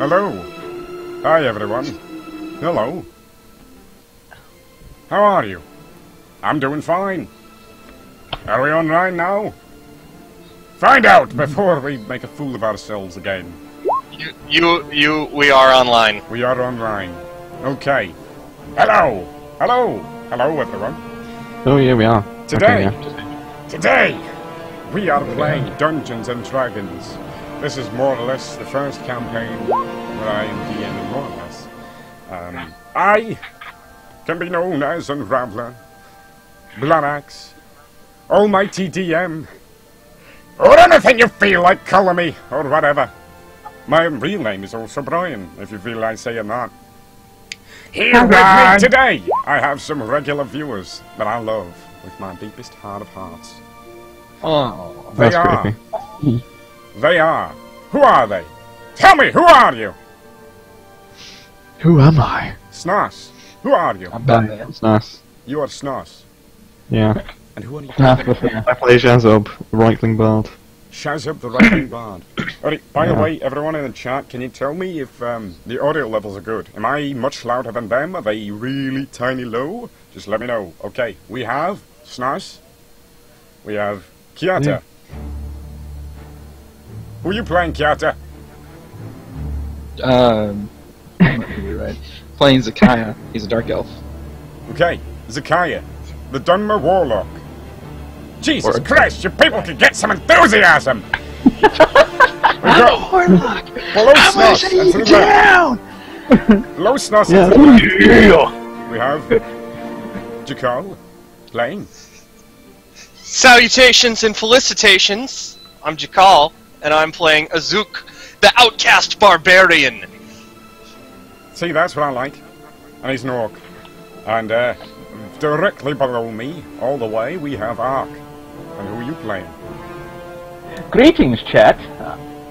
Hello. Hi, everyone. Hello. How are you? I'm doing fine. Are we online now? Find out before we make a fool of ourselves again. We are online. We are online. Okay. Hello. Hello. Hello, everyone. Oh yeah, we are. Today, Okay, yeah. today, we are playing Dungeons and Dragons. This is more or less the first campaign where I am DMing, more or less. I can be known as Unraveler, Bloodaxe, Almighty DM, or anything you feel like calling me, or whatever. My real name is also Brian, if you feel like saying that. Here with me today, I have some regular viewers that I love with my deepest heart of hearts. Oh, They that's are. creepy. They are. Who are they? Tell me, who are you? Who am I? Snoss. Who are you? I'm Batman. It's nice. You are Snoss. Yeah. And who are you? I play Shazub, Reichling Bard. Shazub the Writing Bard. Alright, by the way, everyone in the chat, can you tell me if the audio levels are good? Am I much louder than them? Are they really tiny low? Just let me know. Okay, we have Snoss. We have Kiata. Yeah. Who are you playing, Kiata? I'm not really right. Playing Zikia. He's a dark elf. Okay, Zikia, the Dunmer Warlock. Jesus Christ, you people can get some enthusiasm! We got Warlock! below Snoss and through that. Below Snoss and through that. We have Jakal playing. Salutations and felicitations. I'm Jakal, and I'm playing Azuk, the outcast barbarian. See, that's what I like. And he's an orc. And directly below me, all the way, we have Ark. And who are you playing? Greetings, chat.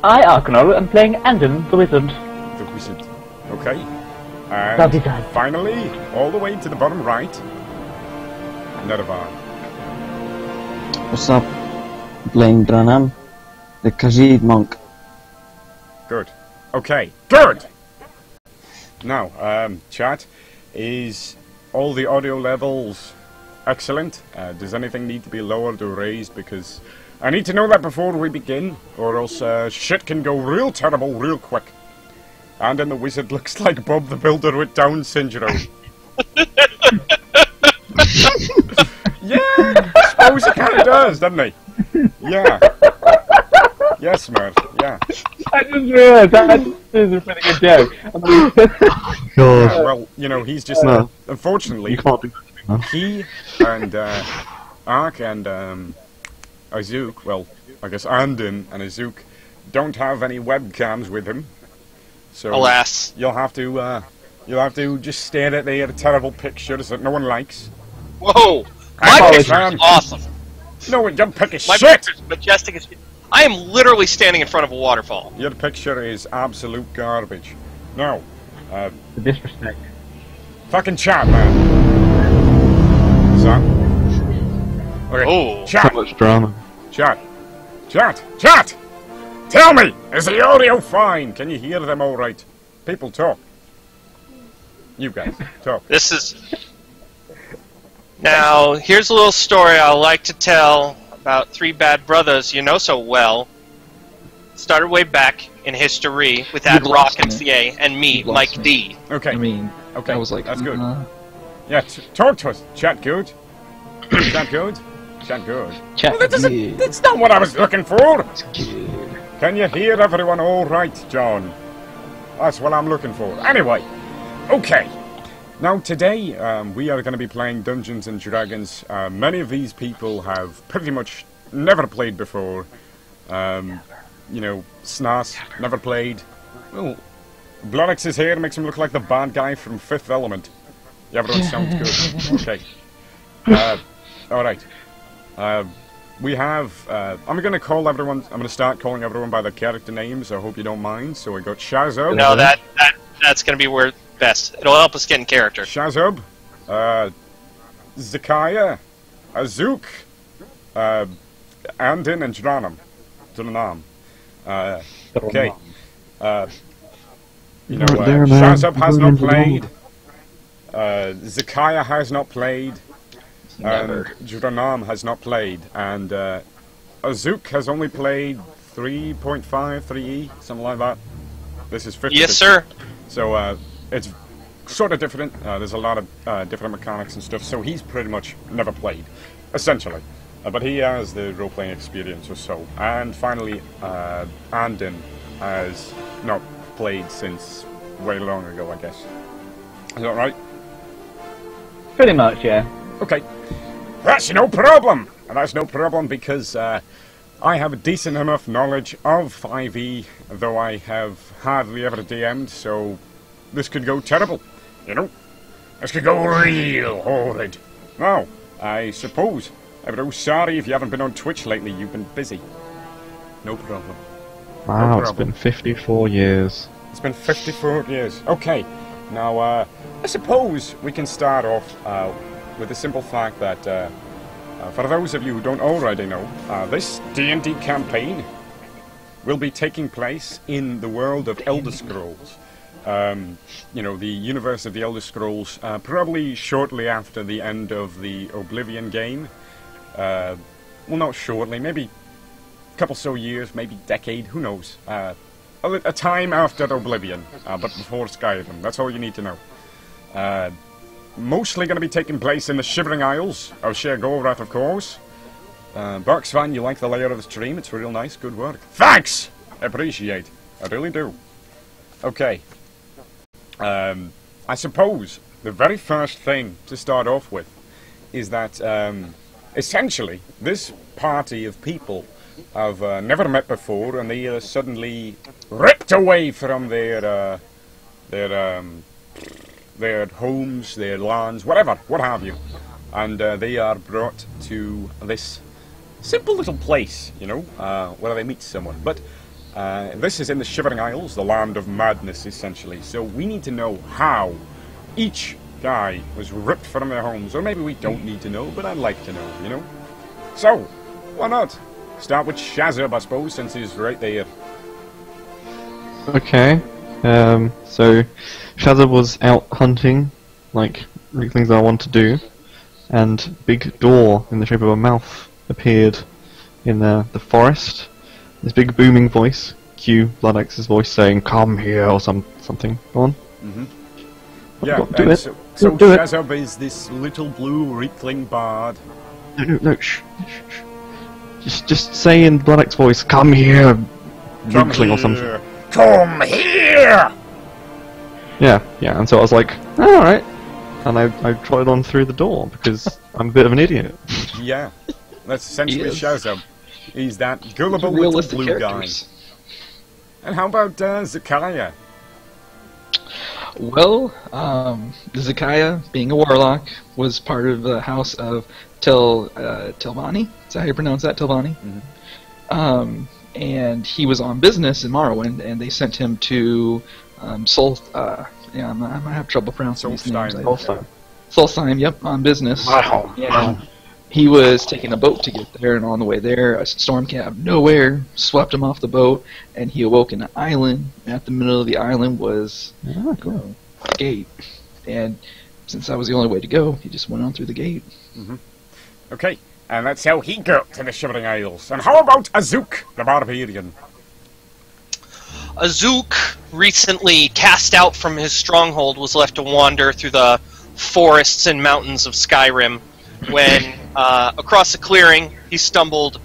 I, Arcanor, am playing Anden, the wizard. The wizard. Okay. Lovely And time. finally, all the way to the bottom right, Nerevar. What's up? Playing Dra'nam, the Khajiit monk. Good. Okay. Good! Now, chat, is all the audio levels excellent? Does anything need to be lowered or raised? Because I need to know that before we begin, or else shit can go real terrible real quick. And then the wizard looks like Bob the Builder with Down syndrome. Yeah, I suppose he kind of does, doesn't he? Yeah. Yes, man. Yeah. I just realised that is a pretty good joke. God. Well, you know, he's just No. unfortunately You can't do that to me, man. he and Ark and Azuk, well, I guess Anden and Azuk don't have any webcams with him. So Alas. you'll have to just stare at the terrible pictures that no one likes. Whoa! I My apologize. picture is awesome. No one don't pick a My shit! picture is majestic as shit. I am literally standing in front of a waterfall. Your picture is absolute garbage. No. The disrespect. Fucking chat, man. Son. Okay. Oh. So Chat. much drama. Chat. Chat. Chat! Tell me, is the audio fine? Can you hear them all right? People talk. You guys, talk. This is... Now, here's a little story I like to tell about three bad brothers you know so well. Started way back in history with You've lost Rock and me. CA and me, You've lost Mike me. D. Okay. I mean, Okay, I was like, that's good. Yeah, talk to us. Chat good. Chat good. Chat good. Chat Well, good. that's not what I was looking for. It's good. Can you hear everyone all right, John? That's what I'm looking for. Anyway, okay. Now today we are going to be playing Dungeons and Dragons. Many of these people have pretty much never played before. You know, Snas never played. Well, Bloodaxe is here, makes him look like the bad guy from Fifth Element. Yeah, everyone sounds good. Okay. Alright. We have, I'm going to call everyone, I'm going to start calling everyone by their character names, I hope you don't mind. So we got Shazub. No, that's going to be where best. It'll help us get in character. Shazub. Zikia. Azuk. Anden and Dra'nam. Okay. You know, Right there, man. Shazub has Going not into the played. Zikia has not played. Never. And Dra'nam has not played. And Azuk has only played 3.5, 3E, something like that. This is 50. Yes, sir. So it's sort of different. There's a lot of different mechanics and stuff. So he's pretty much never played, essentially. But he has the role-playing experience or so. And finally, Anden has not played since way long ago, I guess. Is that right? Pretty much, yeah. Okay. That's no problem! And that's no problem because I have a decent enough knowledge of 5e, though I have hardly ever DM'd, so this could go terrible, you know? This could go real horrid. Now, I suppose I'm real sorry if you haven't been on Twitch lately, you've been busy. No problem. Wow, No it's problem. been 54 years. It's been 54 years. Okay, now I suppose we can start off with the simple fact that for those of you who don't already know, this D&D campaign will be taking place in the world of Elder Scrolls. You know, the universe of the Elder Scrolls, probably shortly after the end of the Oblivion game. Well, not shortly, maybe a couple so years, maybe decade, who knows. A time after Oblivion, but before Skyrim. That's all you need to know. Mostly going to be taking place in the Shivering Isles of Sheogorath, of course. Barksvan, you like the layout of the stream? It's real nice. Good work. Thanks! I appreciate. I really do. Okay. I suppose the very first thing to start off with is that, essentially, this party of people have never met before, and they are suddenly ripped away from their homes, their lands, whatever, what have you, and they are brought to this simple little place, you know, where they meet someone. But this is in the Shivering Isles, the land of madness, essentially. So we need to know how each guy was ripped from their homes, or maybe we don't need to know, but I'd like to know, you know. So why not? Start with Shazub, I suppose, since he's right there. Okay. So Shazub was out hunting, like things I want to do, and big door in the shape of a mouth appeared in the forest. This big booming voice, cue Bloodex's voice saying, "Come here," or something. Go on. Yeah, Do it. So Do it. Shazub is this little blue Reekling bard. No, shh. Just say in Bloodex's voice, "Come here," Come Reekling or something. here. Come here! Yeah, and so I was like, alright. And I trotted on through the door, because I'm a bit of an idiot. Yeah, that's essentially He is. Shazub. He's that gullible little Realistic blue characters. guy. And how about Zikia? Well, Zikia, being a warlock, was part of the house of Telvanni. Is that how you pronounce that? Telvanni? And he was on business in Morrowind, and they sent him to Sol. I might have trouble pronouncing these names. Solstheim. Solstheim, yep, on business. Wow. And he was taking a boat to get there, and on the way there, a storm came out of nowhere, swept him off the boat, and he awoke in an island. And at the middle of the island was a gate. And since that was the only way to go, he just went on through the gate. Okay, and that's how he got to the Shivering Isles. And how about Azuk, the Barbarian? Azuk, recently cast out from his stronghold, was left to wander through the forests and mountains of Skyrim when, across a clearing, he stumbled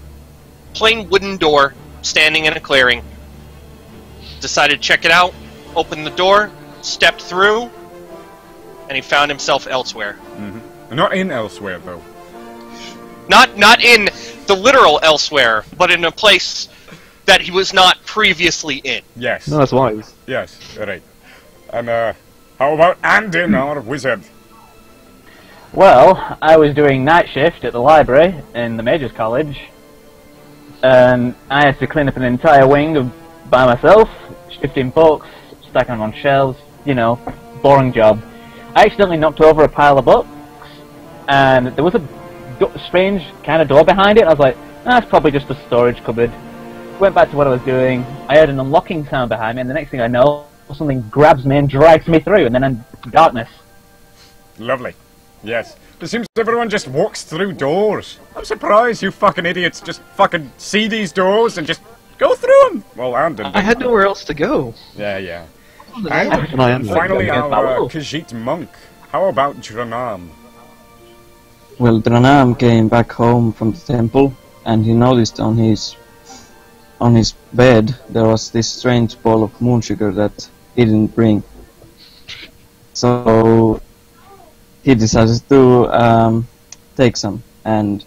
plain wooden door standing in a clearing. Decided to check it out, opened the door, stepped through, and he found himself elsewhere. Not in elsewhere, though. Not in the literal elsewhere, but in a place that he was not previously in. Yes. No, that's wise. Yes, right. And how about Anden, our wizard? Well, I was doing night shift at the library in the Majors College, and I had to clean up an entire wing by myself, shifting books, stacking them on shelves, you know, boring job. I accidentally knocked over a pile of books, and there was a strange kind of door behind it. I was like, that's probably just a storage cupboard. Went back to what I was doing. I heard an unlocking sound behind me, and the next thing I know, or something grabs me and drags me through, and then I'm darkness. Lovely. Yes. It seems everyone just walks through doors. I'm surprised you fucking idiots just fucking see these doors and just go through them. Well, Anden. I had nowhere else to go. Yeah, yeah. And Finally, our Khajiit monk. How about Dra'nam? Well, Dra'nam came back home from the temple, and he noticed on his bed there was this strange ball of moon sugar that he didn't bring. So he decided to take some, and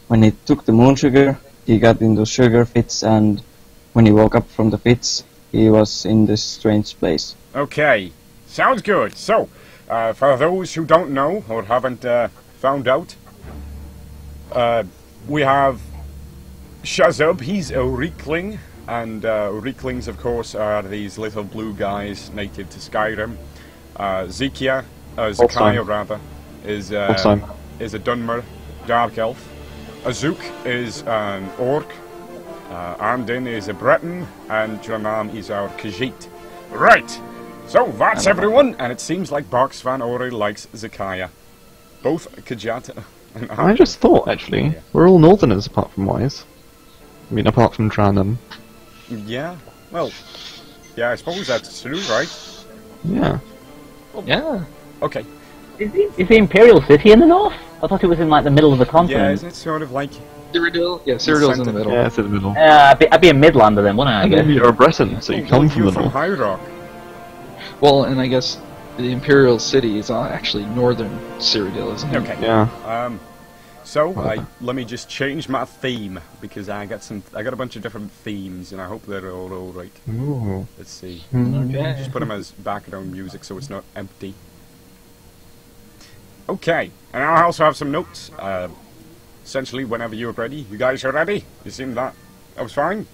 when he took the moon sugar, he got into sugar fits, and when he woke up from the fits, he was in this strange place. Okay, sounds good. So, for those who don't know or haven't found out, we have Shazub. He's a Reekling, and Reeklings, of course, are these little blue guys native to Skyrim. Zikia, Zikia rather, is a Dunmer Dark Elf. Azuk is an Orc. Anden is a Breton, and Dra'nam is our Khajiit. Right, so that's everyone, and it seems like Boxvan already likes Zikia. Both Khajiit and I just thought, actually, we're all Northerners apart from Wise. I mean, apart from Dra'nam. Yeah, well, yeah, I suppose that's true, right? Yeah. Yeah. Okay. Is the Imperial City in the north? I thought it was in like the middle of the Yeah, continent. isn't it sort of like... Cyrodiil? Yeah, Cyrodiil's in the middle. Yeah, it's in the middle. I'd be a Midlander then, wouldn't I? I guess. You're a Breton, so you come from the from north. High Rock. Well, and I guess the Imperial City is actually northern Cyrodiil, isn't it? Okay. Yeah. So let me just change my theme because I got a bunch of different themes and I hope they're all right. Ooh. Let's see. Okay. Just put them as background music so it's not empty. Okay, and I also have some notes. Essentially, whenever you're ready, you guys are ready. You seem that was fine.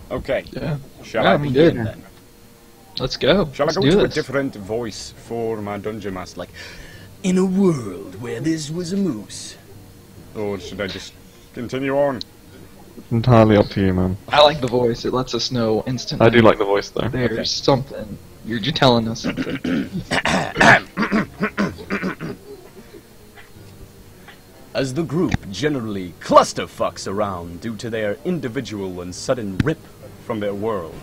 Okay. Yeah. Shall I I'm begin good. then? Let's go. Shall Let's I go do to a this. different voice for my dungeon master, like, In a world where this was a moose. or should I just continue on? It's entirely up to you, man. I like the voice. It lets us know instantly. I do like the voice, though. There's something. You're telling us something. As the group generally clusterfucks around due to their individual and sudden rip from their world,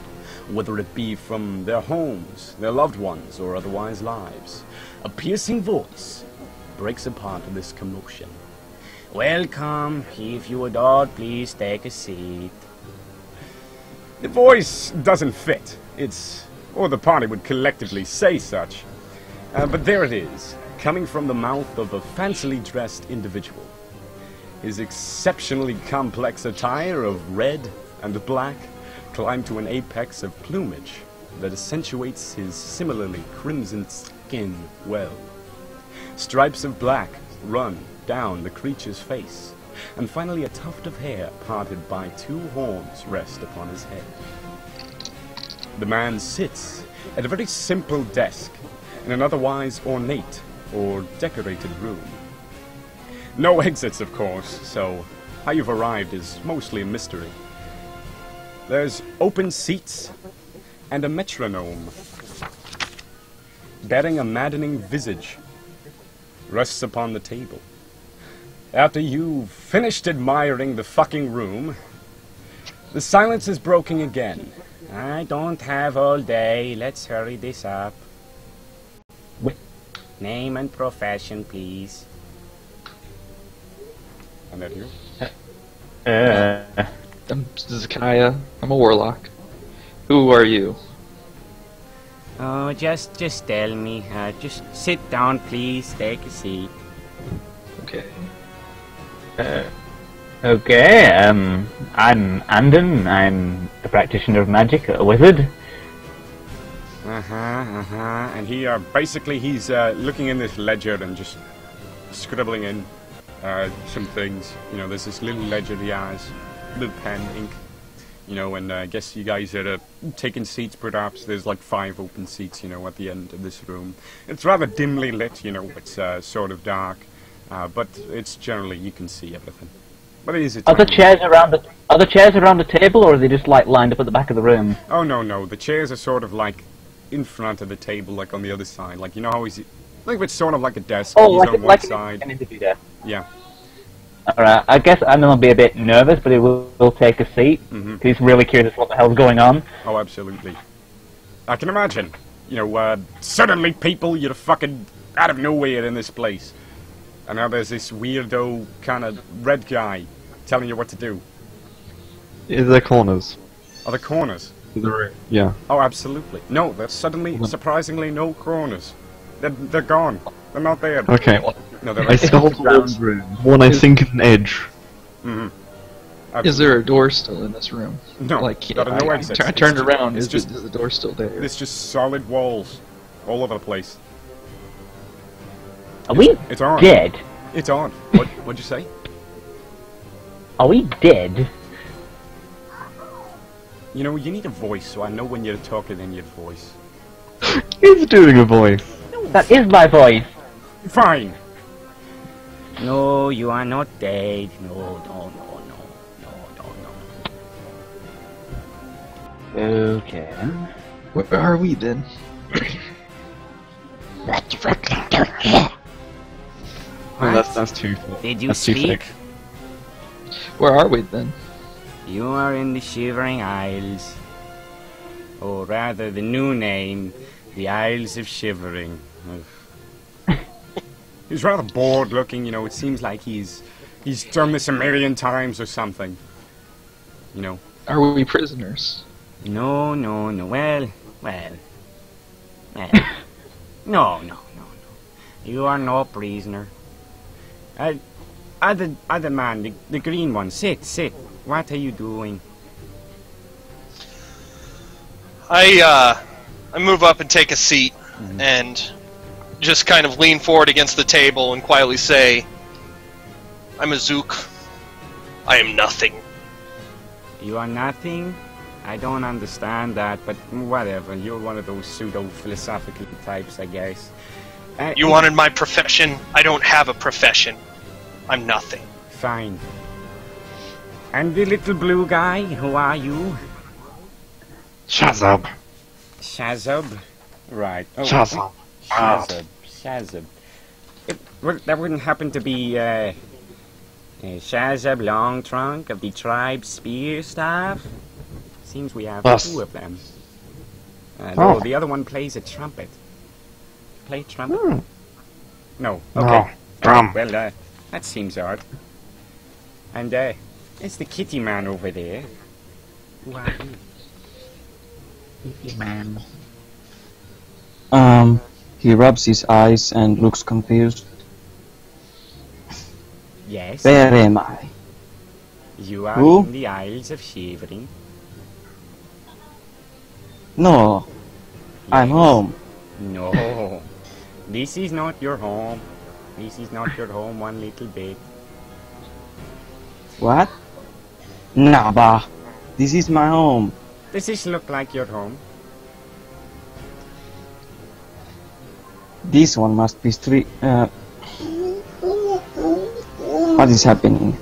whether it be from their homes, their loved ones, or otherwise lives, a piercing voice breaks apart this commotion. Welcome, if you adored, please take a seat. The voice doesn't fit. Or the party would collectively say such. But there it is, coming from the mouth of a fancily dressed individual. His exceptionally complex attire of red and black climbed to an apex of plumage that accentuates his similarly crimson skin well. Stripes of black run down the creature's face, and finally a tuft of hair parted by two horns rest upon his head. The man sits at a very simple desk in an otherwise ornate or decorated room. No exits, of course, so how you've arrived is mostly a mystery. There's open seats and a metronome, bearing a maddening visage, rests upon the table. After you've finished admiring the fucking room, the silence is broken again. I don't have all day. Let's hurry this up. Name and profession, please. And that you? I'm Zikia. I'm a warlock. Who are you? Oh, just tell me. Just sit down, please. Take a seat. Okay. Okay, I'm Anden. I'm a practitioner of magic, a wizard. And he, basically he's looking in this ledger and just scribbling in some things. You know, there's this little ledger he has, little pen, ink. You know, and I guess you guys are taking seats perhaps. There's like 5 open seats, you know, at the end of this room. It's rather dimly lit, you know, it's sort of dark. But it's generally, you can see everything. But it is a Are the chairs around the table, or are they just like lined up at the back of the room? Oh, no. The chairs are sort of like in front of the table, like on the other side. Like, you know how he's... Like it's sort of like a desk. Oh, he's like, on one like side. an interview there. Yeah. Alright, I guess I'm gonna be a bit nervous, but he will take a seat. Mm-hmm. He's really curious what the hell's going on. Oh, absolutely. I can imagine. You know, suddenly people, you're fucking out of nowhere in this place. And now there's this weirdo kind of red guy telling you what to do. Is there corners? Are there corners? Yeah. Oh, absolutely. No, there's suddenly, surprisingly, no corners. They're gone. They're not there. Okay. No, they're I stumble towards one. I think an edge. Mm-hmm. Is there a door still in this room? No, Like, there are no exits. I turned It's around. just- Is the door still there? It's just solid walls all over the place. Are we It's on. dead? It's on. What'd you say? Are we dead? You know, you need a voice, so I know when you're talking in your voice. He's doing a voice. That is my voice. Fine. No, you are not dead. No, no, no, no, no, no, no. Okay. Where are we then? Oh, that's too. Did you That's too speak? thick. Where are we then? You are in the Shivering Isles. Or rather, the new name, the Isles of Shivering. He's rather bored looking, you know, it seems like he's done this a million times or something. You know. Are we prisoners? No, no, no. Well. No, no, no, no. You are no prisoner. Other man, the green one, sit. What are you doing? I move up and take a seat and just kind of lean forward against the table and quietly say, I'm Azuk. I am nothing. You are nothing? I don't understand that, but whatever. You're one of those pseudo-philosophical types, I guess. You wanted my profession? I don't have a profession. I'm nothing. Fine. And the little blue guy, who are you? Shazub. Shazub? Right. Oh, Shazub. Shazub. That wouldn't happen to be, Shazub Longtrunk of the tribe Spear Staff? Seems we have Yes. two of them. Oh. No, the other one plays a trumpet. Play trumpet? Hmm. No. No, Okay. drum. Well, that seems odd. And, it's the kitty man over there. Who are you? Kitty man. He rubs his eyes and looks confused. Yes. Where am I? You are Who? in the Isles of Shivering. No, I'm home. No. This is not your home. This is not your home one little bit. What? Nah, bah. This is my home. Does this look like your home? This one must be What is happening?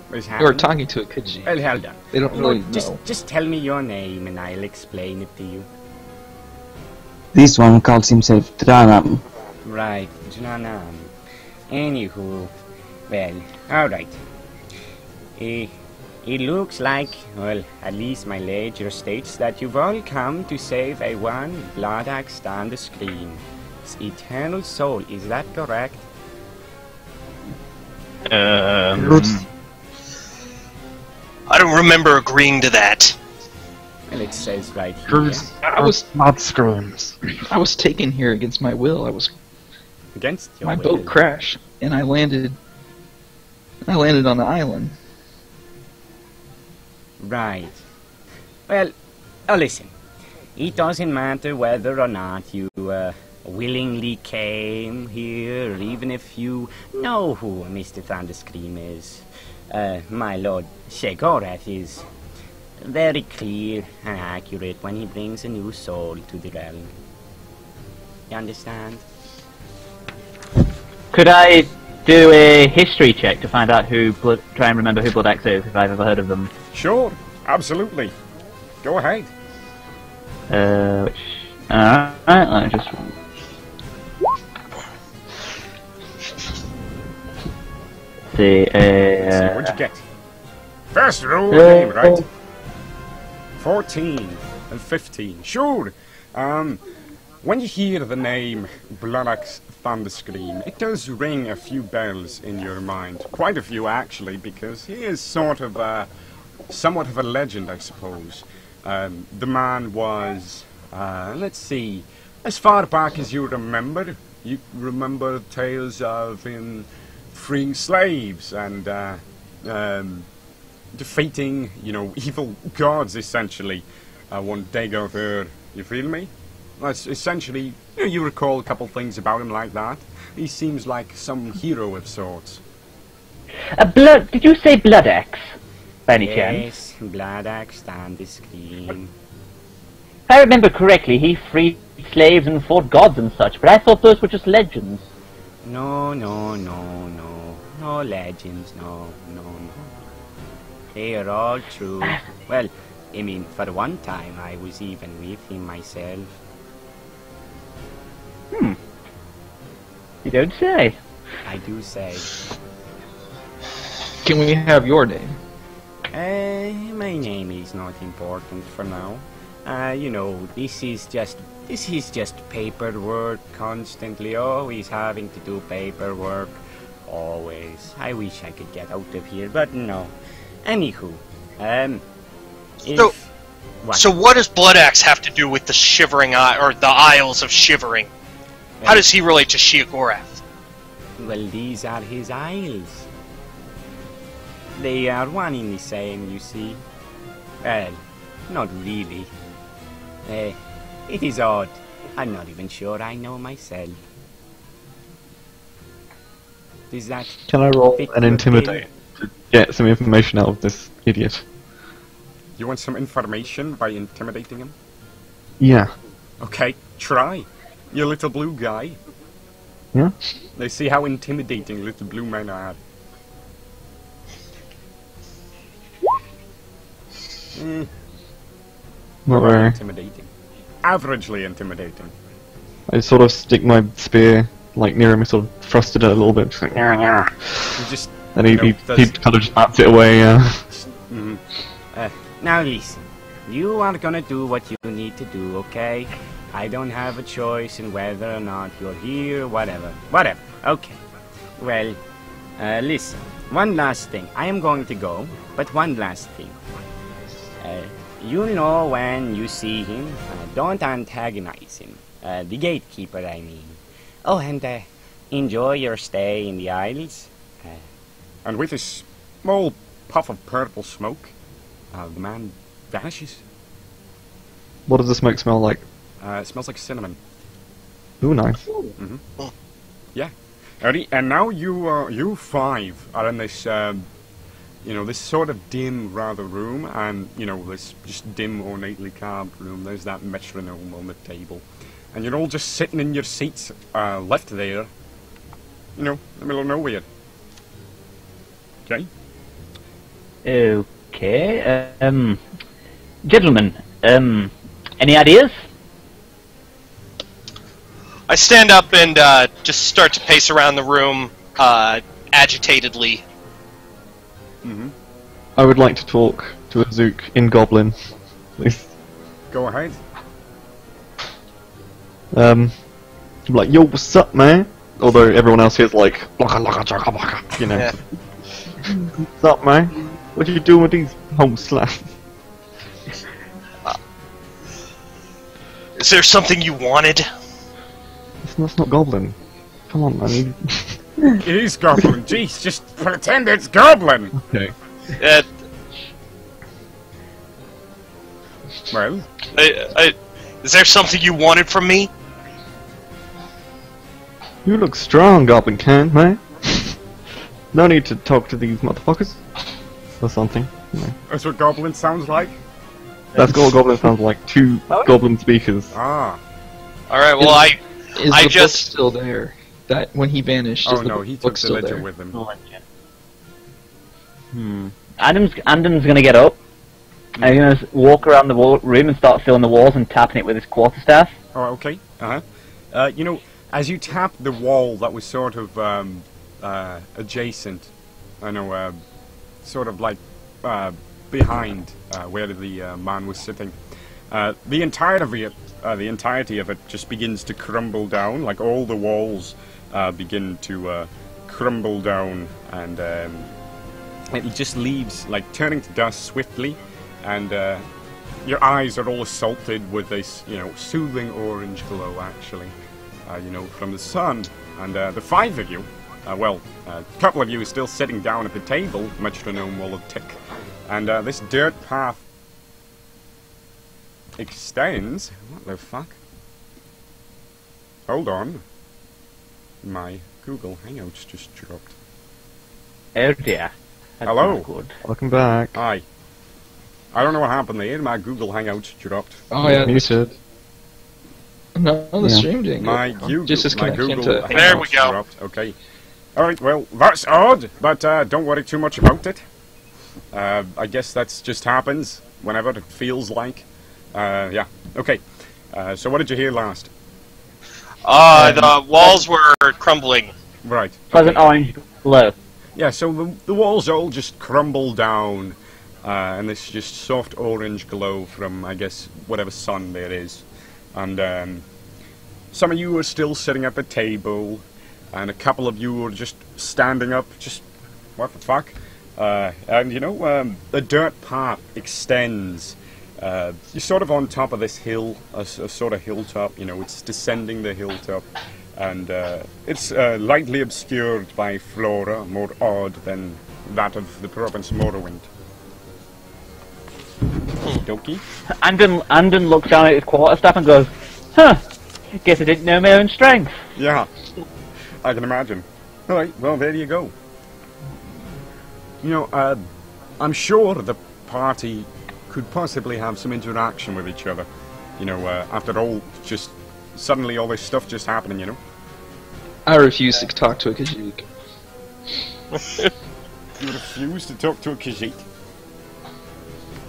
What is You're happening? talking to a Khajiit. Well, hold on. They don't really Look, know. just tell me your name and I'll explain it to you. This one calls himself Dra'nam. Right, Dra'nam. Anywho, well, alright. It looks like, well, at least my ledger states that you've all come to save a one blood axe on the screen. Eternal soul, is that correct? I don't remember agreeing to that. Well, it says right here. I was Not screams. I was taken here against my will. Against your My will. boat crashed, and I landed on the island. Right. Well, listen. It doesn't matter whether or not you willingly came here, even if you know who Mr. Thunderscream is. My lord Shegorath is very clear and accurate when he brings a new soul to the realm. You understand? Could I do a history check to find out try and remember who Blood Axe is, if I've ever heard of them? Sure, absolutely. Go ahead. Which Alright, I just... See, So what'd you get? First roll name, right? 14 and 15. Sure. When you hear the name Bloodak's Thunderscream, it does ring a few bells in your mind. Quite a few, actually, because he is sort of somewhat of a legend, I suppose. The man was, let's see, as far back as you remember tales of him freeing slaves and defeating, evil gods, essentially, one Dago there. You feel me? That's essentially, you recall a couple things about him like that. He seems like some hero of sorts. Did you say Blood Axe, by any chance? Yes, Bloodak's Thunderscream. If I remember correctly, he freed slaves and fought gods and such, but I thought those were just legends. No legends, no. They are all true. Well, I mean, for one time I was even with him myself. You don't say. I do say. Can we have your name? My name is not important for now. This is just paperwork constantly, always having to do paperwork. Always. I wish I could get out of here, but no. Anywho, So what does Bloodaxe have to do with the Shivering or the Isles of Shivering? How does he relate to Sheogorath? Well, these are his isles. They are one in the same, you see. Well, not really. It is odd. I'm not even sure I know myself. Is that... Can I roll an intimidate to get some information out of this idiot? You want some information by intimidating him? Yeah. Okay, try. You little blue guy. Yeah? They see how intimidating little blue men are. Not very. Intimidating. Averagely intimidating. I sort of stick my spear like near him, and sort of thrust it a little bit, just like, You just... and he kind of just bats it away, Now listen, you are gonna do what you need to do, okay? I don't have a choice in whether or not you're here, whatever, okay. Well, listen, one last thing. I am going to go, but one last thing. You know when you see him, don't antagonize him. The gatekeeper, I mean. Oh, and enjoy your stay in the Isles. And with a small puff of purple smoke, the man vanishes. What does the smoke smell like? It smells like cinnamon. Ooh, nice. Yeah. And now you five are in this, this sort of dim, rather, room, and, this just dim, ornately carved room. There's that metronome on the table. And you're all just sitting in your seats, left there, in the middle of nowhere. Okay? Okay, gentlemen, any ideas? I stand up and just start to pace around the room agitatedly. I would like to talk to Azuk in Goblin, please. Go ahead. Like, yo, what's up, man? Although everyone else here's like, Yeah. What's up, man? What you doing with these home slaps? Is there something you wanted? That's not Goblin. Come on, man. It is Goblin. Jeez, just pretend it's Goblin. Okay. Well, Is there something you wanted from me? You look strong, Goblin can, man. No need to talk to these motherfuckers. Or something. that's what Goblin sounds like? That's what Goblin sounds like. Two Goblin speakers. Ah. Alright, well, Is I the just... book still there? That when he vanished, Oh is the no, he book took the still ledger there? with him. Anden's gonna get up, And he's gonna walk around the room and start filling the walls and tapping it with his quarterstaff. Oh, okay. You know, as you tap the wall that was sort of adjacent, I know, sort of like behind where the man was sitting, the entirety of it just begins to crumble down. Like all the walls begin to crumble down, and it just leaves like turning to dust swiftly, and your eyes are all assaulted with this, you know, soothing orange glow, actually, you know, from the sun. And the five of you, well, a couple of you are still sitting down at the table, metronome will tick, and this dirt path extends. What the fuck? Hold on. My Google Hangouts just dropped. Oh dear. That's Hello. not good. Welcome back. Hi. I don't know what happened there. My Google Hangouts dropped. Oh yeah. Muted. No, the stream didn't go. My Google, Just my disconnect Google into. Hangouts There we go. dropped. Okay. Alright, well, that's odd, but don't worry too much about it. I guess that's just happens whenever it feels like. Yeah. Okay. So what did you hear last? The walls were crumbling. Right. Pleasant orange glow. Yeah, so the walls all just crumble down, and this just soft orange glow from, I guess, whatever sun there is. And some of you are still sitting at the table, and a couple of you are just standing up, just, what the fuck? And, you know, the dirt path extends. You're sort of on top of this hill, a sort of hilltop, you know, it's descending the hilltop. And it's lightly obscured by flora, more odd than that of the province Morrowind. Dokie. Anden looks down at his quarterstaff and goes, huh, guess I didn't know my own strength. Yeah, I can imagine. Alright, well, there you go. You know, I'm sure the party could possibly have some interaction with each other. You know, after all, just suddenly all this stuff just happening, you know? I refuse to talk to a Khajiit. You refuse to talk to a Khajiit?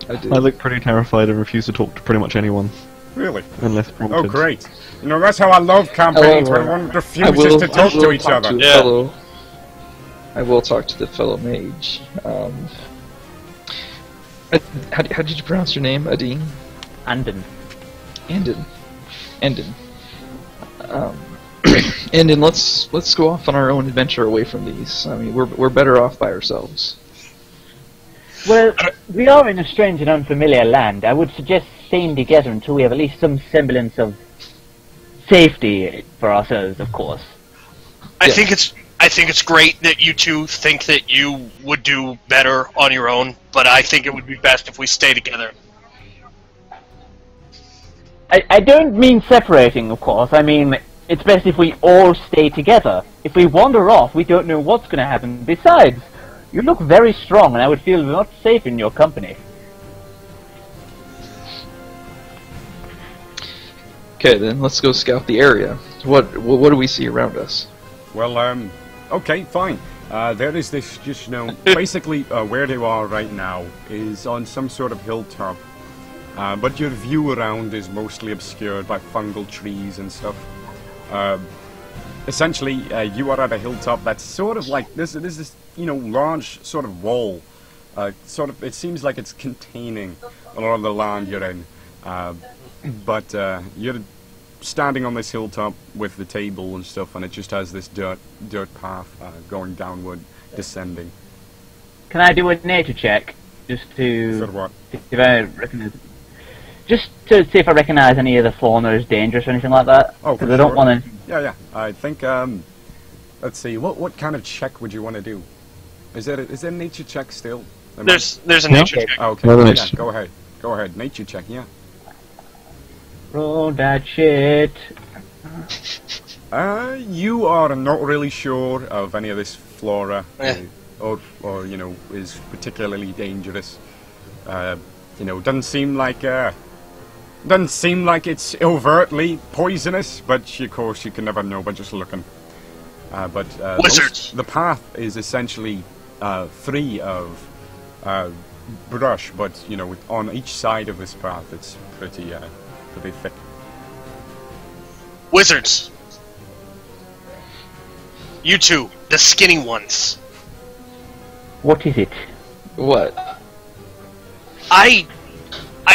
I do. I look pretty terrified and refuse to talk to pretty much anyone, Really? unless prompted. Oh, great. You know, that's how I love campaigns, when one refuses to talk to each other. Yeah. I will talk to the fellow mage. How did you pronounce your name, Adine? Anden. Anden. Anden, let's go off on our own adventure away from these. I mean, we're better off by ourselves. Well, we are in a strange and unfamiliar land. I would suggest staying together until we have at least some semblance of safety for ourselves, of course. I think it's great that you two think that you would do better on your own, but I think it would be best if we stay together. I don't mean separating, of course. I mean, it's best if we all stay together. If we wander off, we don't know what's going to happen. Besides, you look very strong, and I would feel not safe in your company. Okay, then let's go scout the area. What do we see around us? Well, okay, fine. There is this, just, you know, basically where they are right now is on some sort of hilltop. But your view around is mostly obscured by fungal trees and stuff. Essentially, you are at a hilltop that's sort of like, there's this, you know, large sort of wall. Sort of, it seems like it's containing a lot of the land you're in. But you're standing on this hilltop with the table and stuff, and it just has this dirt path going downward, descending. Can I do a nature check? Just to... For what? If I recognize... Just to see if I recognize any of the fauna as dangerous or anything like that. Oh, because I don't want to... Yeah. I think, let's see, what kind of check would you want to do? Is there a nature check still? There's a nature check. Oh, okay, Another yeah, nature. Go ahead, nature check, yeah. Roll that shit. You are not really sure of any of this flora, or you know, is particularly dangerous. You know, doesn't seem like it's overtly poisonous, but of course you can never know by just looking. But Wizards. the path is essentially free of brush, but you know, on each side of this path, it's pretty thick. Wizards! You two, the skinny ones. What is it? What? I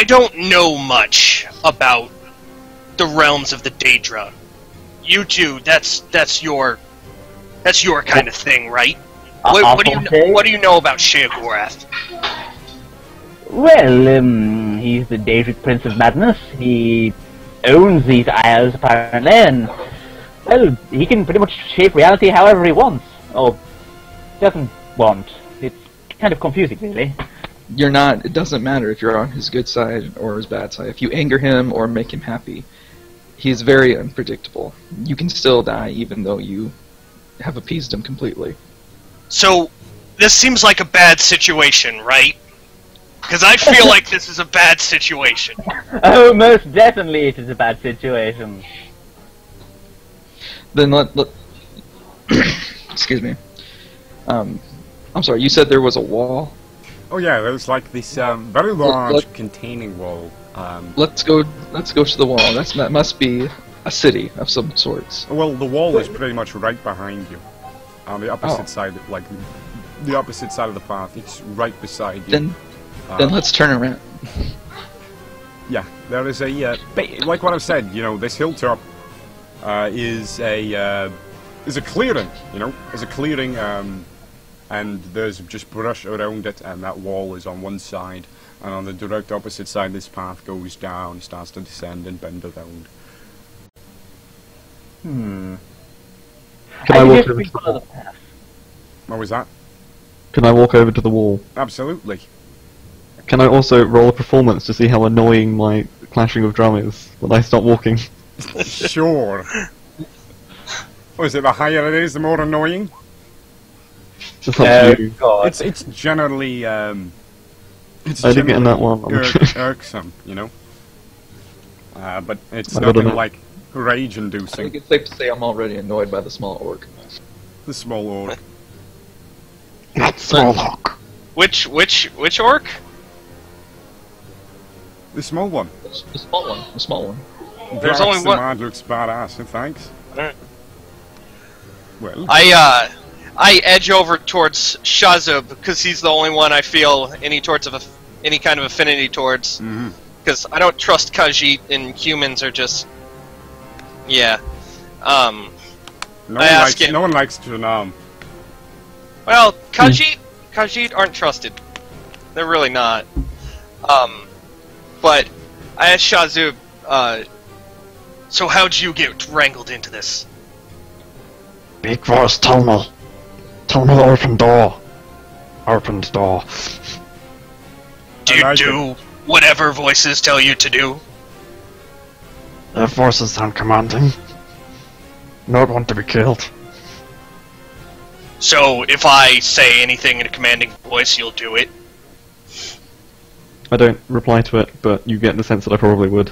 don't know much about the realms of the Daedra. You two, that's your kind of thing, right? What do you know about Sheogorath? Well, he's the Daedric Prince of Madness. He owns these isles, apparently, and, well, he can pretty much shape reality however he wants. Or doesn't want. It's kind of confusing, really. You're not. It doesn't matter if you're on his good side or his bad side. If you anger him or make him happy, he's very unpredictable. You can still die even though you have appeased him completely. So, this seems like a bad situation, right? Because I feel like this is a bad situation. Oh, most definitely it is a bad situation. Then let excuse me. I'm sorry. You said there was a wall. Oh yeah, there's like this very large containing wall. Let's go to the wall. That must be a city of some sorts. Well, the wall is pretty much right behind you, on the opposite side, like the opposite side of the path. It's right beside you. Then let's turn around. Yeah, there is a like what I've said. You know, this hilltop is a clearing. You know, is a clearing. And there's just brush around it, and that wall is on one side, and on the direct opposite side this path goes down, starts to descend and bend around. Can I walk over to the wall? What was that? Can I walk over to the wall? Absolutely. Can I also roll a performance to see how annoying my clashing of drum is when I start walking? Sure. What is it, the higher it is, the more annoying? Just up to you. God. It's generally it's I didn't get in that one. irksome, you know. But it's I don't nothing know. like I rage-inducing. think it's safe to say I'm already annoyed by the small orc. The small orc. Not small hawk. Which orc? The small one. The small one. The small one. There's Drax only the one- man looks badass, and thanks. Alright. Well, I edge over towards Shazub because he's the only one I feel any kind of affinity towards. Because I don't trust Khajiit, and humans are just, yeah. no one likes Dra'nam. Well, Khajiit aren't trusted. They're really not. But I asked Shazub, so how'd you get wrangled into this? Big voice, tell me. Tell me the open door. Opened door. Do I you like do whatever voices tell you to do? Their voices sound commanding. Not want to be killed. So if I say anything in a commanding voice, you'll do it? I don't reply to it, but you get the sense that I probably would.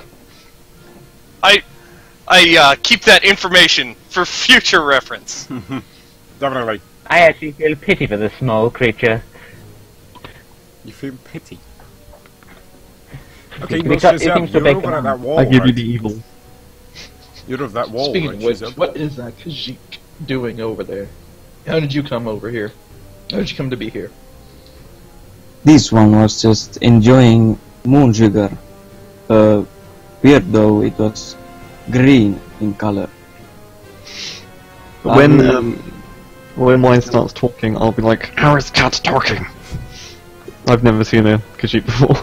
I keep that information for future reference. Definitely. I actually feel pity for the small creature. You feel pity. Okay, It well, seems Shazub, to you're make over at that wall, I give you right? the evil. You're of that wall, Speaking right, of which, Shazub? what is that Khajiit doing over there? How did you come over here? How did you come to be here? This one was just enjoying moon sugar. Weird though, it was green in color. When mine starts talking, I'll be like, "How is cat talking?" I've never seen a Khajiit before.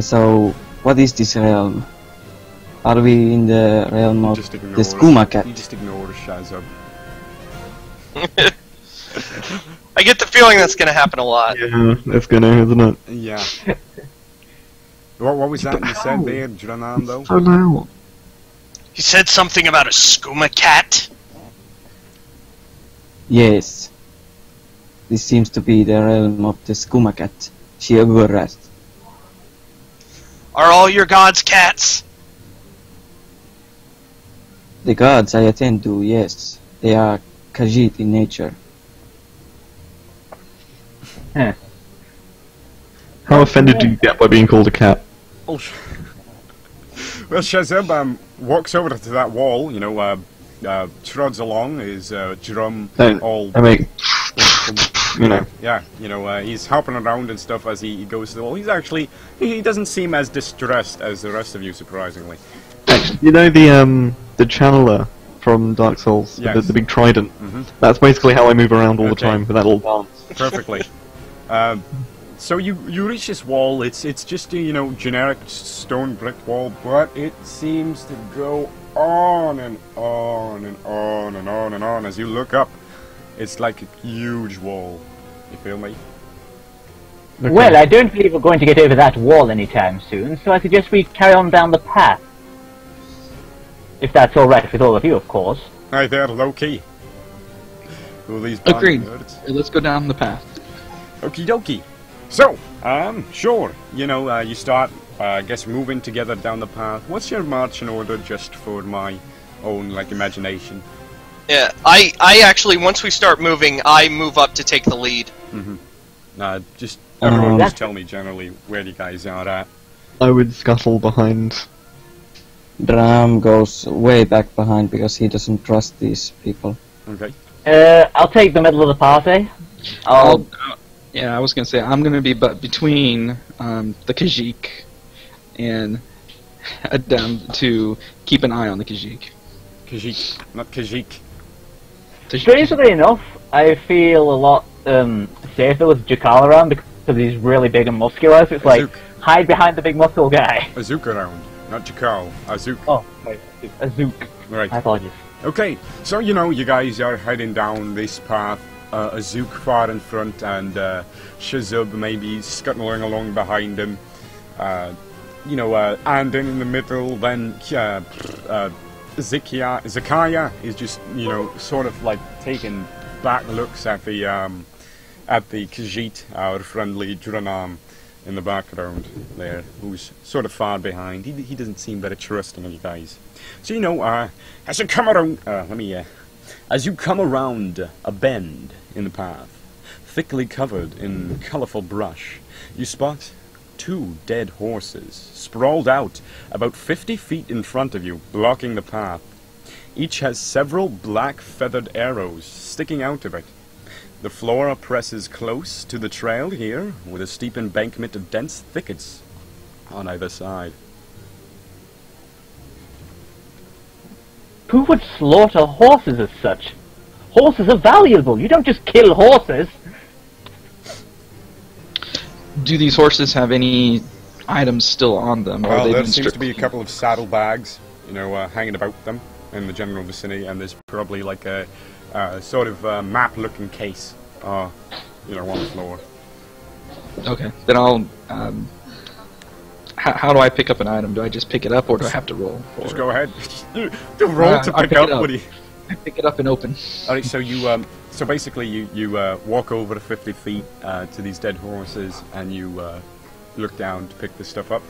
So, what is this realm? Are we in the realm of Just ignore the Skooma cat? You just ignore Shazub. I get the feeling that's going to happen a lot. Yeah, it's gonna, isn't it? Yeah. What was that you said there, Dra'nam, though? So loud. You said something about a skooma cat? Yes. This seems to be the realm of the Skooma cat. Shiogoras. Are all your gods cats? The gods I attend to, yes. They are Khajiit in nature. How offended did you get by being called a cat? Oh, well, Shazub walks over to that wall, you know, trods along, his drum all... I mean, you know. Yeah, you know, he's hopping around and stuff as he goes to the wall. He's actually... He doesn't seem as distressed as the rest of you, surprisingly. You know the channeler from Dark Souls, Yes. the big trident? That's basically how I move around all the Okay. time with that little dance. Perfectly. So you reach this wall. It's just a, you know, generic stone brick wall, but it seems to go on and on and on and on and on as you look up. It's like a huge wall. You feel me? Okay. Well, I don't believe we're going to get over that wall anytime soon, so I suggest we carry on down the path. If that's alright with all of you, of course. Hi there, low-key. Who are these Agreed. nerds? Let's go down the path. Okie dokie. So, sure, you know, you start, I guess, moving together down the path. What's your marching order, just for my own, like, imagination? Yeah, I actually, once we start moving, I move up to take the lead. Just, everyone Um, just tell me generally where you guys are at. I would scuttle behind. Dra'nam goes way back behind because he doesn't trust these people. Okay. I'll take the middle of the party. Yeah, I was gonna say I'm gonna be between the Khajiit and down to keep an eye on the Khajiit. Khajiit, not Khajiit. Strangely enough, I feel a lot safer with Jakal around because he's really big and muscular, so it's like, Azuk. hide behind the big muscle guy. Azuk around, not Jakal. Azuk. Oh, sorry, Azuk. Right. My apologies. Okay, so you know, you guys are heading down this path. Azuk far in front, and Shazub maybe scuttling along behind him. You know, Anden in the middle. Then Zikia is just, you know, sort of like taking back looks at the Khajiit, our friendly Dra'nam, in the background there, who's sort of far behind. He doesn't seem very trusting of you guys. So you know, as you come around, as you come around a bend in the path, thickly covered in colourful brush, you spot 2 dead horses sprawled out about 50 feet in front of you, blocking the path. Each has several black feathered arrows sticking out of it. The floor presses close to the trail here, with a steep embankment of dense thickets on either side. Who would slaughter horses as such? Horses are valuable. You don't just kill horses. Do these horses have any items still on them? Or Well, are they there been seems stripped to be a clean? couple of saddlebags, you know, hanging about them in the general vicinity, and there's probably like a sort of map-looking case, you know, on the floor. Okay, then I'll. How do I pick up an item? Do I just pick it up, or do I have to roll? Just go ahead. Do roll to I pick pick up. it up. What do you... I pick it up and open. Alright, so you so basically you walk over 50 feet to these dead horses, and you look down to pick this stuff up.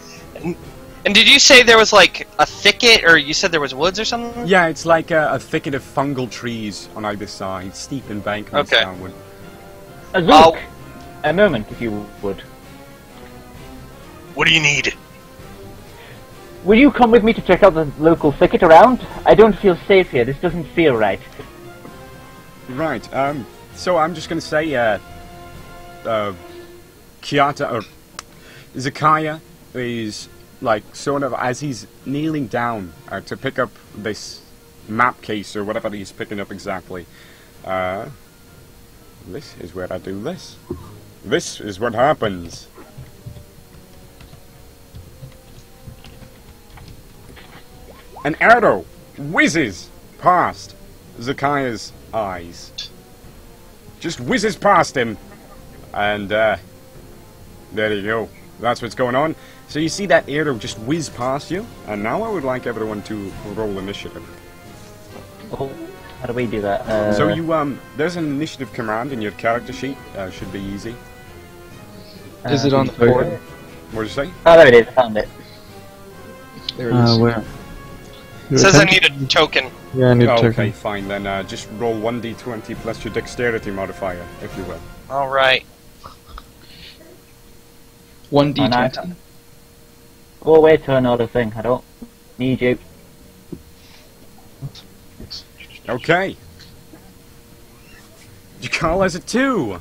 And did you say there was like a thicket, or you said there was woods or something? Yeah, it's like a thicket of fungal trees on either side, steep embankments Okay. downward. Azuk, a moment, if you would. What do you need? Will you come with me to check out the local thicket around? I don't feel safe here. This doesn't feel right. Right. So I'm just gonna say, Kiata or Zikia is like sort of as he's kneeling down to pick up this map case or whatever he's picking up exactly. This is where I do this. This is what happens. An arrow whizzes past Zikia's eyes. Just whizzes past him. And, there you go. That's what's going on. So you see that arrow just whiz past you. And now I would like everyone to roll initiative. Oh, how do we do that? So you, there's an initiative command in your character sheet. Should be easy. Is it on the board? What did you say? Oh, there it is. Found it. There it is. Where? It says I need a token. Yeah, I need a Okay, token. fine. Then just roll 1d20 plus your dexterity modifier, if you will. Alright. 1d20. Go away to another thing. I don't need you. Okay. You call as a 2.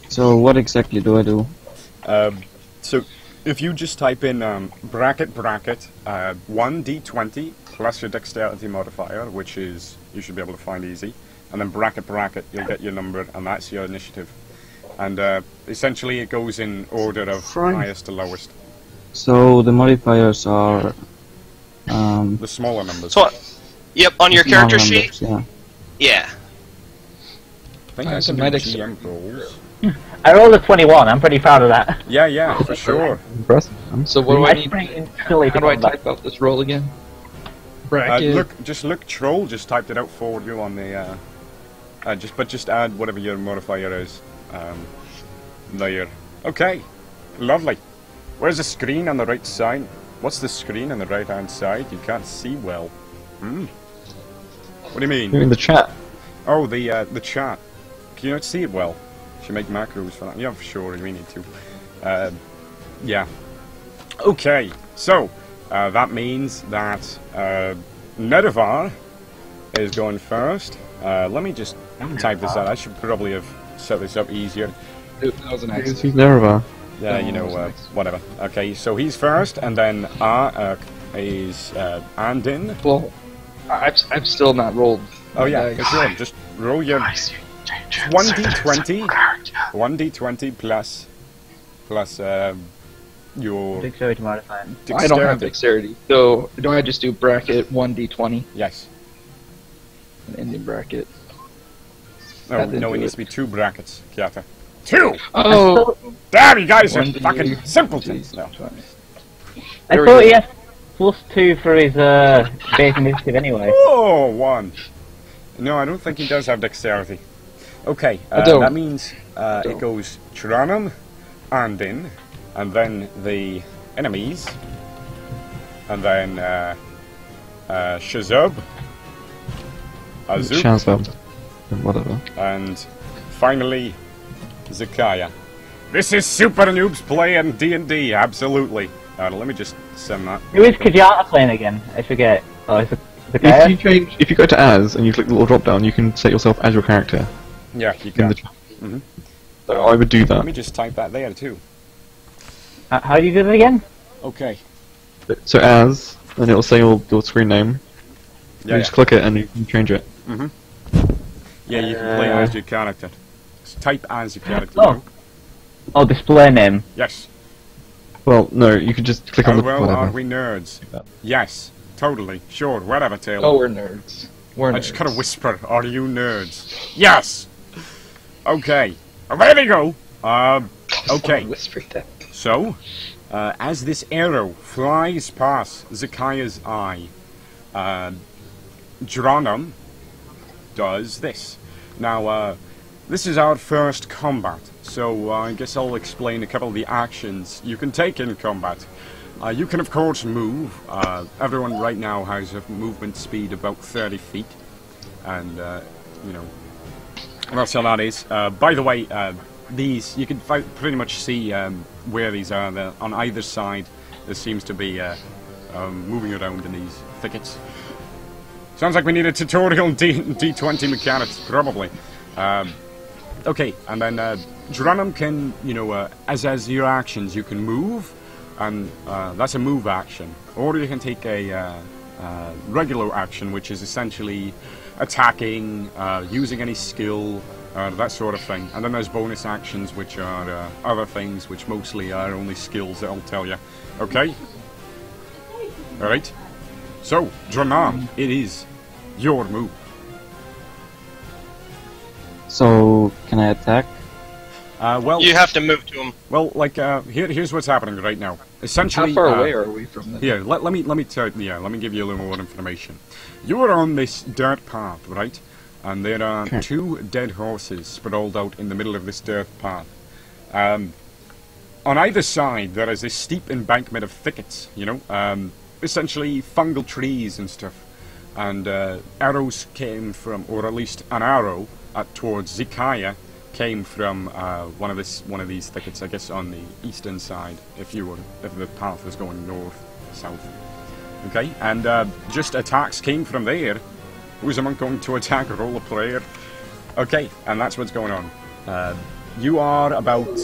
So what exactly do I do? So if you just type in bracket 1d20 plus your dexterity modifier, which is you should be able to find easy, and then bracket, you'll get your number, and that's your initiative. And essentially it goes in order of highest to lowest. So the modifiers are The smaller numbers. So, yep, on your small character numbers, sheet. Yeah. Yeah. I think I So can my do dex- GM rolls. I rolled a 21. I'm pretty proud of that. Yeah, for sure. Impressive. So what do I I need? sprang instantly How to do I combat. type out this roll again? Bracket. Look, Troll just typed it out for you on the, just add whatever your modifier is, there. Okay, lovely. Where's the screen on the right side? What's the screen on the right hand side? You can't see well. What do you mean? You're in the chat. Oh, the chat. Can you not see it well? Should make macros for that. Yeah, for sure, we need to. Yeah. Okay, so, that means that, Nedavar is going first. Let me just type this out. I should probably have set this up easier. That was an accident. Who's Nerva? Yeah, you know, whatever. Okay, so he's first, and then is Anden. Well, I've still not rolled. Oh yeah, Dice. sure. Just roll your 1d20. 1d20 plus your Dexterity modifier. I don't have dexterity, so do I just do bracket 1d20 Yes. and ending bracket? No, That didn't no, it do needs it. to be 2 brackets, Kiata. 2! Oh, Damn, you guys are 1d8, fucking simpletons. No. 20. I There we thought go. he had +2 for his base initiative anyway. Oh, 1. No, I don't think he does have dexterity. Okay, I don't. that means don't. it goes Dra'nam, Anden, and then the enemies, and then Shazub, Azuk, Shazub. Whatever. and finally Zikia. This is Super Noobs playing D&D, absolutely. Let me just send that. Who is Kajata playing again? I forget. Oh, it's the If you go to as and you click the little drop down, you can set yourself as your character Yeah, you in can. the chat. So I would do Let that. me just type that there too. How do you do that again? Okay. So as, and it'll say your screen name. Yeah, You just click it and you can change it. Yeah, you can play as your character. Just type as your character. Oh. Oh, display name. Yes. Well, no, you could just click on How the well whatever. are we nerds? Yes, totally, sure, whatever, Taylor. Oh, we're nerds. We're I nerds. just kind of whisper, are you nerds? Yes! Okay, there we go. Okay, Whisper that. so, as this arrow flies past Zikia's eye, Dra'nam does this. Now, this is our first combat, so I guess I'll explain a couple of the actions you can take in combat. You can, of course, move. Everyone right now has a movement speed about 30 feet, and, you know, that's how that is. By the way, these, you can pretty much see where these are. On either side, there seems to be moving around in these thickets. Sounds like we need a tutorial D20 mechanics, probably. Okay, and then Dra'nam can, you know, as your actions, you can move, and that's a move action. Or you can take a regular action, which is essentially attacking, using any skill, that sort of thing. And then there's bonus actions, which are other things, which mostly are only skills that I'll tell you. Okay? Alright? So, Dra'nam, it is your move. So can I attack? Well, You have to move to him. well, like here's what's happening right now. Essentially, How far away are we from them? Here, let me let me give you a little more information. You are on this dirt path, right? And there are Okay. 2 dead horses sprawled out in the middle of this dirt path. On either side, there is this steep embankment of thickets. You know, essentially fungal trees and stuff. And arrows came from, or at least an arrow towards Zikia came from one of these thickets, I guess, on the eastern side. If the path was going north, south. Okay, and just attacks came from there. Who's a monk going to attack? Roll a player. Okay, and that's what's going on. You are about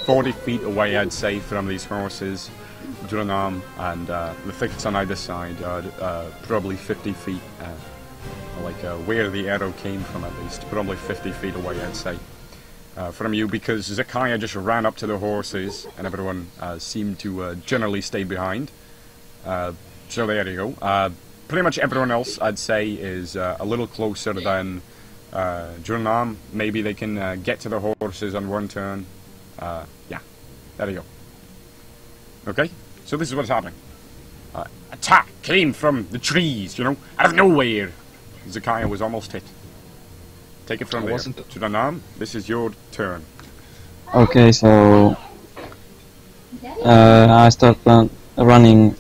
40 feet away, I'd say, from these horses, Dra'nam, and the thickets on either side are probably 50 feet, where the arrow came from at least, probably 50 feet away, I'd say, from you, because Zikia just ran up to the horses, and everyone seemed to generally stay behind. So there you go. Pretty much everyone else, I'd say, is a little closer than Dra'nam. Maybe they can get to the horses on one turn. Yeah, there you go. Okay, so this is what's happening. Attack came from the trees, you know, out of nowhere. Zikia was almost hit. Take it from there. Dra'nam, this is your turn. Okay, so I start running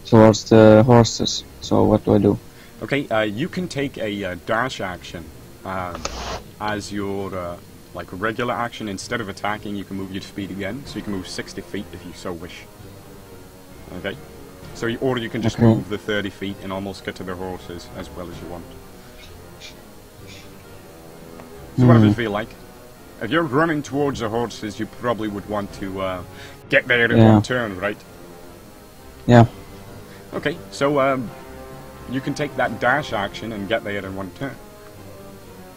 towards the horses. So what do I do? Okay, you can take a dash action as your regular action. Instead of attacking, you can move your speed again, so you can move 60 feet if you so wish. Okay, so or you can just move the 30 feet and almost get to the horses as well as you want. So whatever you feel like. If you're running towards the horses, you probably would want to get there in one turn, right? Yeah. Okay, so you can take that dash action and get there in one turn.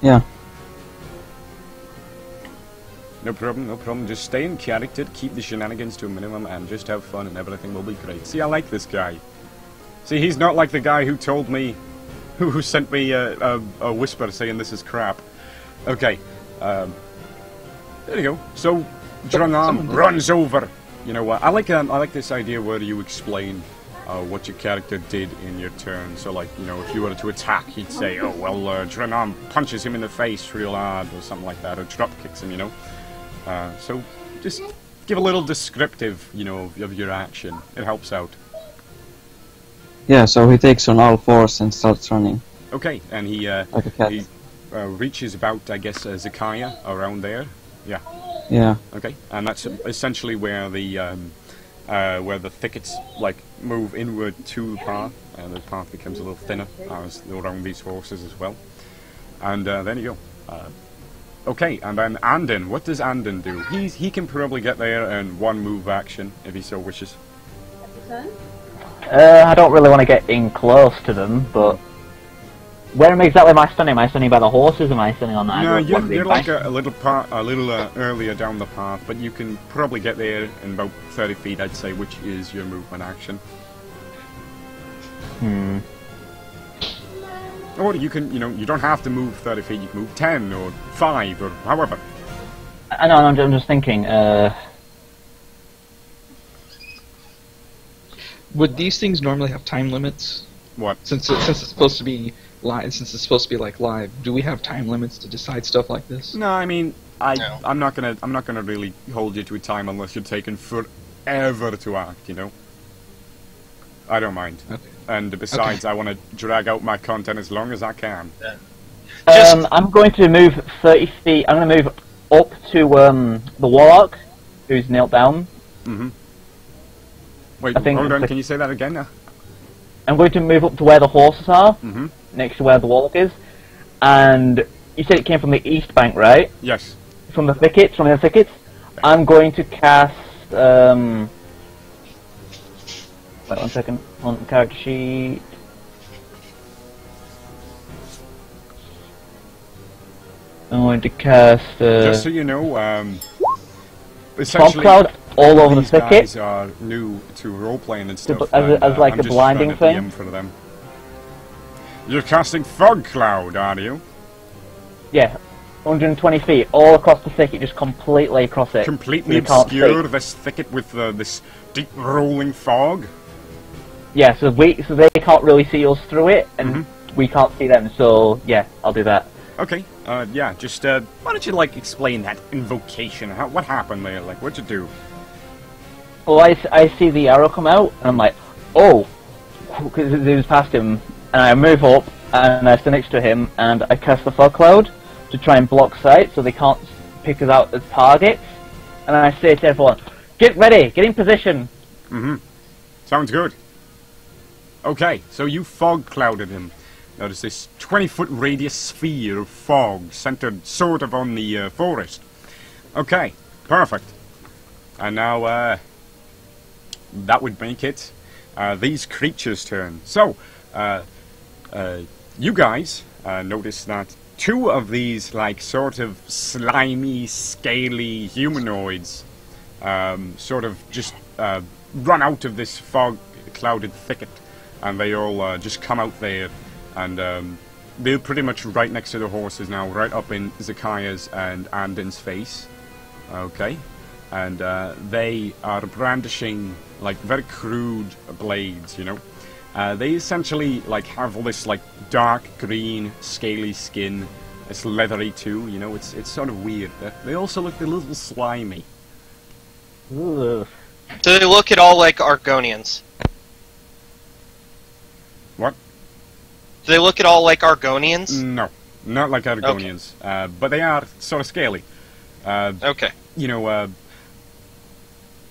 Yeah. No problem, no problem. Just stay in character, keep the shenanigans to a minimum, and just have fun, and everything will be great. See, I like this guy. See, he's not like the guy who told me, who sent me a whisper saying this is crap. Okay, there you go. So, Dra'nam runs over. You know what? I like this idea where you explain what your character did in your turn. So, like, you know, if you were to attack, he'd say, "Oh well, Dra'nam punches him in the face real hard," or something like that, or drop kicks him. You know. So, just give a little descriptive, you know, of your action. It helps out. Yeah. So he takes on all fours and starts running. Okay, and he like a cat. He reaches about, I guess, Zikia around there. Yeah. Yeah. Okay, and that's essentially where the thickets move inward to the path, and the path becomes a little thinner as around these horses as well. And there you go. Okay, and then Anden. What does Anden do? He can probably get there in one move action if he so wishes. I don't really want to get in close to them, but where exactly am I standing? Am I standing by the horses? Am I standing on that? No, you're like a little earlier down the path, but you can probably get there in about 30 feet, I'd say, which is your movement action. Or you can, you know, you don't have to move 30 feet. You can move 10 or 5 or however. I know. I'm just thinking. Would these things normally have time limits? What? Since it's supposed to be live, live, do we have time limits to decide stuff like this? No, I mean, I'm not gonna really hold you to a time unless you're taking forever to act. You know. I don't mind. Okay. And besides, I want to drag out my content as long as I can. I'm going to move 30 feet. I'm going to move up to the warlock, who's knelt down. Wait, hold on. Can you say that again now? I'm going to move up to where the horses are, next to where the warlock is. And you said it came from the east bank, right? Yes. From the thickets. I'm going to cast. Wait 1 second, on the character sheet. I'm going to cast. Just so you know, Fog essentially, cloud all over the thicket. These guys are new to role playing and stuff. As like a blinding thing. For them. You're casting fog cloud, are you? Yeah, 120 feet all across the thicket, just completely across it. Completely obscure this thicket with this deep rolling fog. Yeah, so they can't really see us through it, and we can't see them. So yeah, I'll do that. Okay. Yeah. Just why don't you explain that invocation? What happened there? Like, what'd you do? Well, I see the arrow come out, and I'm like, oh, because it was past him, and I move up, and I stand next to him, and I cast the fog cloud. to try and block sight so they can't pick us out as targets. And I say to everyone, get ready, get in position. Mm-hmm. Sounds good. Okay, so you fog clouded him. Notice this 20-foot radius sphere of fog centered sort of on the forest. Okay, perfect. And now, that would make it these creatures' turn. So, you guys notice that two of these, like, sort of slimy, scaly humanoids sort of just run out of this fog-clouded thicket, and they all just come out there, and they're pretty much right next to the horses now, right up in Zikia's and Anden's face. Okay, and they are brandishing, like, very crude blades, you know. They essentially, like, have all this, like, dark green, scaly skin. It's leathery too, you know. It's sort of weird. They also look a little slimy. Ugh. Do they look at all like Argonians? What? Do they look at all like Argonians? No, not like Argonians. Okay. But they are sort of scaly. Okay. You know,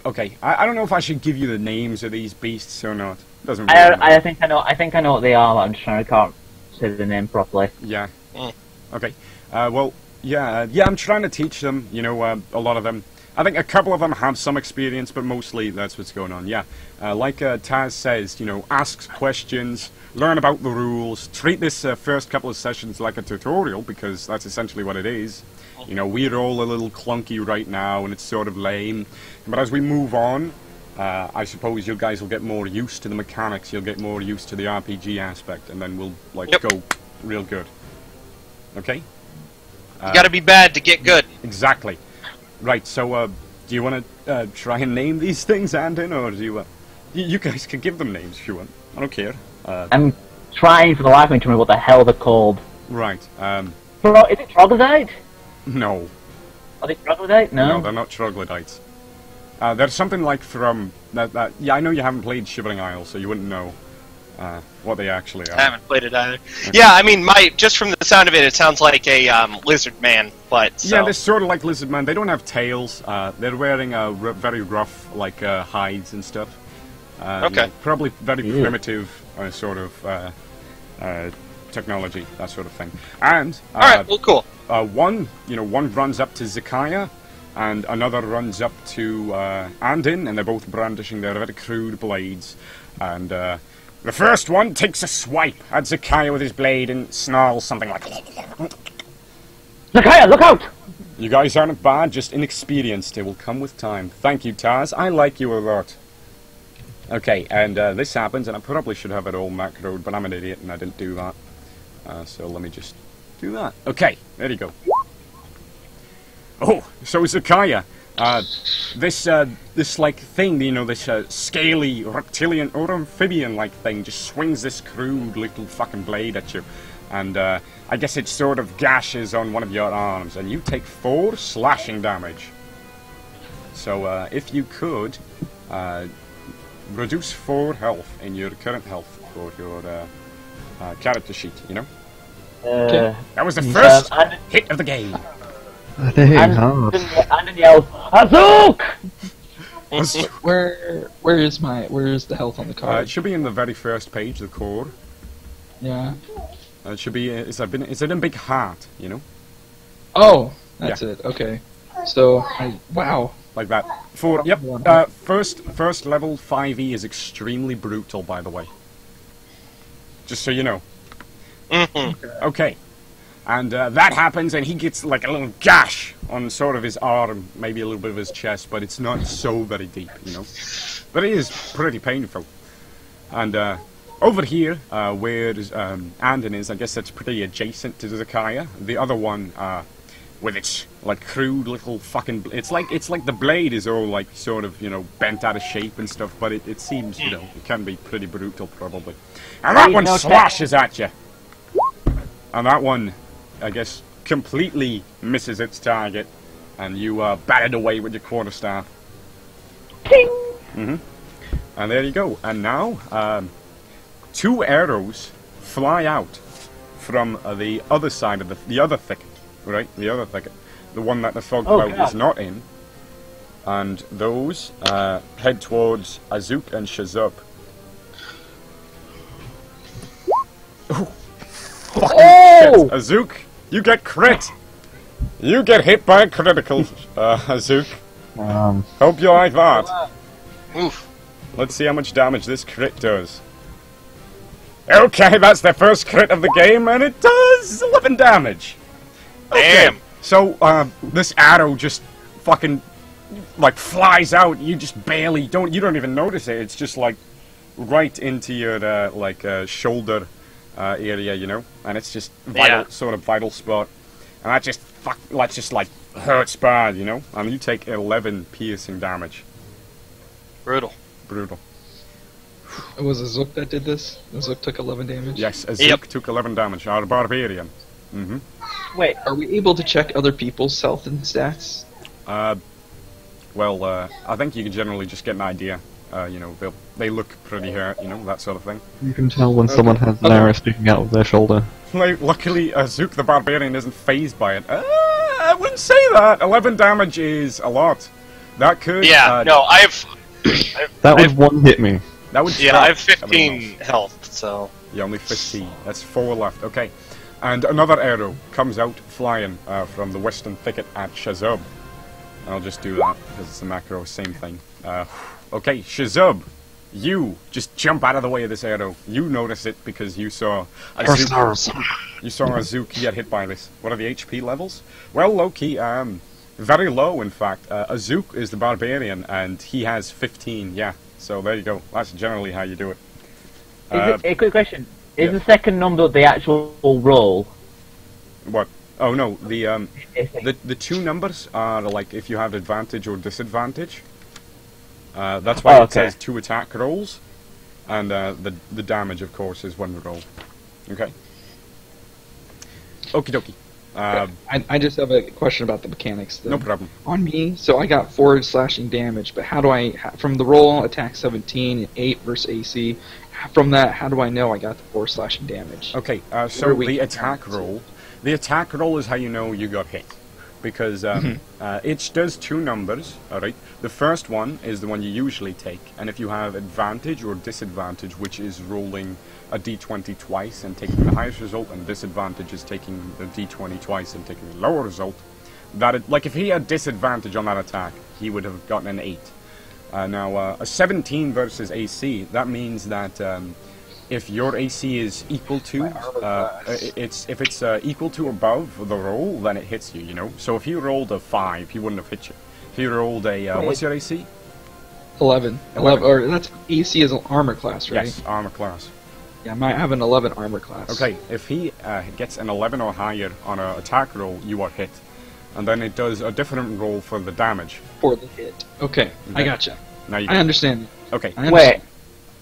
okay, I don't know if I should give you the names of these beasts or not. Doesn't really matter. I think I know what they are, but I'm just trying to can't say the name properly. Yeah. Mm. Okay. Well, yeah, I'm trying to teach them, you know, a lot of them. I think a couple of them have some experience, but mostly that's what's going on, yeah. Like Taz says, you know, ask questions, learn about the rules, treat this first couple of sessions like a tutorial, because that's essentially what it is. You know, we're all a little clunky right now, and it's sort of lame. But as we move on, I suppose you guys will get more used to the mechanics, you'll get more used to the RPG aspect, and then we'll, like, go real good. Okay? You gotta be bad to get good. Exactly. Right, so, do you want to try and name these things, Anden, or do you... you guys can give them names if you want. I don't care. I'm trying for the life of me to remember what the hell they're called. Right, Is it troglodyte? No. Are they troglodyte? No. No, they're not troglodytes. They're something like from... yeah, I know you haven't played Shivering Isle, so you wouldn't know what they actually are. I haven't played it either. Okay. Yeah, I mean, just from the sound of it, it sounds like a lizard man, but... So. Yeah, they're sort of like lizard man. They don't have tails. They're wearing very rough, like, hides and stuff. Okay. You know, probably very primitive sort of technology, that sort of thing. And... Alright, well, cool. One runs up to Zikia, and another runs up to Anden, and they're both brandishing their very crude blades. And the first one takes a swipe at Zikia with his blade and snarls something like... Zikia, look out! You guys aren't bad, just inexperienced. It will come with time. Thank you, Taz. I like you a lot. Okay, and this happens, and I probably should have it all macroed, but I'm an idiot and I didn't do that. So let me just do that. Okay, there you go. Oh, so Zikia, this like thing, you know, this scaly reptilian or amphibian-like thing just swings this crude little fucking blade at you, and I guess it sort of gashes on one of your arms, and you take 4 slashing damage. So if you could reduce 4 health in your current health for your character sheet, you know. Okay. That was the first hit of the game. Anden yells, Azuk! Where is the health on the card? It should be in the very first page, the core. Yeah. It should be. It's in a big heart, you know. Oh, that's it. Okay. So wow. Like that. First level 5e is extremely brutal, by the way. Just so you know. Okay. And that happens, and he gets like a little gash on sort of his arm, maybe a little bit of his chest, but it's not so very deep, you know. But it is pretty painful. And over here, where Anden is, I guess that's pretty adjacent to Zikia. The other one, with its like crude little fucking, it's like the blade is all like sort of, you know, bent out of shape and stuff, but it seems, you know, it can be pretty brutal probably. And that one slashes at you. And that one, I guess, completely misses its target, and you bat it away with your quarterstaff. Ting! And there you go. And now, 2 arrows fly out from the other side of the other thicket. right? The other thicket. The one that the fog Oh, cloud God. is not in. And those head towards Azuk and Shazub. Oh! Oh! Azuk, you get crit! You get hit by a critical, Azuk. Hope you like that. Oof. Let's see how much damage this crit does. Okay, that's the first crit of the game, and it does 11 damage. Okay. Damn. So, this arrow just fucking, like, flies out. You just barely you don't even notice it. It's just, like, right into your, shoulder area, you know? And it's just sort of vital spot. And that just, like, hurts bad, you know? And you take 11 piercing damage. Brutal. Brutal. It was Azuk that did this? Azuk took 11 damage? Yes, Azuk took 11 damage. Our barbarian. Mm-hmm. Wait, Are we able to check other people's health and stats? Well, I think you can generally just get an idea. You know, they look pretty hurt, you know, that sort of thing. You can tell when someone has an arrow sticking out of their shoulder. Like, luckily, Azuk the barbarian isn't phased by it. I wouldn't say that. 11 damage is a lot. That could. Yeah, no, That would one hit me. That would. yeah, I have trap everyone 15 else. health, so. Yeah, only 15. That's 4 left. Okay. And another arrow comes out flying from the western thicket at Shazub. I'll just do that because it's a macro, same thing. Okay, Shazub, you just jump out of the way of this arrow. You notice it because you saw Azuk. You saw Azuk get hit by this. What are the HP levels? Well, low-key, very low, in fact. Azuk is the barbarian, and he has 15, yeah. So there you go. That's generally how you do it. a quick question. Is yeah. the second number the actual roll? What? Oh no, the two numbers are like if you have advantage or disadvantage. That's why it says 2 attack rolls, and the damage, of course, is 1 roll. Okay. Okie dokie. I just have a question about the mechanics. Though. No problem. On me, so I got 4 slashing damage, but how do I, from the roll, attack 17, 8 versus AC, from that, how do I know I got the 4 slashing damage? Okay, so the attack roll is how you know you got hit. Because it does 2 numbers, alright? The first one is the one you usually take, and if you have advantage or disadvantage, which is rolling a d20 twice and taking the highest result, and disadvantage is taking the d20 twice and taking the lower result, like if he had disadvantage on that attack, he would have gotten an 8. Now, a 17 versus AC, that means that if your AC is equal to, if it's equal to or above the roll, then it hits you, you know? So if you rolled a 5, he wouldn't have hit you. If you rolled a, what's your AC? 11. 11. Or that's AC is an armor class, right? Yes, armor class. Yeah, I have an 11 armor class. Okay, if he gets an 11 or higher on an attack roll, you are hit. And then it does a different roll for the damage. For the hit. Okay, I gotcha. Now you I understand. Okay. Wait,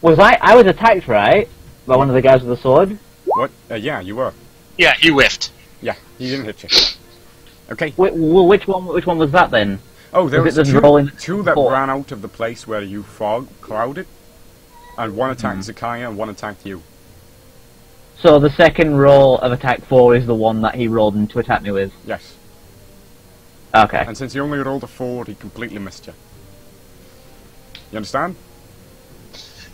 I was attacked, right? By one of the guys with the sword? What? Yeah, you were. Yeah, he whiffed. Yeah, he didn't hit you. Okay. Well, which one was that then? Oh, there was it the two that ran out of the place where you fog clouded, and one attacked Zikia and one attacked you. So the second roll of attack 4 is the one that he rolled in to attack me with? Yes. Okay. And since he only rolled a 4, he completely missed you. You understand?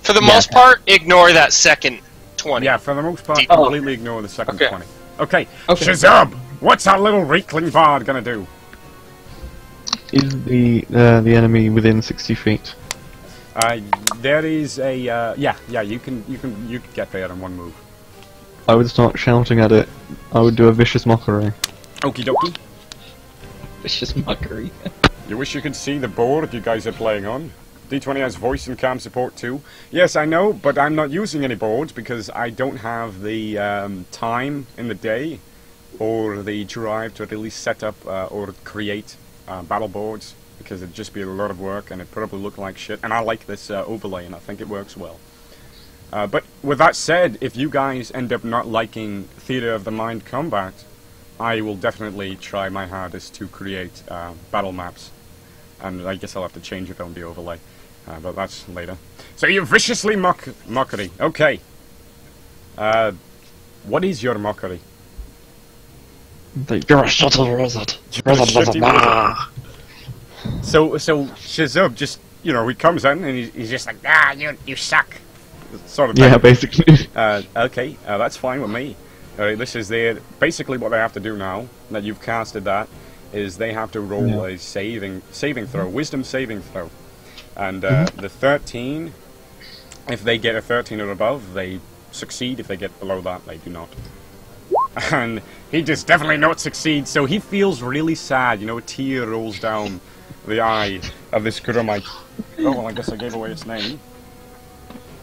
For the most part, ignore that second 20. Yeah, for the most part, completely ignore the second 20. Okay, Okay. Shazub! What's our little Reekling Bard gonna do? Is the enemy within 60 feet? There is a, yeah, you can get there in one move. I would start shouting at it. I would do a vicious mockery. Okie dokie. Vicious mockery. You wish you could see the board you guys are playing on. D20 has voice and cam support too. Yes, I know, but I'm not using any boards because I don't have the time in the day or the drive to really set up or create battle boards, because it'd just be a lot of work and it'd probably look like shit. And I like this overlay and I think it works well. But with that said, if you guys end up not liking Theatre of the Mind combat, I will definitely try my hardest to create battle maps. And I guess I'll have to change it on the overlay. But that's later. So you viciously mockery. Okay. What is your mockery? Like, you're a shitty wizard. So Shazub just, you know, he comes in and he's just like, ah, you suck. Sort of thing. Yeah, basically. Okay, that's fine with me. This is basically what they have to do now that you've casted that is they have to roll a saving throw, wisdom saving throw, and the 13. If they get a 13 or above, they succeed. If they get below that, they do not. And he just definitely not succeed. So he feels really sad. You know, a tear rolls down the eye of this Grumite. Oh well, I guess I gave away its name.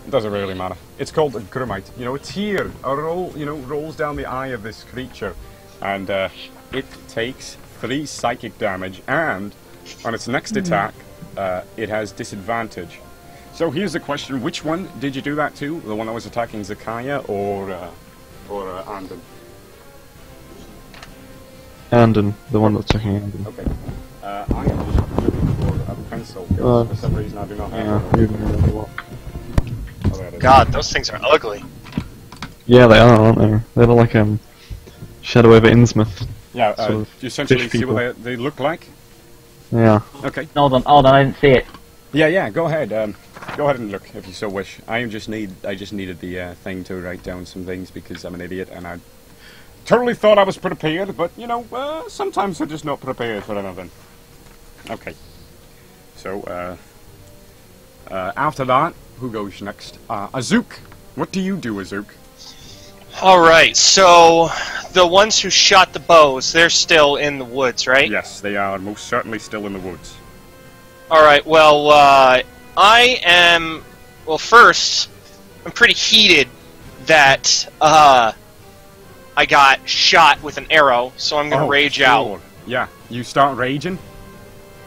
It doesn't really matter. It's called a Grumite. You know, a tear, rolls down the eye of this creature, and it takes 3 psychic damage, and on its next attack, it has disadvantage. So here's the question: which one did you do that to? The one that was attacking Zikia, or Anden? Anden, the one that's attacking Anden. Okay. I am just looking for a pencil. For some reason, I do not have it. God, those things are ugly. Yeah, they are, aren't they? They're like Shadow over Innsmouth. Yeah, sort of you essentially fish see people. what they look like? Yeah. Okay. Hold on, I didn't see it. Yeah, go ahead. Go ahead and look if you so wish. I just needed the thing to write down some things because I'm an idiot and I totally thought I was prepared, but you know, sometimes I'm just not prepared for anything. Okay. So, after that, who goes next? Azuk. What do you do, Azuk? Alright, so the ones who shot the bows, they're still in the woods, right? Yes, they are most certainly still in the woods. Alright, well, first, I'm pretty heated that, I got shot with an arrow, so I'm gonna rage out. Yeah, you start raging?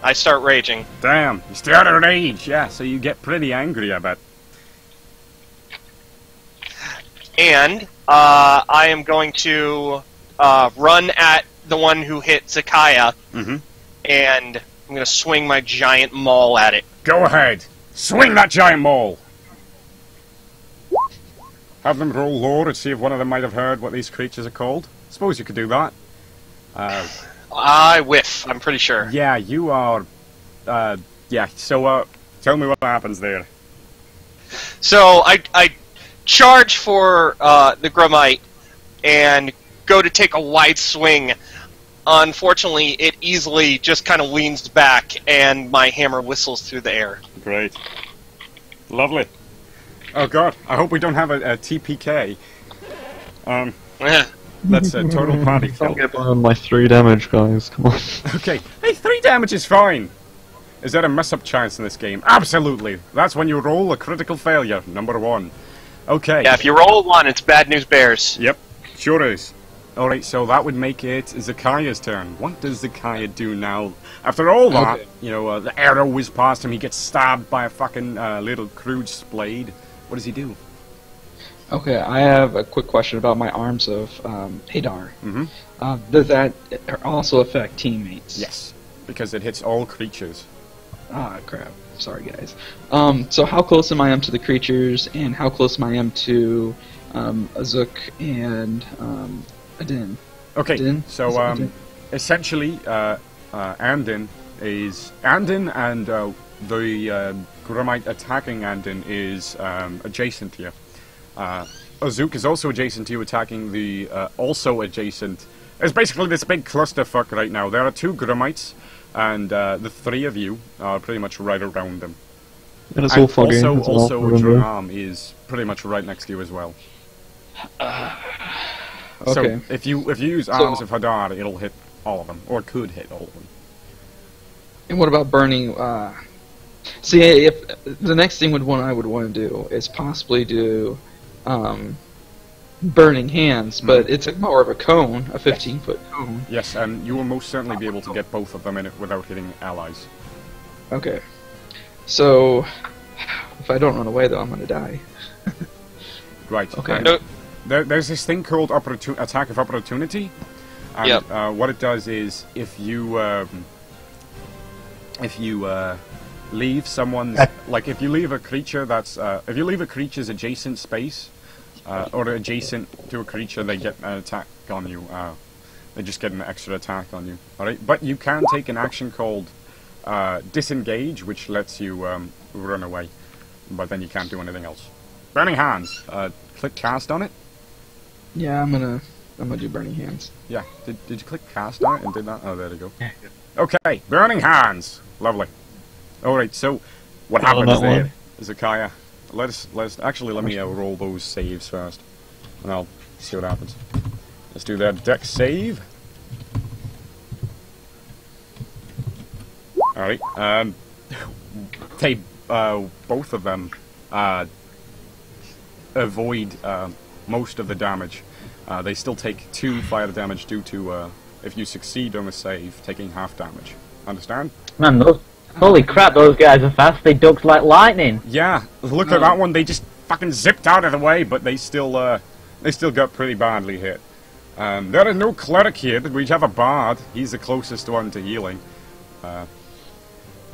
I start raging. Damn, you start to rage, yeah, so you get pretty angry, I bet. And, I am going to, run at the one who hit Zikia, and I'm gonna swing my giant maul at it. Go ahead, swing that giant maul! Have them roll lore and see if one of them might have heard what these creatures are called. Suppose you could do that. I whiff, I'm pretty sure. Yeah, you are... yeah, so, tell me what happens there. So, I charge for, the Grumite, and go to take a wide swing. Unfortunately, it easily just kind of leans back, and my hammer whistles through the air. Great. Lovely. Oh god, I hope we don't have a TPK. That's a total party kill. I'll get by on my 3 damage, guys, come on. Okay, hey, 3 damage is fine! Is there a mess-up chance in this game? Absolutely! That's when you roll a critical failure, number 1. Okay. Yeah, if you roll a 1, it's bad news bears. Yep, sure is. Alright, so that would make it Zikia's turn. What does Zikia do now? After all that, you know, the arrow whizzes past him, he gets stabbed by a fucking little crude blade. What does he do? Okay, I have a quick question about my arms of Hadar. Does that also affect teammates? Yes, because it hits all creatures. Ah, crap. Sorry, guys. So how close am I to the creatures, and how close am I to Azuk and Anden? Okay, Anden? so essentially, Anden and the Grumite attacking Anden is adjacent to you. Azuk is also adjacent to you, attacking the also adjacent. It's basically this big clusterfuck right now. There are 2 Grumites, and the 3 of you are pretty much right around them. And it's all foggy. Also Dra'nam is pretty much right next to you as well. Okay. So if you use Arms of Hadar, it'll hit all of them, or could hit all of them. And what about burning? See, if the next thing I would want to do is possibly do burning hands, but it's more of a cone, a 15-foot cone. Yes, and you will most certainly be able to get both of them in it without hitting allies. Okay. So, if I don't run away, though, I'm going to die. Right. Okay. There's this thing called Attack of Opportunity, and what it does is if you leave someone's if you leave a creature that's if you leave a creature's adjacent space or adjacent to a creature, they get an attack on you. they just get an extra attack on you. Alright, but you can take an action called disengage, which lets you run away. But then you can't do anything else. Burning Hands. Click cast on it. Yeah, I'm gonna do Burning Hands. Yeah. Did you click cast on it and did that? Oh, there you go. Okay, Burning Hands. Lovely. Alright, so what happens there, Zikia? Let me roll those saves first, and I'll see what happens. Let's do that deck save. Alright, they, both of them, avoid, most of the damage. They still take 2 fire damage due to, if you succeed on a save, taking half damage. Understand? Man, holy crap, those guys are fast. They ducked like lightning. Yeah, look at that one. They just fucking zipped out of the way, but they still got pretty badly hit. There is no cleric here. We have a bard. He's the closest one to healing.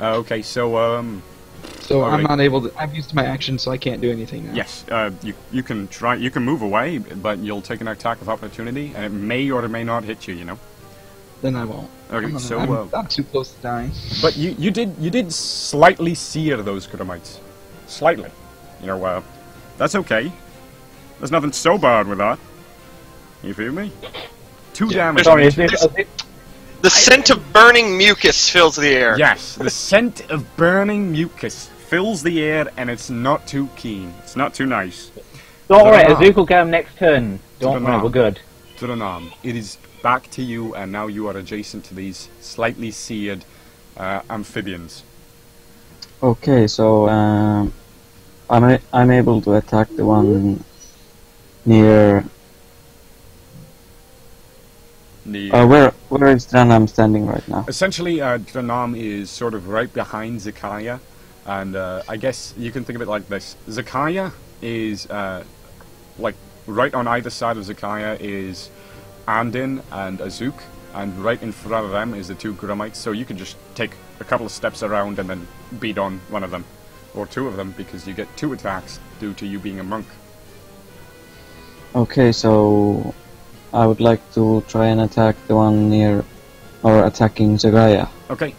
Okay, so So I'm not able to. I've used my action, so I can't do anything now. yes, you can try. You can move away, but you'll take an attack of opportunity, and it may or it may not hit you. You know. Then I won't. Okay, I'm too close to dying. But you did slightly sear those Kuramites. Slightly. You know, that's okay. There's nothing so bad with that. You feel me? 2 damage. Sorry, is it? The scent of burning mucus fills the air. Yes, the scent of burning mucus fills the air, and it's not too keen. It's not too nice. Don't worry, Azuk will get him next turn. Don't worry, we're good. Dra'nam, it is back to you, and now you are adjacent to these slightly seared amphibians. Okay, so I'm able to attack the one near. Where is Dra'nam standing right now? Essentially, Dra'nam is sort of right behind Zikia, and I guess you can think of it like this. Zikia is, like, right on either side of Zikia is Anden and Azuk, and right in front of them is the 2 Kuramites, so you can just take a couple of steps around and then beat on one of them, or 2 of them, because you get 2 attacks due to you being a monk. Okay, so I would like to try and attack the one near, or attacking Zikia. Okay,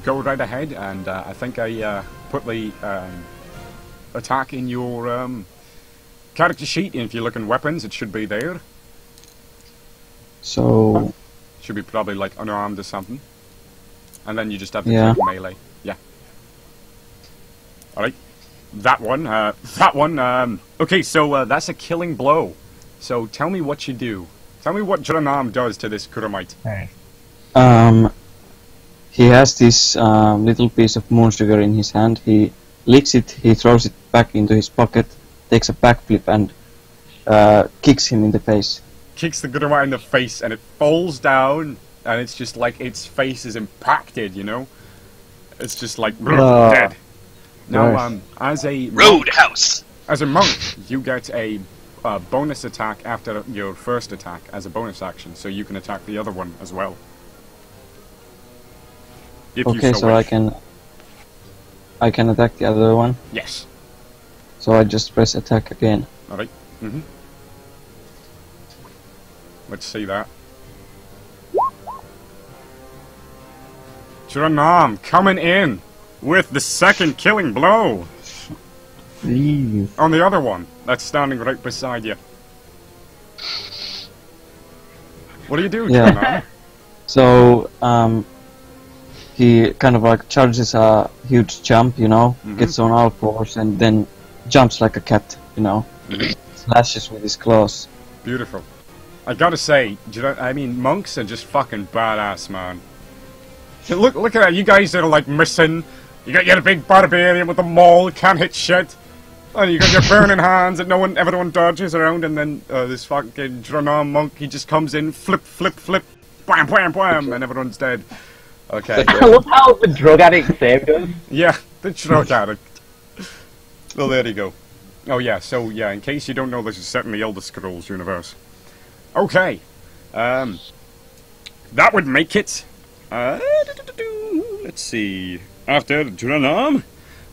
go right ahead, and I think I put the attack in your character sheet. If you look in weapons, it should be there. So should be probably like unarmed or something, and then you just have to take melee. Yeah. All right, that one. Okay, so that's a killing blow. So tell me what you do. Tell me what Dra'nam does to this Kuramite. He has this little piece of moon sugar in his hand. He licks it, he throws it back into his pocket, takes a backflip and kicks him in the face. Kicks the Kuramite in the face, and it falls down, and it's just like its face is impacted, you know? It's just like, dead. Now, as a Roadhouse! As a monk, you get a bonus attack after your first attack as a bonus action, so you can attack the other one as well. If okay, so wish. I can attack the other one? Yes. So I just press attack again. Alright. Let's see that. Dra'nam coming in with the second killing blow. Please. On the other one that's standing right beside you. What do you do, Dra'nam? So, he kind of like charges a huge jump, you know, gets on all fours and then jumps like a cat, you know, slashes with his claws. Beautiful. I gotta say, I mean, monks are just fucking badass, man. Look at that, you guys that are like missing. You got your big barbarian with the maul, can't hit shit. And you got your burning hands that everyone dodges around, and then this fucking Dra'nam monk, he just comes in, flip, bam, bam, bam, and everyone's dead. Okay. I love how the drug addict saved us. Yeah, the drug addict. Well, there you go. Oh yeah, so yeah, in case you don't know, this is set in the Elder Scrolls universe. Okay. That would make it. Let's see. After Dra'nam,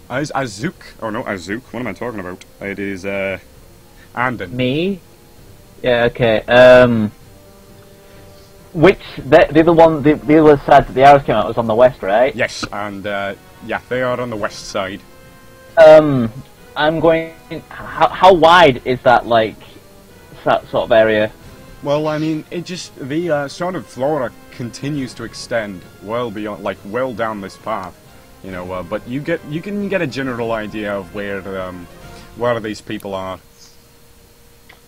Azuk. Oh no, Azuk. What am I talking about? It is Anden. Me? Yeah. Okay. Which the other one, the other side that the arrows came out was on the west, right? Yes, and yeah, they are on the west side. I'm going. How wide is that, like, that sort of area? Well, I mean, it just the sort of flora continues to extend well beyond, like, well down this path, you know. But you can get a general idea of where these people are.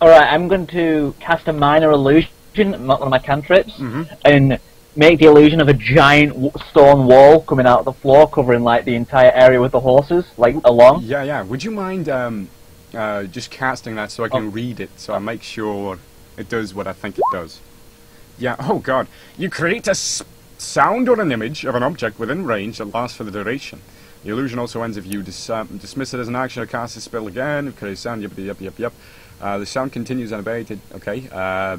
All right, I'm going to cast a minor illusion, one of my cantrips, and make the illusion of a giant stone wall coming out of the floor, covering like the entire area with the horses, like along. Yeah, yeah. Would you mind just casting that so I can read it, so I make sure it does what I think it does? Yeah. Oh God! You create a sound or an image of an object within range that lasts for the duration. The illusion also ends if you dismiss it as an action or cast a spell again. It creates sound. Yep. The sound continues unabated. Okay.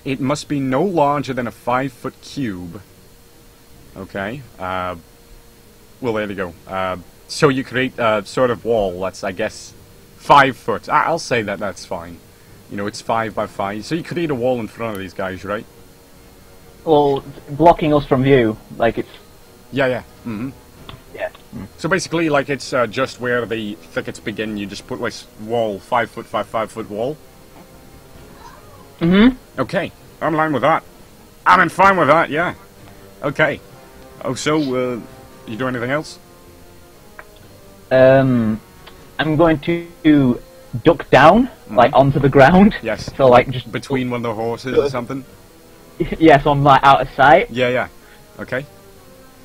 It must be no larger than a 5-foot cube. Okay. Well, there you go. So you create a sort of wall that's, I guess, 5 foot. I'll say that that's fine. You know, it's 5 by 5. So you create a wall in front of these guys, right? Well, blocking us from view, like it's. Yeah. Yeah. So basically, like, it's just where the thickets begin. You just put like wall, 5 foot, 5 foot wall. Okay, I'm in line with that. I'm in fine with that. Yeah. Okay. Oh, so you do anything else? I'm going to duck down, like onto the ground. Yes. So like just between one of the horses or something. Yeah, so I'm like out of sight. Yeah. Okay.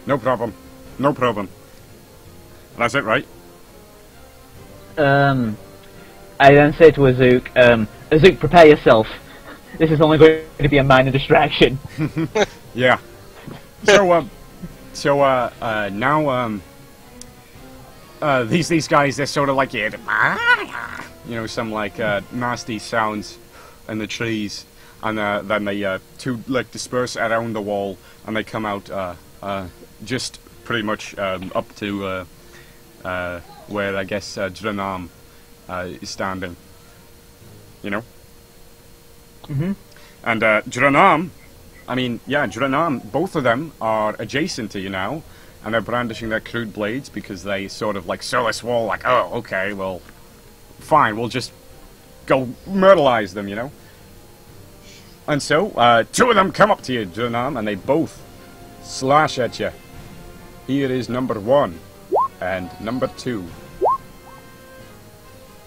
No problem. That's it, right? I then say to Azuk, Azuk, prepare yourself. This is only going to be a minor distraction. Yeah. So now these guys, they're sort of like, you know, some like nasty sounds in the trees, and then they like disperse around the wall, and they come out just pretty much up to where I guess Dra'nam is standing. You know. And Dra'nam, I mean, yeah, Dra'nam, both of them are adjacent to you now, and they're brandishing their crude blades because they sort of like saw this wall, like, oh, okay, well, fine, we'll just go myrtleize them, you know. And so, 2 of them come up to you, Dra'nam, and they both slash at you. Here is number 1 and number 2.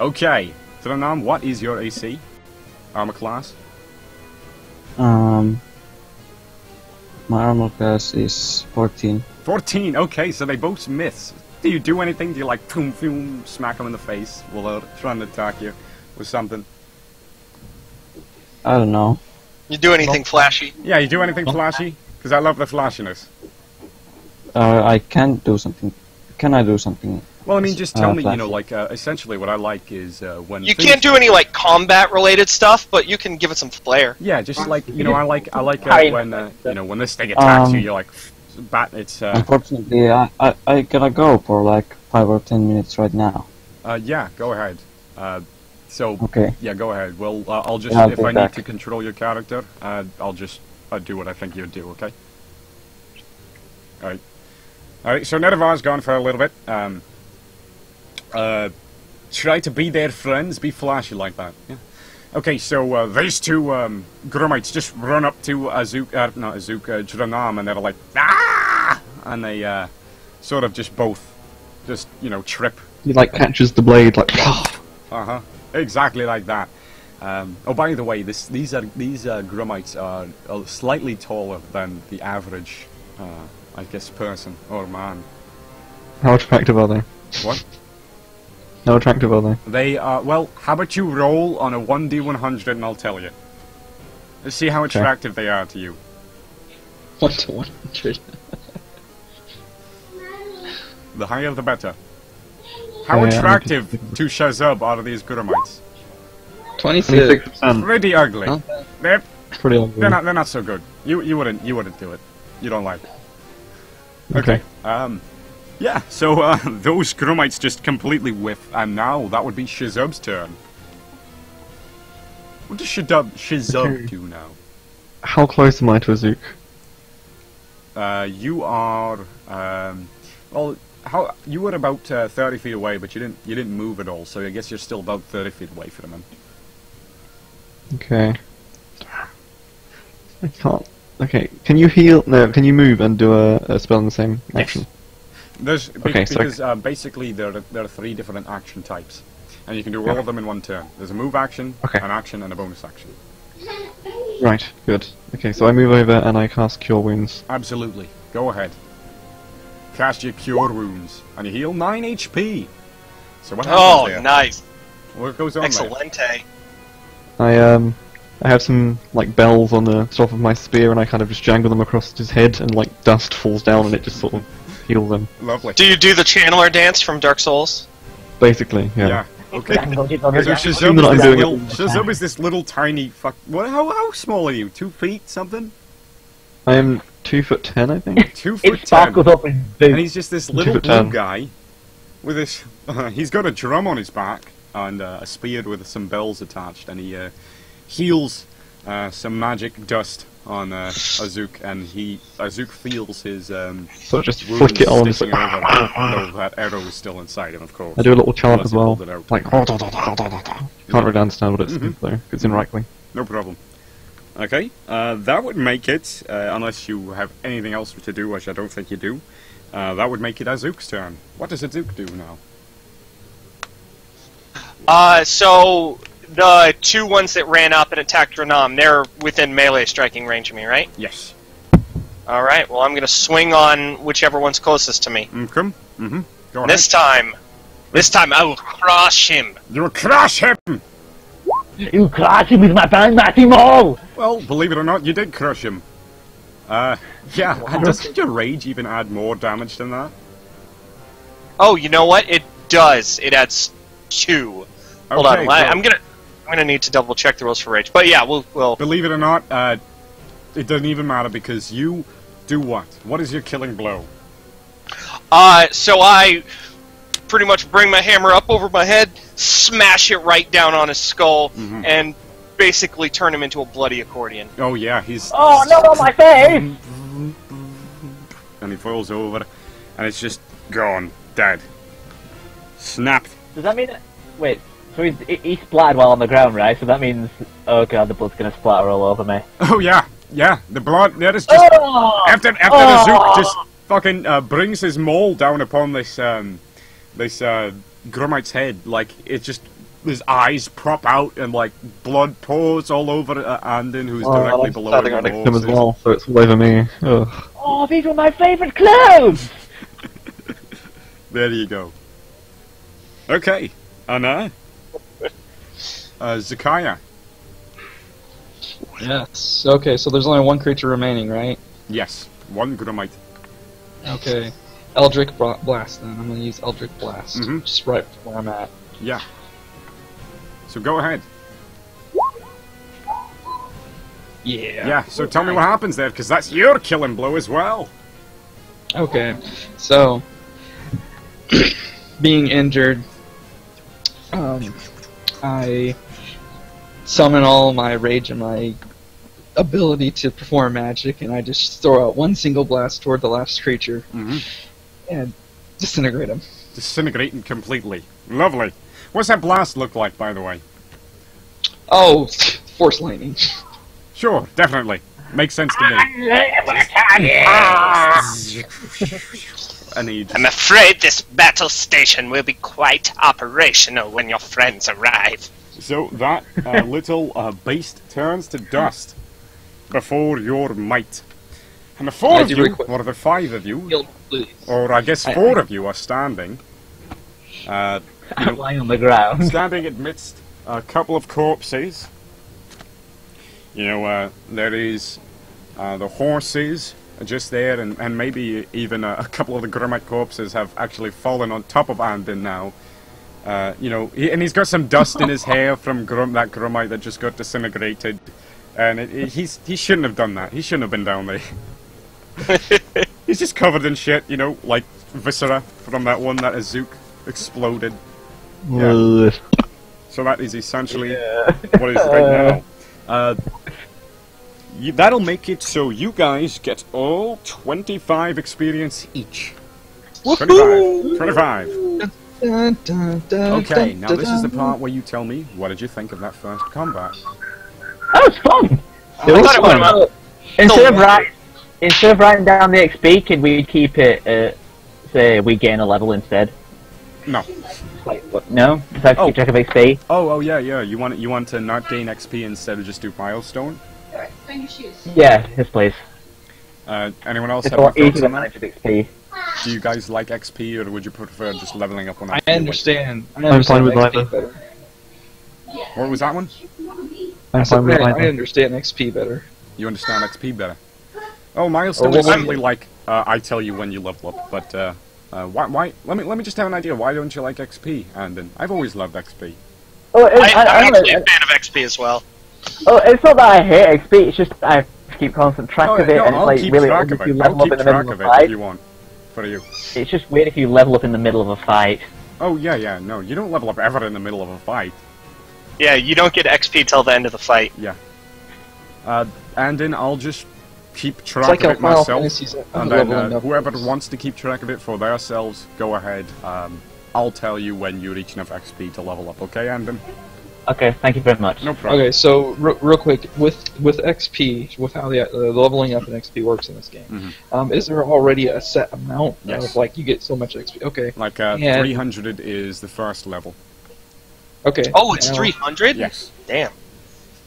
Okay, Dra'nam, what is your AC? Armor class? My armor class is 14. 14, okay, so they both miss. Do you do anything? Do you like, boom, smack them in the face while they're trying to attack you with something? I don't know. You do anything flashy? Yeah, you do anything flashy? Because I love the flashiness. I can't do something. Can I do something? Well, I mean, just tell me, flashy? You know, like, essentially what I like is when... You can't do any, like, combat-related stuff, but you can give it some flair. Yeah, just like, you know, I like when, you know, when this thing attacks you, you're like, it's... Unfortunately, I gotta go for like 5 or 10 minutes right now. Yeah, go ahead. So, okay. Yeah, go ahead. Well, I'll just, I'll if I back. need to control your character, I'll just do what I think you'd do, okay? Alright, so Nerevar's gone for a little bit. Try to be their friends, be flashy like that. Yeah. Okay, so these 2 Grumites just run up to Dra'nam, and they're like, ah! And they sort of just both, you know, trip. He like catches the blade, like. Exactly like that. Oh, by the way, these Grumites are slightly taller than the average, I guess, person or man. How attractive are they? What? How attractive are they? They are, well, how about you roll on a 1d100 and I'll tell you. Let's see how attractive they are to you. 1 to 100. The higher the better. How attractive to Shazub are these Grumites? 26. Pretty ugly. Huh? They're Pretty ugly. They're not so good. You wouldn't do it. You don't like it. Okay. Yeah, so those Grumites just completely whiff, and now that would be Shazub's turn. What does Shazub do now? how close am I to Azuk? You are, well, you were about 30 feet away, but you didn't move at all. So I guess you're still about 30 feet away from him. Okay. I can't. Okay, can you heal? No, can you move and do a spell in the same action? There's Okay, so- because basically there are 3 different action types, and you can do all of them in one turn. There's a move action, Okay. an action, and a bonus action. Right, good. Okay, so I move over and I cast Cure Wounds. Absolutely. Go ahead. Cast your Cure Wounds, and you heal 9 HP. So what happens Oh, there? nice. What goes on there? Excelente. I have some like bells on the top of my spear, and I kind of just jangle them across his head, and like dust falls down, and it just sort of heals them. Lovely. Do you do the Channeler dance from Dark Souls? Basically, yeah. Yeah. Okay. Jangle, jiggle, So jangle. Assume that I'm doing it. Shazub is this little tiny fuck. What? How small are you? 2 feet something? I am 2'10", I think. 2 It foot 10. sparkles up his And boots. he's just this little 2'10". blue guy with this. He's got a drum on his back and a spear with some bells attached, and he heals some magic dust on Azuk, and Azuk feels his So I just wounds flick it on. Just sticking like, over, though that arrow is still inside him, of course. I do a little chant Unless as he well, pulled it out. like can't really understand what it's though. It's in Reichling. No problem. Okay, that would make it, unless you have anything else to do, which I don't think you do, that would make it Azuk's turn. What does Azuk do now? So the 2 ones that ran up and attacked Dra'nam, they're within melee striking range of me, right? Yes. Alright, well I'm gonna swing on whichever one's closest to me. Okay. Mm-hmm. Go ahead. This time I will crush him. You crush him! You crush him with my band, Massimo! Well, believe it or not, you did crush him. Yeah, and doesn't your rage even add more damage than that? Oh, you know what? It does. It adds 2. Hold on, Okay, I'm gonna need to double check the rules for rage. But yeah, we'll Believe it or not, it doesn't even matter because you do what? What is your killing blow? so I pretty much bring my hammer up over my head, smash it right down on his skull, and basically turn him into a bloody accordion. Oh yeah, he's... Oh, not on my face! And he falls over, and it's just gone. Dead. Snapped. Does that mean... Wait, so he splattered while on the ground, right? So that means... Oh god, the blood's gonna splatter all over me. Oh yeah, the blood, that is just... After Azuk just fucking brings his maul down upon this Grumite's head, like, it just... His eyes prop out and like blood pours all over Anden, who's directly below him. on the Him as horses. well, so it's all over me. Ugh. Oh, these were my favourite clothes! There you go. Okay, Anna. Zikia. Yes. Okay, so there's only one creature remaining, right? Yes, 1 Grumite. Okay. Eldritch Blast, then. I'm gonna use Eldritch Blast. Mhm. Just right where I'm at. Yeah. So go ahead. Yeah. Yeah, so tell me what happens there, because that's your killing blow as well. Okay. So, being injured, I summon all my rage and my ability to perform magic, and I just throw out one single blast toward the last creature and disintegrate him. Disintegrating completely. Lovely. What's that blast look like, by the way? Oh, force lightning. Sure, definitely. Makes sense to me. I need... I'm afraid this battle station will be quite operational when your friends arrive. So that little beast turns to dust before your might. And the 4 of you, or the 5 of you, Heal, please. or I guess 4 of you are standing. I'm lying on the ground. Standing amidst a couple of corpses. You know, there is the horses just there, and maybe even a couple of the Grumite corpses have actually fallen on top of Anden now. You know, and he's got some dust in his hair from that Grumite that just got disintegrated. And he shouldn't have done that. He shouldn't have been down there. He's just covered in shit, you know, like viscera from that one that Azuk exploded. Yeah. So that is essentially what is right now. that'll make it so you guys get all 25 experience each. 25. 25. Dun, dun, dun, Okay, dun, now dun, this is the dun. part where you tell me, what did you think of that first combat? That was fun. I thought it went well. Instead of writing down the XP, could we keep it? Say we gain a level instead. No. Like what? No, just have to keep track of XP. Oh, yeah. You want to not gain XP instead of just do milestone? Yeah, yes, please. Anyone else It's have a lot any easier thoughts to on that? manage with XP. Do you guys like XP, or would you prefer just leveling up on I XP? understand. I'm fine with XP either. better. What was that one? I'm fine with I either. understand XP better. You understand XP better. Oh, milestone is simply like I tell you when you level up. But why? Let me just have an idea. Why don't you like XP, Anden? I've always loved XP. Oh, I'm actually a fan of XP as well. Oh, it's not that I hate XP. It's just I have to keep constant track of it, No, and it's I'll like keep really track odd of if you it. level I'll up keep in the track middle of of it a if fight. you want. For you. It's just weird if you level up in the middle of a fight. Oh yeah. No, you don't level up ever in the middle of a fight. Yeah, you don't get XP till the end of the fight. Yeah. Anden, I'll just keep It's track like of how it Final myself. Fantasy's And then leveling up. whoever wants to keep track of it for themselves, go ahead. I'll tell you when you reach enough XP to level up. Okay, Anden? Okay, thank you very much. No problem. Okay, so real quick, with XP, with how the leveling up in XP works in this game, is there already a set amount Yes. of like you get so much XP? Okay. Like Yeah. 300 is the first level. Okay. Oh, it's now- 300? Yes. Damn.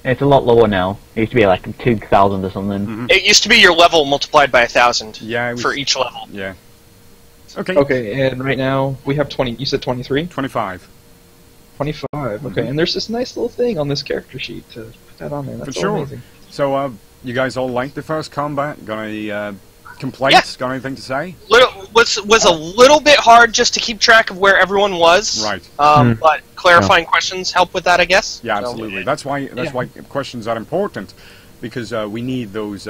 It's a lot lower now. It used to be like 2,000 or something. It used to be your level multiplied by 1,000 Yeah. It was, for each level. Yeah. Okay. Okay, and right now we have 20. You said 23? 25. 25. Okay, and there's this nice little thing on this character sheet to put that on there. That's For sure. amazing. So, you guys all like the first combat? Got any complaints? Got anything to say? Was a little bit hard just to keep track of where everyone was. Right. But clarifying questions help with that, I guess. Yeah, So- absolutely. That's why questions are important, because we need those.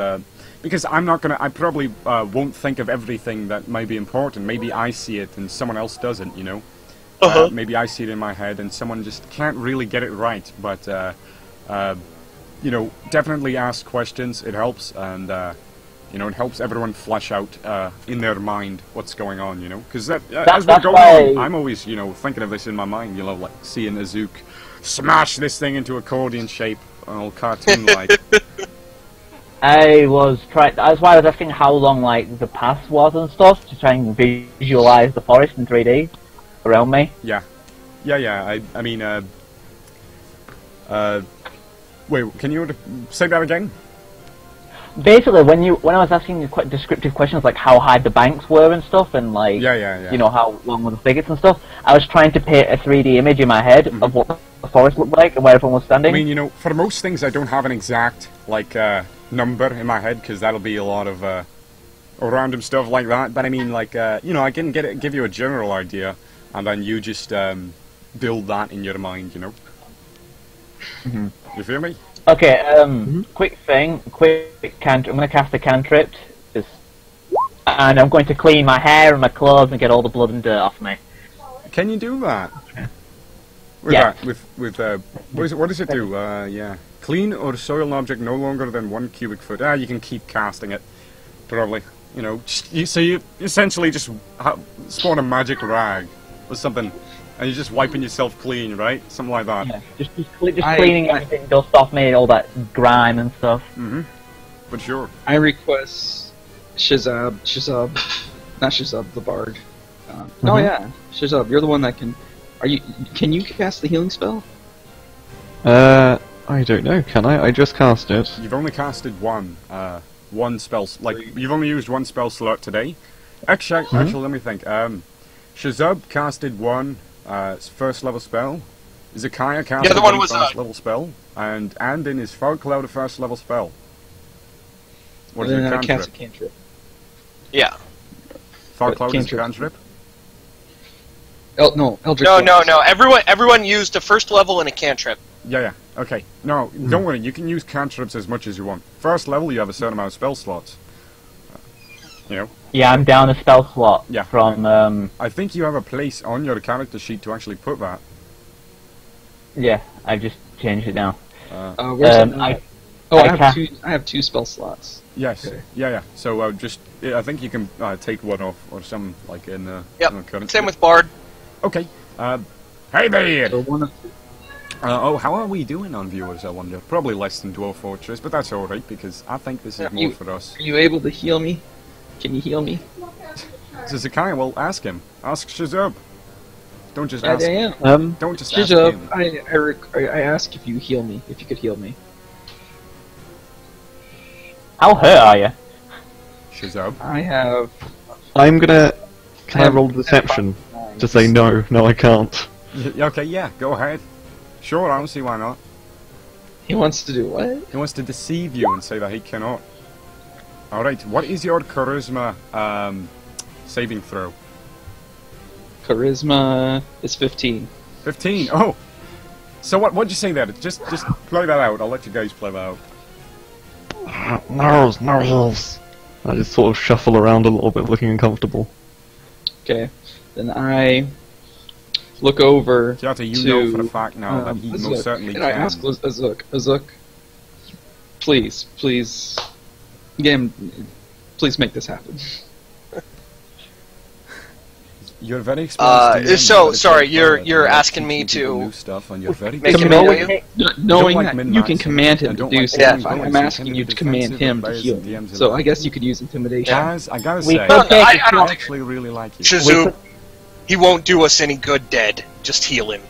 Because I probably won't think of everything that may be important. Maybe I see it and someone else doesn't. You know. Maybe I see it in my head and someone just can't really get it right. But you know, definitely ask questions. It helps, and you know, it helps everyone flesh out in their mind what's going on. You know, because as we're that's going why- on, I'm always thinking of this in my mind. You know, like seeing Azuk smash this thing into accordion shape, all cartoon-like. That's why I was asking how long like the path was and stuff, to try and visualize the forest in 3D around me. Yeah. I mean, wait, can you say that again? Basically, when I was asking you quite descriptive questions like how high the banks were and stuff, and like Yeah. you know how long were the thickets and stuff, I was trying to paint a 3D image in my head of what the forest looked like and where everyone was standing. I mean, you know, for most things, I don't have an exact like number in my head because that'll be a lot of random stuff like that. But I mean, like you know, I can give you a general idea, and then you just build that in your mind. You know. You feel me? Okay, quick cantrip. I'm going to cast a cantrip, and I'm going to clean my hair and my clothes and get all the blood and dirt off me. Can you do that? With Yeah. that, what does it do? Yeah. Clean or soil an object no longer than 1 cubic foot. You can keep casting it. Probably. You know, so you essentially just spawn a magic rag or something, and you're just wiping yourself clean, right? Something like that. Yeah, just cleaning everything, dust off me, all that grime and stuff. For sure. I request Shazub, not Shazub, the bard. Oh yeah, Shazub, you're the one that can. Can you cast the healing spell? I don't know, can I? I just cast it. You've only casted one spell. You've only used one spell slot today. Actually, let me think. Shazub casted one first level spell. Zikia casted the other one one was, first level spell, and Anden is Fog Cloud a first level spell. What is it? I cast a Cantrip. cantrip. Yeah. Fog Cloud is Cantrip. cantrip. Eldritch. No. Everyone used a first level and a cantrip. Yeah. Okay. No, don't worry. You can use cantrips as much as you want. First level, you have a certain amount of spell slots. You know. Yeah, I'm down a spell slot Yeah. from. I think you have a place on your character sheet to actually put that. Yeah, I just changed it now. Where's it now? Oh, I Okay. have two spell slots. Yes. Okay. Yeah. So just, I think you can take one off or some like in the Yep. current. Same with Bard. Okay. Hey there. So one of How are we doing on viewers? I wonder. Probably less than Dwarf Fortress, but that's all right because I think this is more for us. Are you able to heal me? Can you heal me? So Zikia, well, ask him. Ask Shazub. Don't just Yeah, ask. I am. Don't just ask Shazub, him. I ask if you heal me. If you could heal me. How hurt are you? Shazub. I have. I'm gonna. Can I roll deception to say no? No, I can't. Okay, yeah, go ahead. Sure, I don't see why not. He wants to do what? He wants to deceive you and say that he cannot. Alright, what is your charisma saving throw? Charisma is 15. 15. Oh! So what'd you say there? Just play that out. I'll let you guys play that out. No, no heals. I just sort of shuffle around a little bit, looking uncomfortable. Okay. Then I look over Jota, you to, know for a fact now that he Azuk, most certainly and can. I ask Azuk, please, again, please make this happen. You're very experienced. DM, so but it's sorry, like, you're like asking me teaching people to new stuff, and you're very make good. him Command- heal you? Knowing like that you min-maxing. can command I him to don't do like stuff, taking I'm bullets. asking You you can to be command defensive him to players heal and me. DMs So and I guess you could use intimidation. Guys, I gotta We say, could take I a don't I short. actually really like you. Shazub, he won't do us any good dead. Just heal him.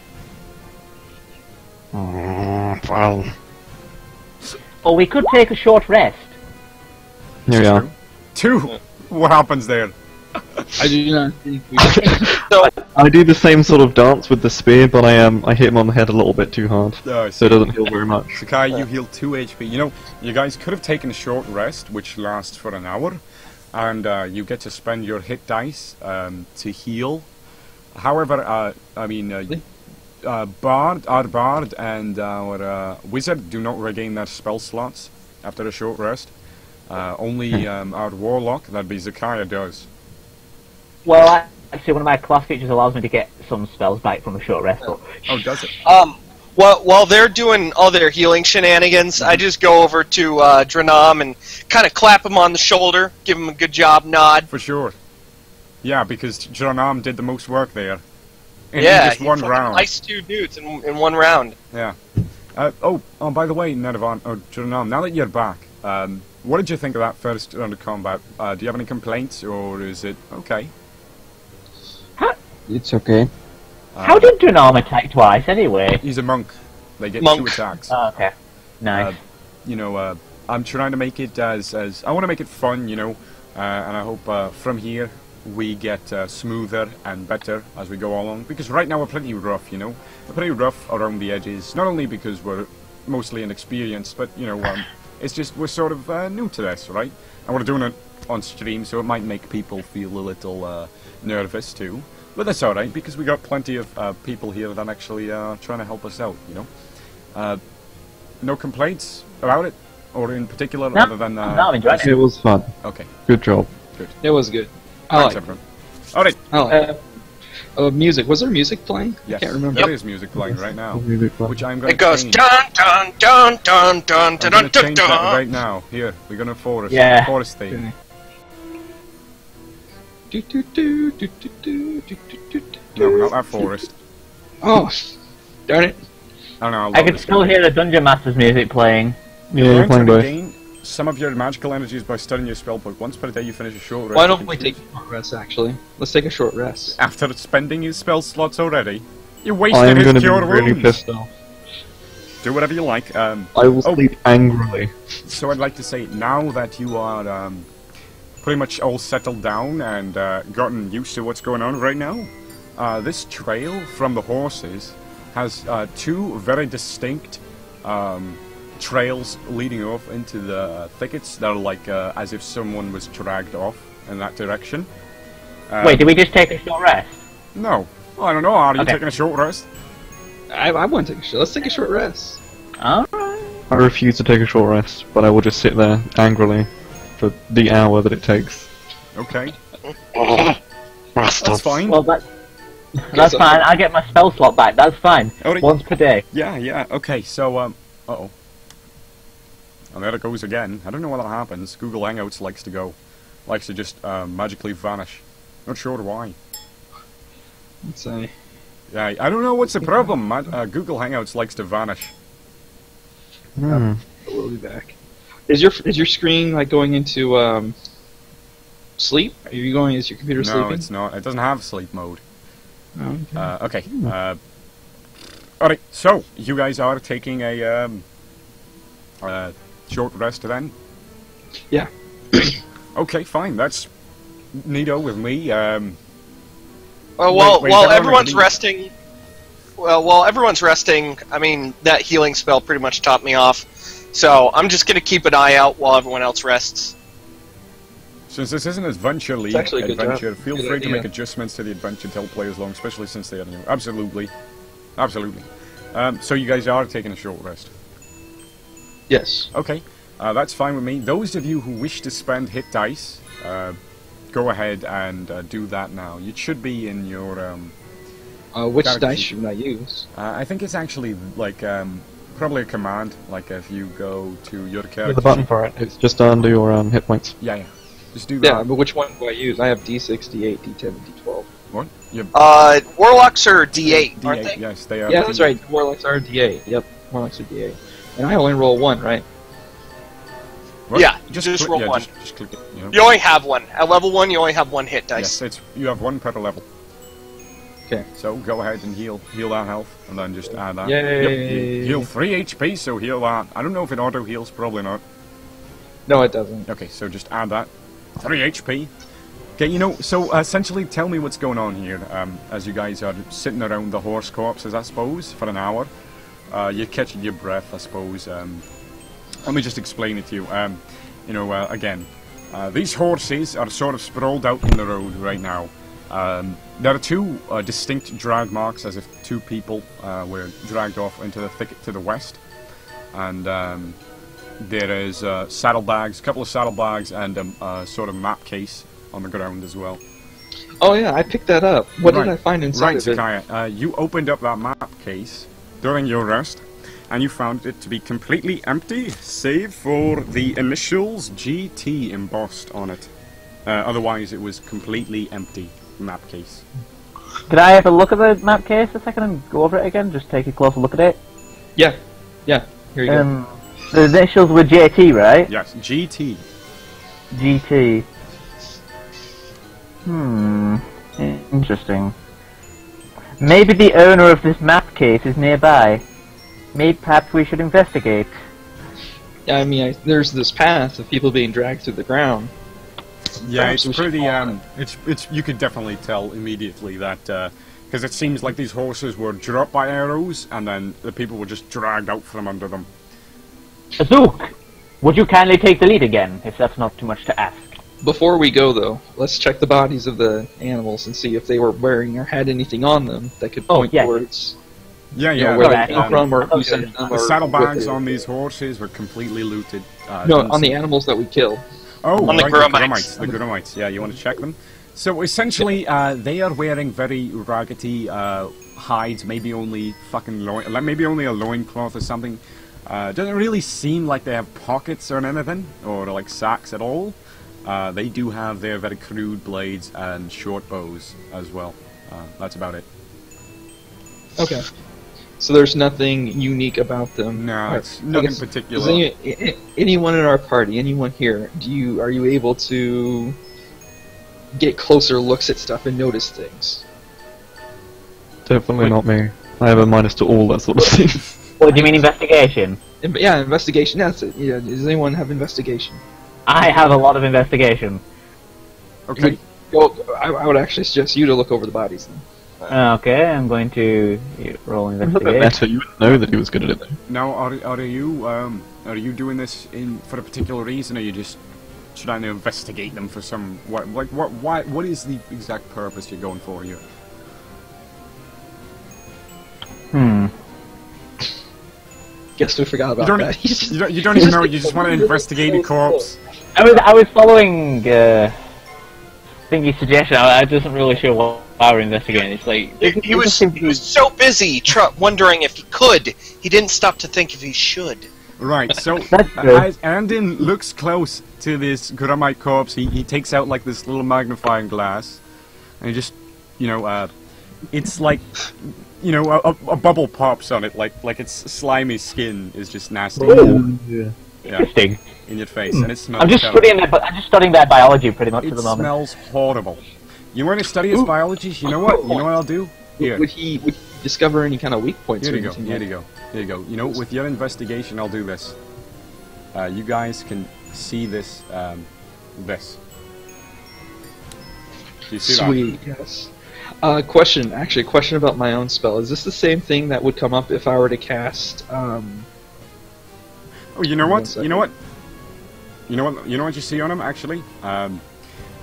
Well, Or we could take a short rest. here we are. Two. What happens there? I do not think we So I do the same sort of dance with the spear, but I hit him on the head a little bit too hard, Oh, so it doesn't heal very much. Sakai, you heal 2 HP. You know, you guys could have taken a short rest, which lasts for an hour, and you get to spend your hit dice to heal. However, our Bard and our Wizard do not regain their spell slots after a short rest. Only our Warlock, that'd be Zikia, does. Well, actually, one of my class features allows me to get some spells back from a short rest. But Oh, does it? while they're doing all their healing shenanigans, I just go over to Dra'nam and kind of clap him on the shoulder, give him a good job nod. For sure. Yeah, because Dra'nam did the most work there. In Yeah, just one fucking round. iced 2 dudes in one round. Yeah. By the way, Dra'nam, now that you're back, what did you think of that first round of combat? Do you have any complaints, or is it okay? It's okay. how did Dra'nam attack twice anyway? He's a monk. They get Monk. 2 attacks. Oh, okay, nice. I'm trying to make it as I want to make it fun, and I hope from here we get smoother and better as we go along. Because right now we're pretty rough, We're pretty rough around the edges. Not only because we're mostly inexperienced, but it's just we're sort of new to this, right? And we're doing it on stream, so it might make people feel a little nervous too. But that's alright, because we got plenty of people here that actually are trying to help us out, No complaints about it? Or in particular, No, other than... no, I'm enjoying It it. was fun. Okay, Good job. It was good. I thanks like. everyone. Alright, I like. Music. Was there music playing? yes, I can't remember. there is music playing right now, which I'm going It to goes change. dun dun dun dun dun I'm dun going to dun change that dun. right now. Here, we're going to forest. Yeah. Forest theme. No, not that forest. Oh, darn it. Oh no, I can still hear the Dungeon Master's music playing. Yeah, You're you're playing to both. gain some of your magical energies by studying your spell book. Once per day you finish a short rest. Why you don't can we choose- take a short rest, actually? Let's take a short rest. After spending your spell slots already? You I'm wasted going his to be cure really wounds. pissed off. Do whatever you like. I will Oh. sleep angrily. So I'd like to say, now that you are pretty much all settled down and gotten used to what's going on right now, this trail from the horses has 2 very distinct trails leading off into the thickets that are like as if someone was dragged off in that direction. Wait, did we just take a short rest? No. Well, I don't know. Are you Okay. taking a short rest? I want to take a short. Let's take a short rest. Alright. I refuse to take a short rest, but I will just sit there angrily for the hour that it takes. Okay. That's That's fine. Well, that's fine. I get my spell slot back. That's fine. Alright. Once per day. Yeah, okay, so, uh-oh. And there it goes again. I don't know what that happens. Google Hangouts likes to just magically vanish. Not sure why. Let's see. Yeah, I don't know what's the problem. Google Hangouts likes to vanish. We'll be back. Is your screen like going into sleep? Are you going? Is your computer sleeping? No, it's not. It doesn't have sleep mode. Oh, okay. Okay. Alright, so you guys are taking a short rest then? Yeah. Okay, fine. That's neato with me. While everyone's resting, while everyone's resting, I mean that healing spell pretty much topped me off. So I'm just gonna keep an eye out while everyone else rests. Since this is an adventure league, feel free to make adjustments to the adventure to help players along, especially since they are new. Absolutely. Absolutely. So you guys are taking a short rest? Yes. Okay. That's fine with me. Those of you who wish to spend hit dice, go ahead and do that now. It should be in your... which dice should I use? I think it's actually, like, probably a command. Like, if you go to your character... There's a button for it. It's just under your hit points. Yeah. Just do that. Yeah, but which one do I use? I have D6, D8, D10, and D12. What? Warlocks are D8, aren't they? Yes, they are. Yeah, that's right. Warlocks are D8. Yep, Warlocks are D8. And I only roll 1, right? What? Yeah, just roll 1. Just click it, you know. You only have 1. At level 1, you only have 1 hit dice. Yes, you have 1 per level. Okay. So go ahead and heal that health, and then just add that. Yay! Yep, heal 3 HP, so heal that. I don't know if it auto heals, probably not. No, it doesn't. Okay, so just add that. 3 HP. Okay, so essentially tell me what's going on here, as you guys are sitting around the horse corpses, I suppose, for an hour. You're catching your breath, I suppose. Let me just explain it to you. Again, these horses are sort of sprawled out in the road right now. There are 2 distinct drag marks, as if 2 people were dragged off into the thicket to the west. And there is saddlebags, a couple of saddlebags, and a sort of map case on the ground as well. Oh yeah, I picked that up. What did I find inside of it? Right, Zikia, you opened up that map case during your rest, and you found it to be completely empty, save for the initials GT embossed on it. Otherwise, it was completely empty map case. Could I have a look at the map case a second and go over it again? Just take a closer look at it? Yeah. Here you go. The initials were JT, right? Yes, GT. GT. Interesting. Maybe the owner of this map case is nearby. Maybe perhaps we should investigate. Yeah, I mean, there's this path of people being dragged through the ground. Yeah, Perhaps it's pretty. It's you could definitely tell immediately that because it seems like these horses were dropped by arrows, and then the people were just dragged out from under them. Azuk, would you kindly take the lead again, if that's not too much to ask? Before we go, though, let's check the bodies of the animals and see if they were wearing or had anything on them that could point towards. Yeah, where they came from or who sent them. The saddlebags on these horses were completely looted. No, on the animals that we killed. Oh, on the Grumites. The Grumites. Yeah, you want to check them? So essentially, they are wearing very raggedy hides, maybe only maybe only a loincloth or something. Doesn't really seem like they have pockets or anything, or like sacks at all. They do have their very crude blades and short bows as well. That's about it. Okay. So there's nothing unique about them. No, it's nothing particular. Anyone in our party, anyone here, are you able to get closer looks at stuff and notice things? Definitely not me. I have a minus to all that sort of thing. What do you mean investigation? Yeah, investigation. That's it. Yeah, does anyone have investigation? I have a lot of investigation. Okay. I would actually suggest you to look over the bodies then. Okay, I'm going to roll investigation. Better, you would know that he was good at it though. Now, are you doing this for a particular reason, or are you just trying to investigate them for some what is the exact purpose you're going for here? Guess we forgot about that. You don't even know. You just want to investigate a corpse. I was following Thingy's suggestion. I wasn't really sure what I were investigating. It's like he was so busy wondering if he could. He didn't stop to think if he should. Right, so That's good. as Anden looks close to this Gramite corpse, he takes out like this little magnifying glass, and he just, it's like, a bubble pops on it, like its slimy skin is just nasty. Ooh. Yeah. Yeah, Interesting. in your face, and it smells I'm just studying their biology pretty much It at the moment. smells horrible. You want to study its biology? You know what? You know what I'll do? Here. Would he discover any kind of weak points? Here or you go. anything Here like you go. Here you go. You know, with your investigation, I'll do this. You guys can see this. This. Do you see Sweet, yes. Question about my own spell. Is this the same thing that would come up if I were to cast, that? Oh, you know what? One You know what? You know what? You know what you see on them? Actually,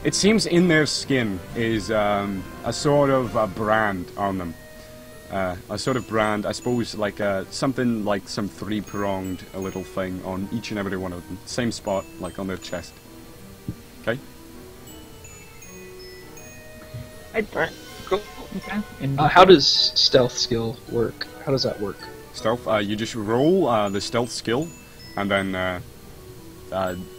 it seems in their skin is a sort of a brand on them. A sort of brand, I suppose, like something like some three-pronged little thing on each and every one of them. Same spot, like on their chest. Okay? Cool. How does stealth skill work? How does that work? Stealth, you just roll the stealth skill, and then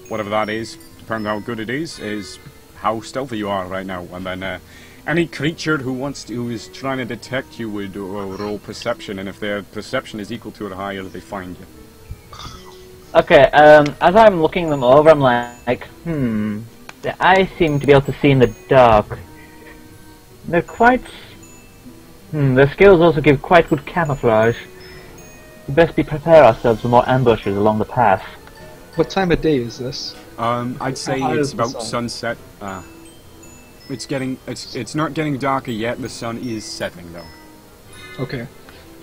whatever that is, depending on how good it is how stealthy you are right now. And then any creature who is trying to detect you would roll perception, and if their perception is equal to or higher, they find you. Okay, as I'm looking them over, I'm like, the eyes seem to be able to see in the dark. They're quite... their skills also give quite good camouflage. We best prepare ourselves for more ambushes along the path. What time of day is this? I'd say How high it's is the about sun? sunset. It's not getting darker yet. The sun is setting though. Okay.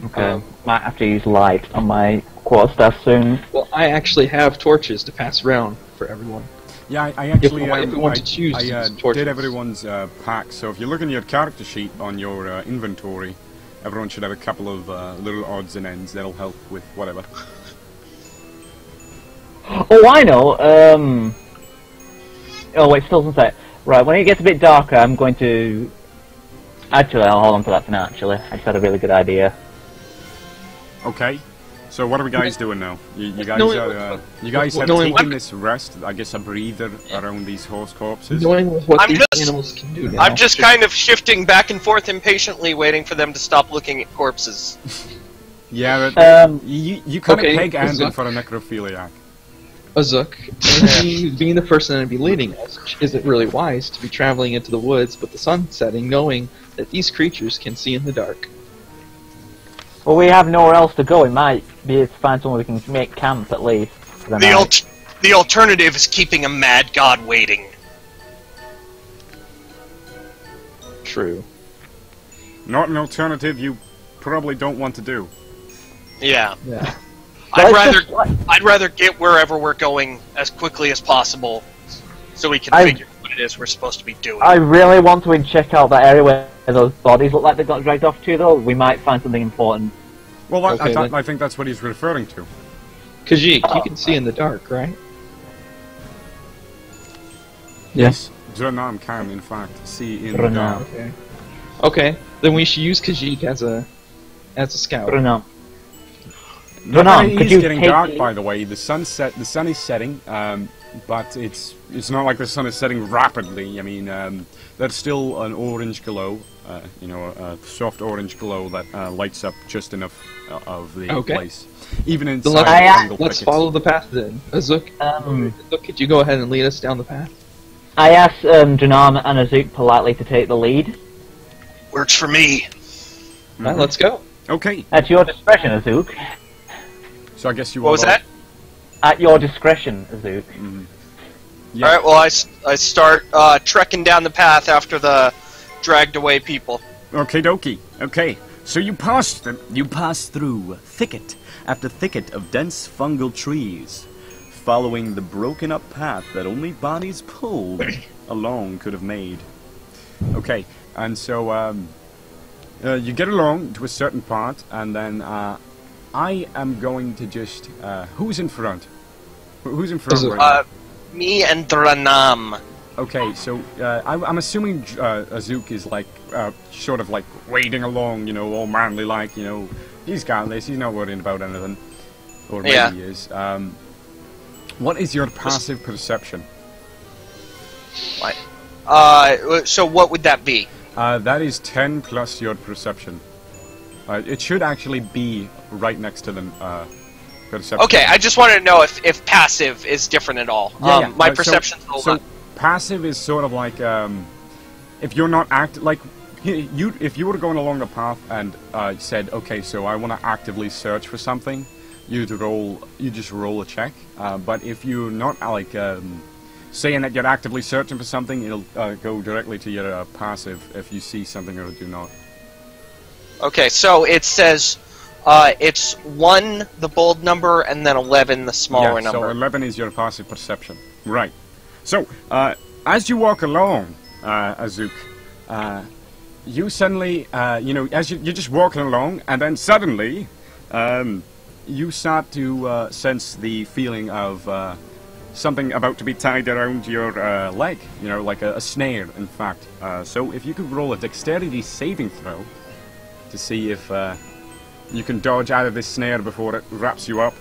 Okay. Might have to use light on my quarterstaff soon. Well, I actually have torches to pass around for everyone. Yeah, I actually if we want to choose to use torches. did everyone's pack. So if you look in your character sheet on your inventory, everyone should have a couple of little odds and ends that'll help with whatever. Oh, I know. Oh wait, still sunset. Right, when it gets a bit darker, I'm going to... Actually, I'll hold on to that for now, actually. I just had a really good idea. Okay. So what are we guys doing now? You guys Knowing are you guys have knowing taken this rest, I guess, a breather around these horse corpses. Knowing what I'm these just- animals can do now. I'm just kind of shifting back and forth impatiently, waiting for them to stop looking at corpses. Yeah, but you kind Okay, of peg Anden Azuk. for a necrophiliac. Azuk, being the person that would be leading us, is it really wise to be traveling into the woods with the sun setting, knowing that these creatures can see in the dark? Well, we have nowhere else to go. It might be to find somewhere we can make camp at least. For the night. The alternative is keeping a mad god waiting. True. Not an alternative you probably don't want to do. Yeah. Yeah. I'd rather get wherever we're going as quickly as possible, so we can figure what it is we're supposed to be doing. I really want to check out that area where those bodies look like they got dragged off to, though. We might find something important. Well, Okay, then. I think that's what he's referring to. Khajiit, you can see in the dark, right? Yes. Dra'nam can, in fact, see in the Dra'nam. dark. Okay. Okay, then we should use Khajiit as a scout. Dra'nam. Not Dra'nam, that could it is you getting take dark, me- by the way. The sun is setting, but it's not like the sun is setting rapidly. I mean, there's still an orange glow, a soft orange glow that lights up just enough of the Okay. place, even Then inside let's, the jungle let's thickets. follow the path then. Azuk, could you go ahead and lead us down the path? I asked Dra'nam and Azuk politely to take the lead. Works for me. Alright, let's go. Okay, At your discretion, Azuk. so I guess you. What was all- that? At your discretion, Azuk. Yeah. Alright, well, I start trekking down the path after the dragged away people. Okay, dokie. Okay, so you pass through thicket after thicket of dense fungal trees, following the broken up path that only bodies pulled along could have made. Okay, and so you get along to a certain part, and then I am going to just who's in front? Who's in front? Azuk. Right Me and Dra'nam. now? Okay, so I'm assuming Azuk is like sort of like wading along, all manly like, he's got this, he's not worrying about anything. or maybe Yeah. he is. What is your passive perception? So what would that be? That is 10 plus your perception. It should actually be right next to the perception. Okay, I just wanted to know if passive is different at all. Yeah. My perception's a So lot. passive is sort of like if you're not if you were going along the path and said, okay, so I want to actively search for something, you just roll a check. But if you're not saying that you're actively searching for something, it'll go directly to your passive if you see something or do not. Okay, so it says it's 1, the bold number, and then 11, the smaller Yeah, number. so 11 is your passive perception. Right. So, as you walk along, Azuk, you suddenly, as you're just walking along, and then suddenly, you start to sense the feeling of something about to be tied around your leg, like a snare, in fact. So if you could roll a dexterity saving throw to see if you can dodge out of this snare before it wraps you up,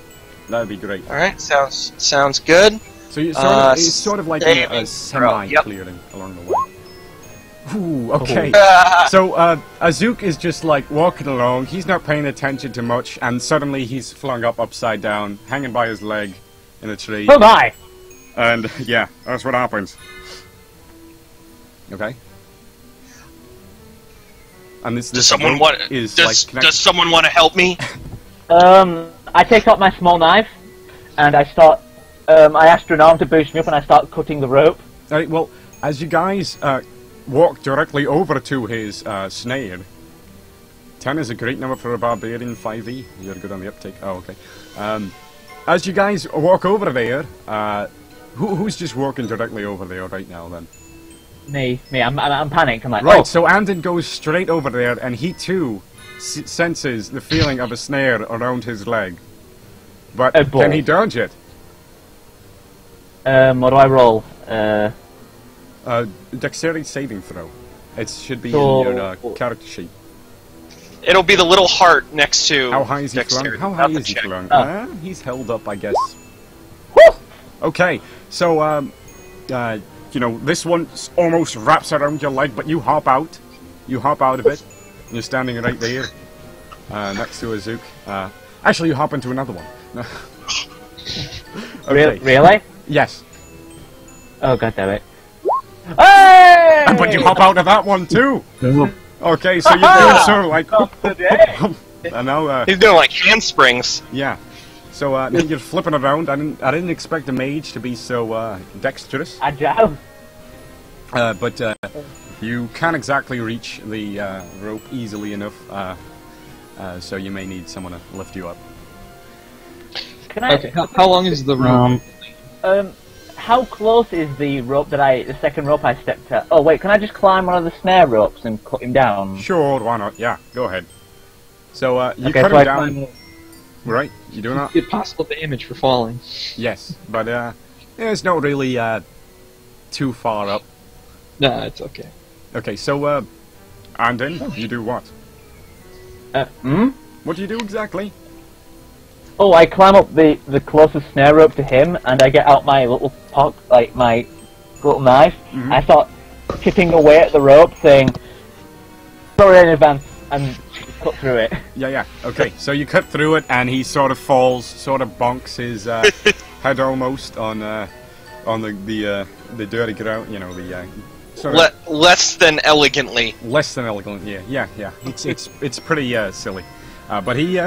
that would be great. Alright, sounds good. So it's sort of like a semi-clearing along the way. Ooh, okay. So Azuk is just like walking along, he's not paying attention to much, and suddenly he's flung up upside down, hanging by his leg in a tree. Oh my! And yeah, that's what happens. Okay. And this Does someone want to help me? I take out my small knife, and I start. I ask Dra'nam to boost me up, and I start cutting the rope. Alright, well, as you guys walk directly over to his snare, 10 is a great number for a barbarian 5e. You're good on the uptake. Oh, okay. As you guys walk over there, who's just walking directly over there right now then? Me. I'm panicked. I'm like, Right, oh. so Anden goes straight over there, and he too senses the feeling of a snare around his leg. But can he dodge it? What do I roll? Dexterity saving throw. It should be So- in your character sheet. It'll be the little heart next to How high is he flung? dexterity. How high Not the is he check. flung? He's held up, I guess. Okay, so this one almost wraps around your leg, but you hop out. You hop out of it, and you're standing right there, next to Azuk. Actually, you hop into another one. Okay. Really? Yes. Oh god damn it! Hey! But you hop out of that one too. Okay, so you're doing sort of like, and now, He's doing like handsprings. yeah. So now you're flipping around. I didn't expect a mage to be so dexterous. Agile. But you can't exactly reach the rope easily enough, so you may need someone to lift you up. Can I? Okay, how long is the rope? How close is the rope the second rope I stepped at? Oh wait, can I just climb one of the snare ropes and cut him down? Sure, why not? Yeah, go ahead. So you Okay, cut so him I down, climb- right? You doing that? Get possible damage for falling. Yes, but it's not really too far up. Nah, it's okay. Okay, so Anden, you do what? What do you do exactly? Oh, I climb up the closest snare rope to him, and I get out my little my little knife. Mhm. I start chipping away at the rope, saying, "Sorry in advance," and cut through it. Yeah. Okay, so you cut through it, and he sort of falls, sort of bonks his head almost on the dirty ground. The sort of Less than elegantly. less than elegant. Yeah. It's pretty silly. But he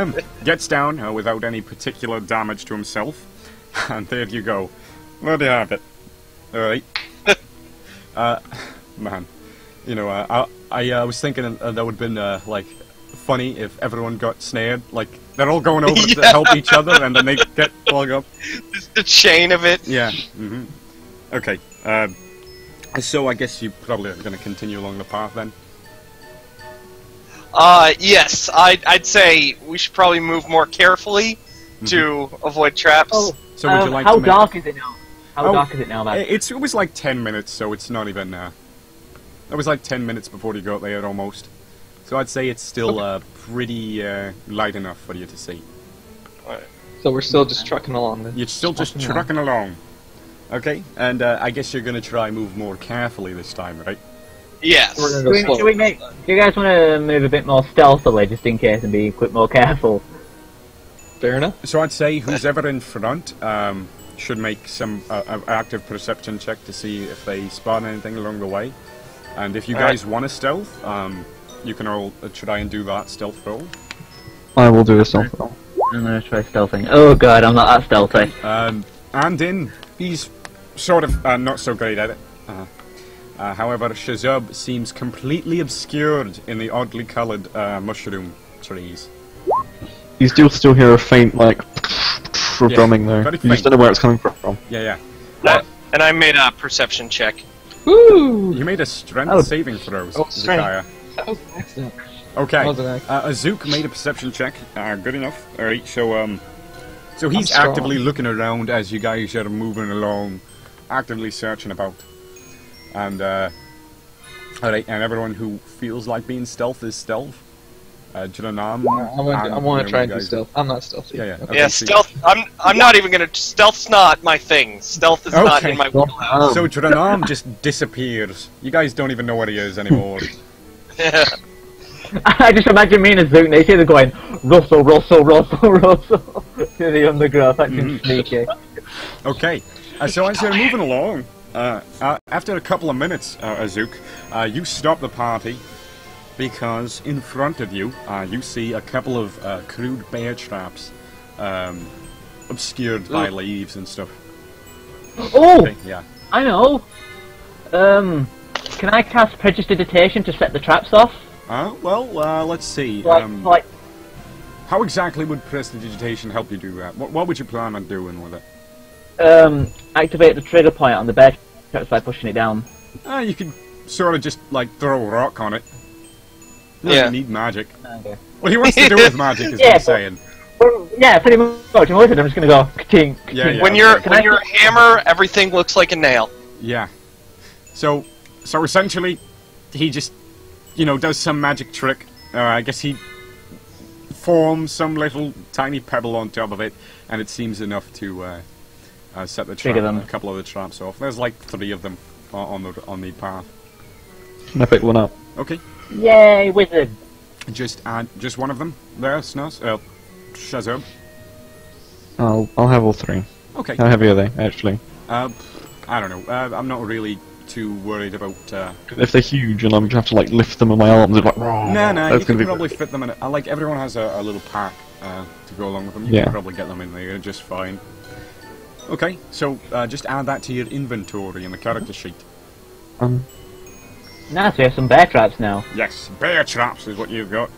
gets down without any particular damage to himself, and there you go. There you have it. All right. Man, I was thinking that would have been like funny if everyone got snared. Like they're all going over to help each other, and then they get plugged up. Just the chain of it. Yeah. Okay. So I guess you probably are going to continue along the path then. Yes, I'd say we should probably move more carefully to avoid traps. Oh, So would you like how to make- dark is it now? How Oh, dark is it now, man? It was like 10 minutes, so it's not even. It was like 10 minutes before you got there almost. So I'd say it's still pretty light enough for you to see. So we're still just trucking along then. You're still just trucking along. Okay, and I guess you're going to try move more carefully this time, right? Yes. We're gonna go slow. Do you guys want to move a bit more stealthily, just in case, and be a bit more careful? Fair enough. So I'd say who's ever in front should make some active perception check to see if they spot anything along the way. And if you guys want to stealth, you can all try and do that stealth roll. I will do a stealth roll. I'm gonna try stealthing. Oh god, I'm not that stealthy. Anden, he's sort of not so great at it. However, Shazub seems completely obscured in the oddly coloured mushroom trees. You still hear a faint, like, drumming though. very You just faint. don't know where it's coming from. Yeah. And I made a perception check. Woo! You made a strength saving throw, Zikia. That was an accident. Okay. That was an accident. Azuk made a perception check. Good enough. Alright, so he's strong. actively looking around as you guys are moving along, actively searching about. And, alright, and everyone who feels like being stealth is stealth. Dra'nam. I want to try and do stealth. I'm not stealthy. Yeah. Okay. Yeah, stealth. I'm not even gonna. Stealth's not my thing. Stealth is not in my wheelhouse. So Dra'nam just disappears. You guys don't even know where he is anymore. I just imagine me and Azuk next to going, Russell, to the undergrowth, acting sneaky. Okay, so as you're moving along, after a couple of minutes, Azuk, you stop the party because in front of you, you see a couple of crude bear traps obscured by leaves and stuff. Oh! Okay, yeah. I know! Can I cast Prestidigitation to set the traps off? Well, let's see. Like, how exactly would Prestidigitation help you do that? What would you plan on doing with it? activate the trigger point on the bear traps by pushing it down. You could sort of just, like, throw a rock on it. You Yeah. don't need magic. Okay. Well, he wants to do it with magic, is Yeah, what I'm but- saying. Well, yeah, pretty much. I'm just gonna go, ka-tink, Yeah, yeah. When you're a hammer, everything looks like a nail. Yeah. So essentially, he just, does some magic trick. I guess he forms some little tiny pebble on top of it, and it seems enough to set the trap, a couple of the traps off. There's like 3 of them on the path. Can I pick one up? Okay. Yay, wizard! Just one of them there, Snaz. Shazub. I'll have all 3. Okay. How heavy are they, actually? I don't know. I'm not really too worried about. If they're huge and I'm gonna have to like lift them in my arms, and like, No, that's you can gonna be probably fit them in. Like everyone has a little pack to go along with them. You Yeah. can probably get them in there just fine. Okay, so just add that to your inventory in the character sheet. Nice, we have some bear traps now. Yes, bear traps is what you've got.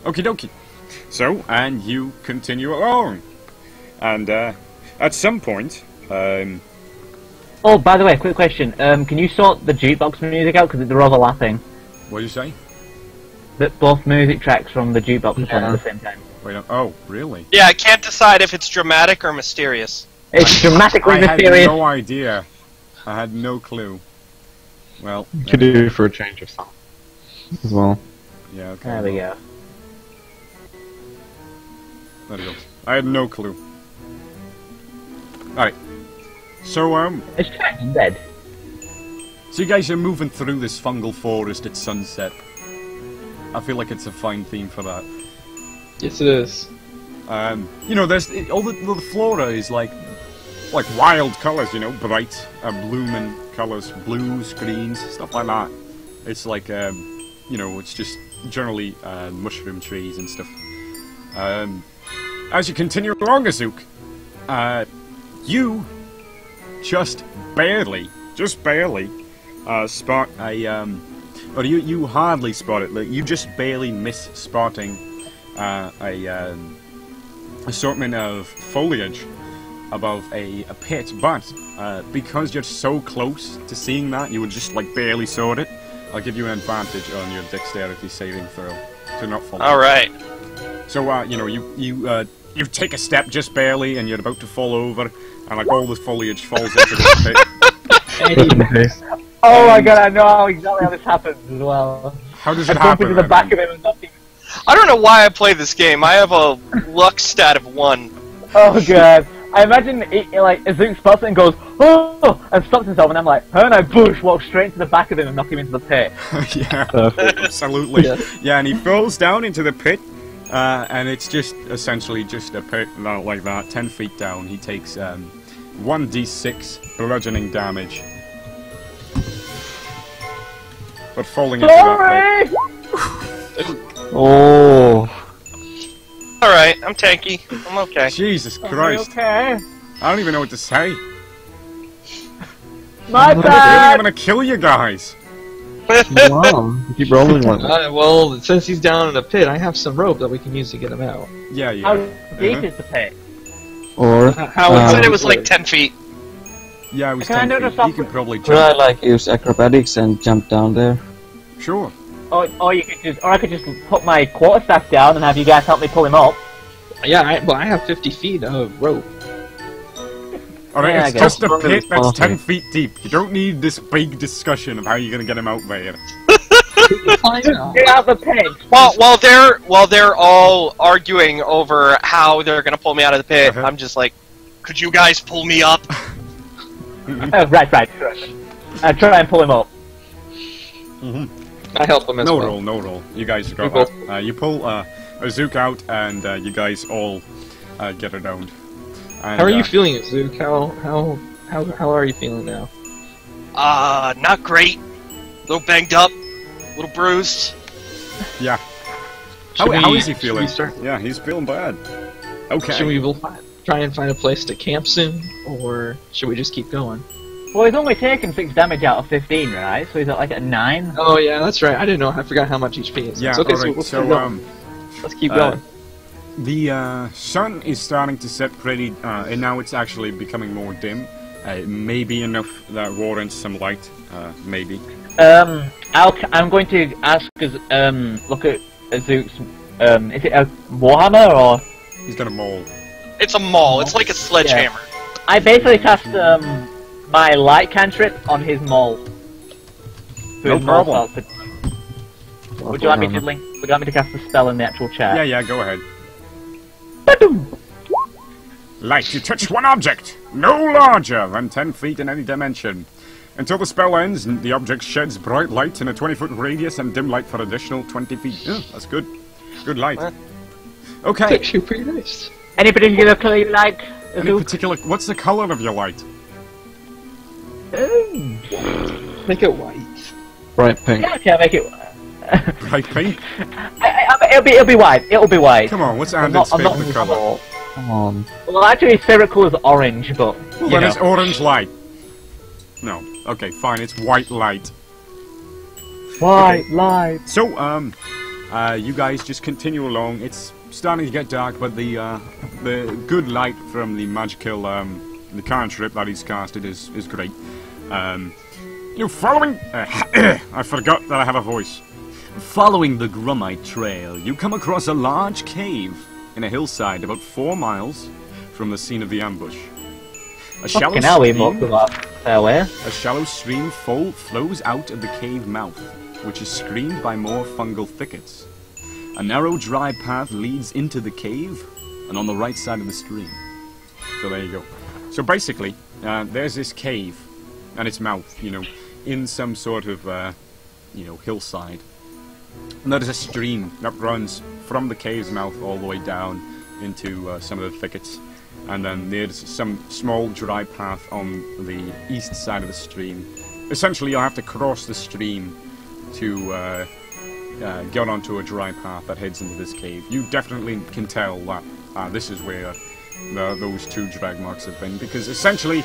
Okie dokie. So, and you continue along. And at some point, Oh, by the way, quick question. Can you sort the jukebox music out because they're overlapping? what do you say? That both music tracks from the jukebox are playing at the same time. Wait, oh, really? Yeah, I can't decide if it's dramatic or mysterious. It's dramatically I had mysterious. no idea. I had no clue. Well, could do for a change of song as well. yeah, okay. There we go. There we go. I had no clue. Alright. So, It's tracking dead. so you guys are moving through this fungal forest at sunset. I feel like it's a fine theme for that. Yes, it is. There's all the flora is like wild colours, bright, blooming colours, blues, greens, stuff like that. It's like, it's just generally mushroom trees and stuff. As you continue along, Azuk, you just barely spot a, or you hardly spot it. Like, you just barely miss spotting a assortment of foliage above a pit, but because you're so close to seeing that, you would just like barely sort it. I'll give you an advantage on your dexterity saving throw to not fall. All right. So you take a step just barely, and you're about to fall over, and like all the foliage falls into the pit. Oh my god, I know exactly how this happens as well. How does I it bump happen? into the back Evan? of him and nothing. I don't know why I play this game. I have a luck stat of 1. Oh god. I imagine like Azuk spots it and goes, oh, and stops himself, and I'm like, and I walk straight into the back of him and knock him into the pit. Yeah, absolutely. Yeah, and he falls down into the pit, and it's just essentially just a pit like that, 10 feet down. He takes 1d6 bludgeoning damage. But falling into that pit. Oh. Alright, I'm tanky. I'm okay. Jesus Christ. Okay. I don't even know what to say. My I'm bad! gonna kill you guys. Wow. You keep rolling like that. Well, since he's down in a pit, I have some rope that we can use to get him out. Yeah, yeah. How deep is the pit? Or How I said it was like 10 feet. Yeah, it was Can I 10 notice feet. something? You can probably Could I jump. like use acrobatics and jump down there? Sure. Or you could just, or I could just put my quarterstaff down and have you guys help me pull him up. Yeah, I have 50 feet of rope. Alright, Yeah, I it's guess. just a pit that's Okay. 10 feet deep. You don't need this big discussion of how you're gonna get him out there. Find out. Get out the pit! While they're all arguing over how they're gonna pull me out of the pit, Uh-huh. I'm just like, could you guys pull me up? Right. Try and pull him up. I help him as No well. roll, no roll. You guys go We both- out. You pull Azuk out, and you guys all get her down. And, How are you feeling, Azuk? How are you feeling now? Not great. A little banged up, a little bruised. Yeah. Should How we- is he should feeling? we start- Yeah, he's feeling bad. Okay. Should we try and find a place to camp soon, or should we just keep going? Well, he's only taken 6 damage out of 15, right? So he's at like a 9. Oh yeah, that's right. I didn't know. I forgot how much HP is. Yeah, okay, alright. so let's keep going. The sun is starting to set pretty, and now it's actually becoming more dim. Maybe enough that warrants some light. Maybe. I'm going to ask, look at Azuk's, is it a Warhammer or? He's got a mole. It's a maul. It's like a sledgehammer. I basically cast, my light cantrip on his mole. So No his mole problem. starts to- Would you like me to link? Would you like me to cast the spell in the actual chat? Yeah, go ahead. Ba-doom! Light to touch one object, no larger than 10 feet in any dimension. Until the spell ends, the object sheds bright light in a 20-foot radius and dim light for additional 20 feet. Oh, that's good. Good light. It's Okay. actually pretty nice. Any particular color you like, Any Azuk? particular... What's the color of your light? Make it white. bright pink. Yeah, okay, I'll make it. Bright pink? It'll be white. It'll be white. Come on, what's I'm Anden's not favorite color? Come on. Well, actually, his favorite color is orange, but Well, you then know. it's orange light. No. Okay, fine, it's white light. White light. So, you guys just continue along. It's starting to get dark, but the good light from the magical, the cantrip that he's casted is great. Following... I forgot that I have a voice. Following the Grummite Trail, you come across a large cave in a hillside about 4 miles from the scene of the ambush. A shallow Fucking hell, we stream- walked that fair way. A shallow stream flows out of the cave mouth, which is screened by more fungal thickets. A narrow, dry path leads into the cave, and on the right side of the stream. So there you go. So basically, there's this cave, and its mouth, in some sort of, hillside. And there's a stream that runs from the cave's mouth all the way down into some of the thickets. And then there's some small dry path on the east side of the stream. Essentially, you'll have to cross the stream to get onto a dry path that heads into this cave. You definitely can tell that this is where those 2 drag marks have been, because essentially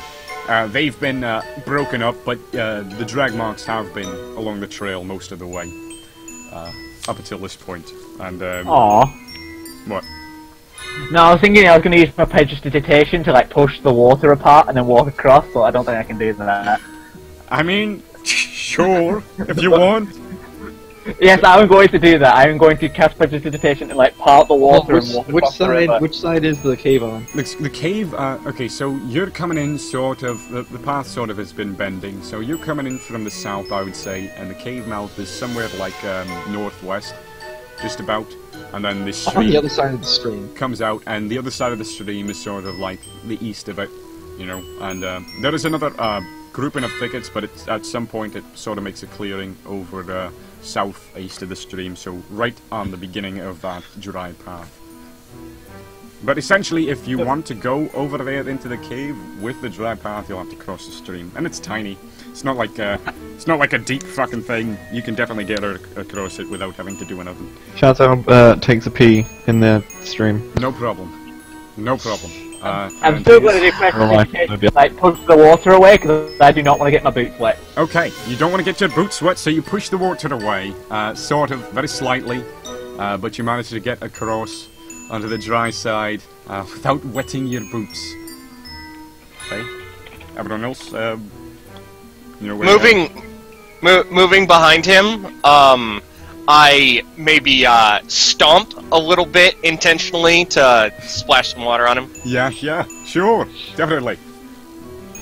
they've been broken up, but the drag marks have been along the trail most of the way up until this point. And Aww. what? No, I was thinking I was going to use my prestidigitation to like push the water apart and then walk across, but I don't think I can do that. I mean, sure, if you want. Yes, I'm going to do that. I'm going to cast prestidigitation and like part the water and walk across the river. Which side is the cave on? The cave, okay, so you're coming in sort of, the path sort of has been bending, so you're coming in from the south, I would say, and the cave mouth is somewhere like northwest. just about, and then this On stream the other side of the stream. comes out, and the other side of the stream is sort of like the east of it, you know. And there is another grouping of thickets, but at some point it sort of makes a clearing over the southeast of the stream, so right on the beginning of that dry path. But essentially, if you want to go over there into the cave with the dry path, you'll have to cross the stream, and it's tiny. It's not like a deep fucking thing. You can definitely get across it without having to do anything. Shazub takes a pee in the stream. No problem. No problem. I'm still going to request like push the water away because I do not want to get my boots wet. Okay, you don't want to get your boots wet, so you push the water away, sort of, very slightly, but you manage to get across onto the dry side without wetting your boots. Okay, everyone else, you know where moving behind him, I maybe stomp a little bit intentionally to splash some water on him. Yeah, sure, definitely.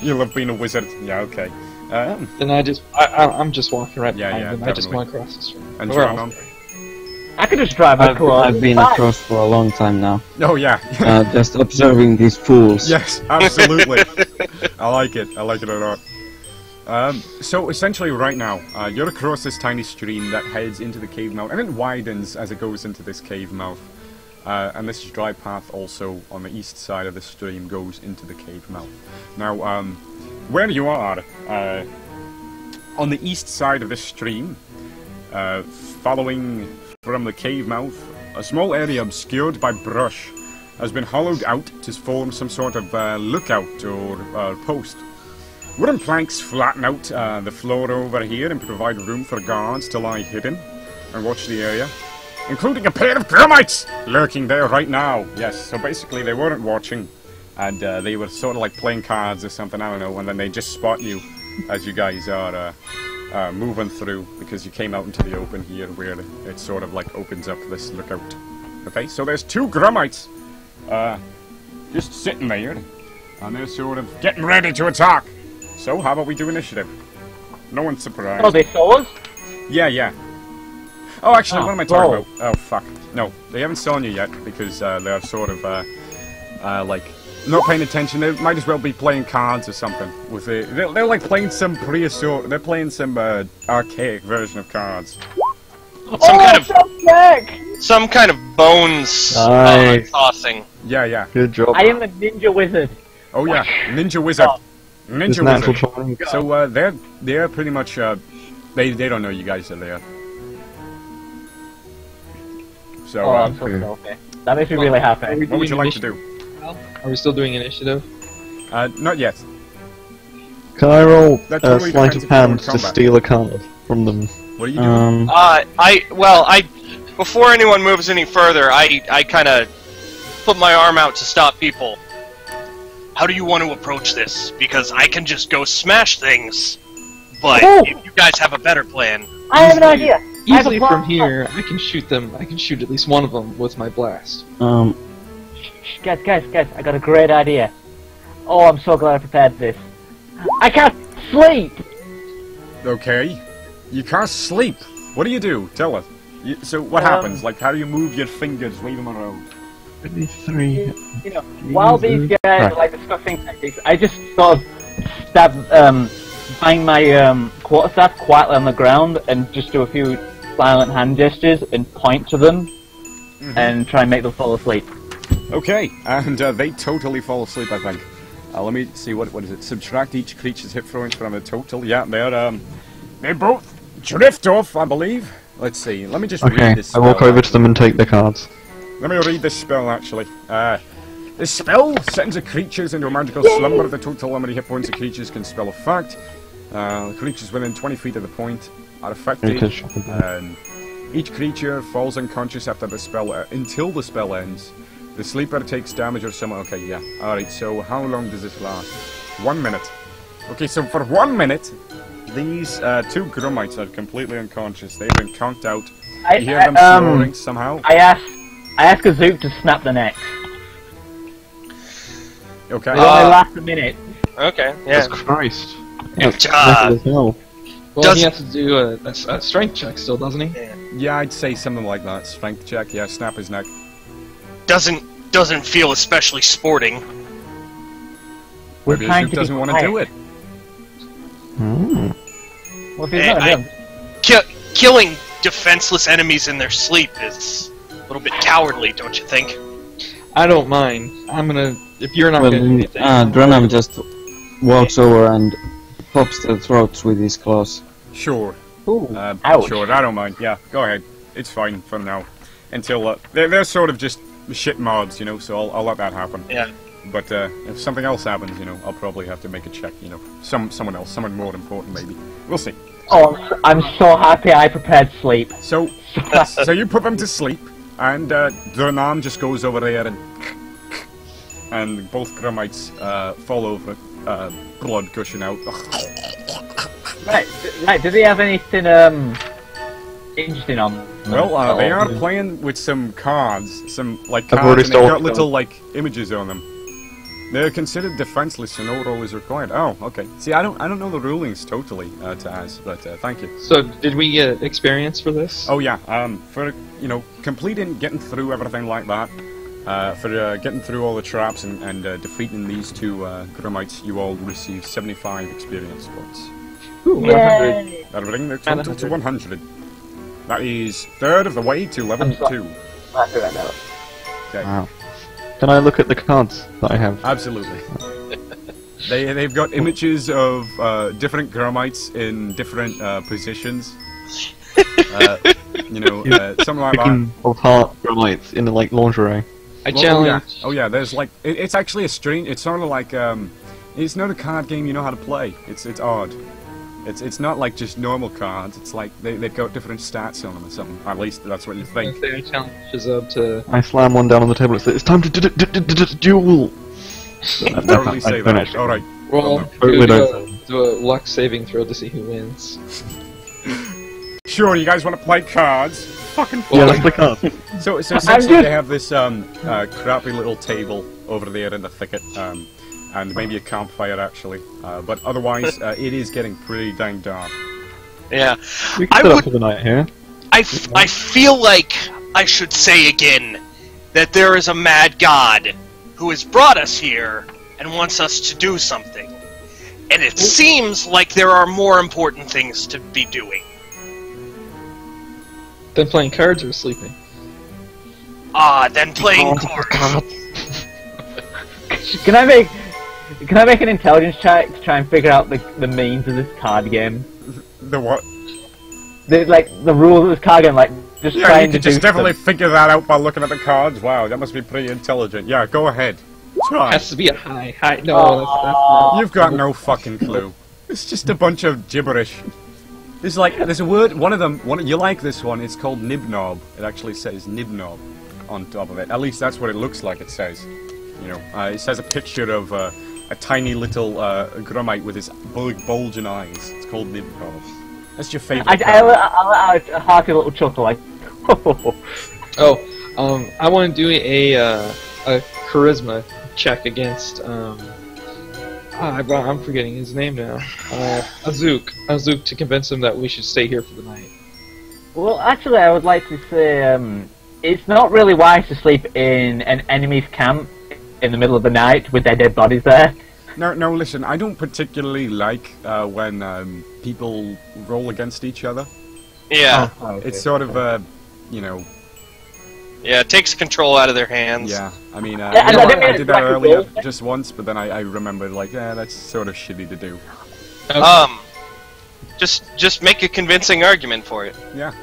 You love being a wizard. Yeah, okay. And I'm just walking right behind him. Definitely. I just want to cross the stream. And Dra'nam? I could just drive across. I've been across for a long time now. Oh yeah. Just observing these fools. Yes, absolutely. I like it. I like it a lot. So essentially right now, you're across this tiny stream that heads into the cave mouth, and it widens as it goes into this cave mouth. And this dry path also on the east side of the stream goes into the cave mouth. Now, where you are, on the east side of this stream, following from the cave mouth, a small area obscured by brush has been hollowed out to form some sort of lookout or post. Wooden planks flatten out the floor over here and provide room for guards to lie hidden and watch the area, including a pair of Grumites lurking there right now. Yes, so basically they weren't watching, and they were sort of like playing cards or something, I don't know, and then they just spot you as you guys are moving through, because you came out into the open here where it sort of like opens up this lookout. Okay, so there's two Grumites just sitting there, and they're sort of getting ready to attack. So, how about we do initiative? No one's surprised. Oh, they saw us? Yeah. Oh, actually, what am I talking about? Oh, fuck. No, they haven't seen you yet, because they're sort of, like, not paying attention. They might as well be playing cards or something. With they're like playing some prehistoric, they're playing some archaic version of cards. Some kind of bones tossing. Yeah. Good job. I am the ninja wizard. Oh yeah, ninja wizard. Ninja natural wizard. So they're pretty much they don't know you guys are there. So I'm so okay. That makes me really happy. What would you like to do? Are we still doing initiative? Not yet. Can I roll totally sleight of hand to steal a card from them? What are you doing? Before anyone moves any further, I kind of put my arm out to stop people. How do you want to approach this? Because I can just go smash things. But if you guys have a better plan... I have an idea! Easily from here, I can shoot them. I can shoot at least one of them with my blast. Guys, I got a great idea. Oh, I'm so glad I prepared this. I can't sleep! Okay. You can't sleep. What do you do? Tell us. So what happens? Like, how do you move your fingers, wave them around? 23. You know, while these guys are like discussing tactics, I just sort of bang my quarterstaff quietly on the ground and just do a few silent hand gestures and point to them and try and make them fall asleep. Okay, and they totally fall asleep, I think. Let me see, what is it? Subtract each creature's hit points from the total. Yeah, they both drift off, I believe. Let's see, let me just read this spell. I walk over to them and take their cards. Let me read this spell, actually. This spell sends a creatures into a magical slumber. The total how many hit points a creatures can spell effect. Creatures within 20 feet of the point are affected. Each creature falls unconscious after the spell until the spell ends. The sleeper takes damage or something. Okay, yeah. Alright, so how long does this last? 1 minute. Okay, so for 1 minute, these two Grumites are completely unconscious. They've been conked out. You hear them snoring somehow. I ask Azuk to snap the neck. Okay. It only lasts a minute. Okay, yeah. Jesus Christ. Good job. Well, he has to do a strength check still, doesn't he? Yeah, I'd say something like that. Strength check, yeah, snap his neck. Doesn't feel especially sporting. We're Maybe trying Azuk to doesn't be want to do it. Well, if he's not him. Killing defenseless enemies in their sleep is a little bit cowardly, don't you think? I don't mind. I'm gonna. If you're not Well, gonna do anything, Dra'nam just walks over and pops their throats with his claws. Sure. Ooh, ouch. Sure, I don't mind. Yeah, go ahead. It's fine for now. Until, they're sort of just shit mobs, you know, so I'll let that happen. Yeah. But if something else happens, you know, I'll probably have to make a check, you know. Someone else, someone more important maybe. We'll see. Oh, I'm so happy I prepared sleep. So you put them to sleep, and Dra'nam just goes over there and both Grumites fall over, blood gushing out. Right, do they have anything interesting on them? Well, they are playing with some cards, some like I've cards, already and they've got stolen little like images on them. They're considered defenseless, so no roll is required. Oh, okay. See, I don't know the rulings totally, Taz, but thank you. so did we get experience for this? Oh yeah, for completing, getting through everything like that, for getting through all the traps and defeating these two Grumites, you all receive 75 experience points. Ooh, Yay! That'll bring the total to 100. That is third of the way to level 2. That's right now. Okay. Wow. Can I look at the cards that I have? Absolutely. They've got images of different Grumites in different positions. Something like that. Picking apart Grumites in the like lingerie. I Well, challenge. Oh yeah, there's like it's actually a strange. It's sort of like it's not a card game you know how to play. It's odd. It's not like just normal cards. It's like they've got different stats on them or something. At least that's what you think. I challenge Shazub to. I slam one down on the table and say, "It's time to duel." Totally say that. All right. Roll. Totally Do a luck saving throw to see who wins. Sure, you guys want to play cards? Fucking Yeah, let's play cards. So essentially they have this crappy little table over there in the thicket, and maybe a campfire actually, but otherwise it is getting pretty dang dark. Yeah. We can set up for the night here. I feel like I should say again that there is a mad god who has brought us here and wants us to do something. And it seems like there are more important things to be doing. Then playing cards or sleeping? Then playing cards. Can I make an intelligence check to try and figure out the means of this card game? The what? The rules of this card game, like just Yeah, trying you to can just do definitely stuff. figure that out by looking at the cards. Wow, that must be pretty intelligent. Yeah, go ahead. Try. Has to be a high. No, that's not. You've got no fucking clue. It's just a bunch of gibberish. There's a word, you like this one, it's called nibnob. It actually says nibnob on top of it. At least that's what it looks like it says. You know, it says a picture of a tiny little Grumite with his big bulging eyes. It's called nibnob. That's your favourite I let out a hearty little chuckle, like, Oh, I want to do a charisma check against I'm forgetting his name now. Azuk to convince him that we should stay here for the night. Well, actually, I would like to say it's not really wise to sleep in an enemy's camp in the middle of the night with their dead bodies there. No, listen, I don't particularly like when people roll against each other. Yeah. Oh, okay. It's sort of, you know... Yeah, it takes control out of their hands. Yeah, I mean, and I didn't mean I it did like that a earlier, roll. just once, but then I remembered, like, yeah, that's sort of shitty to do. Just make a convincing argument for it. Yeah.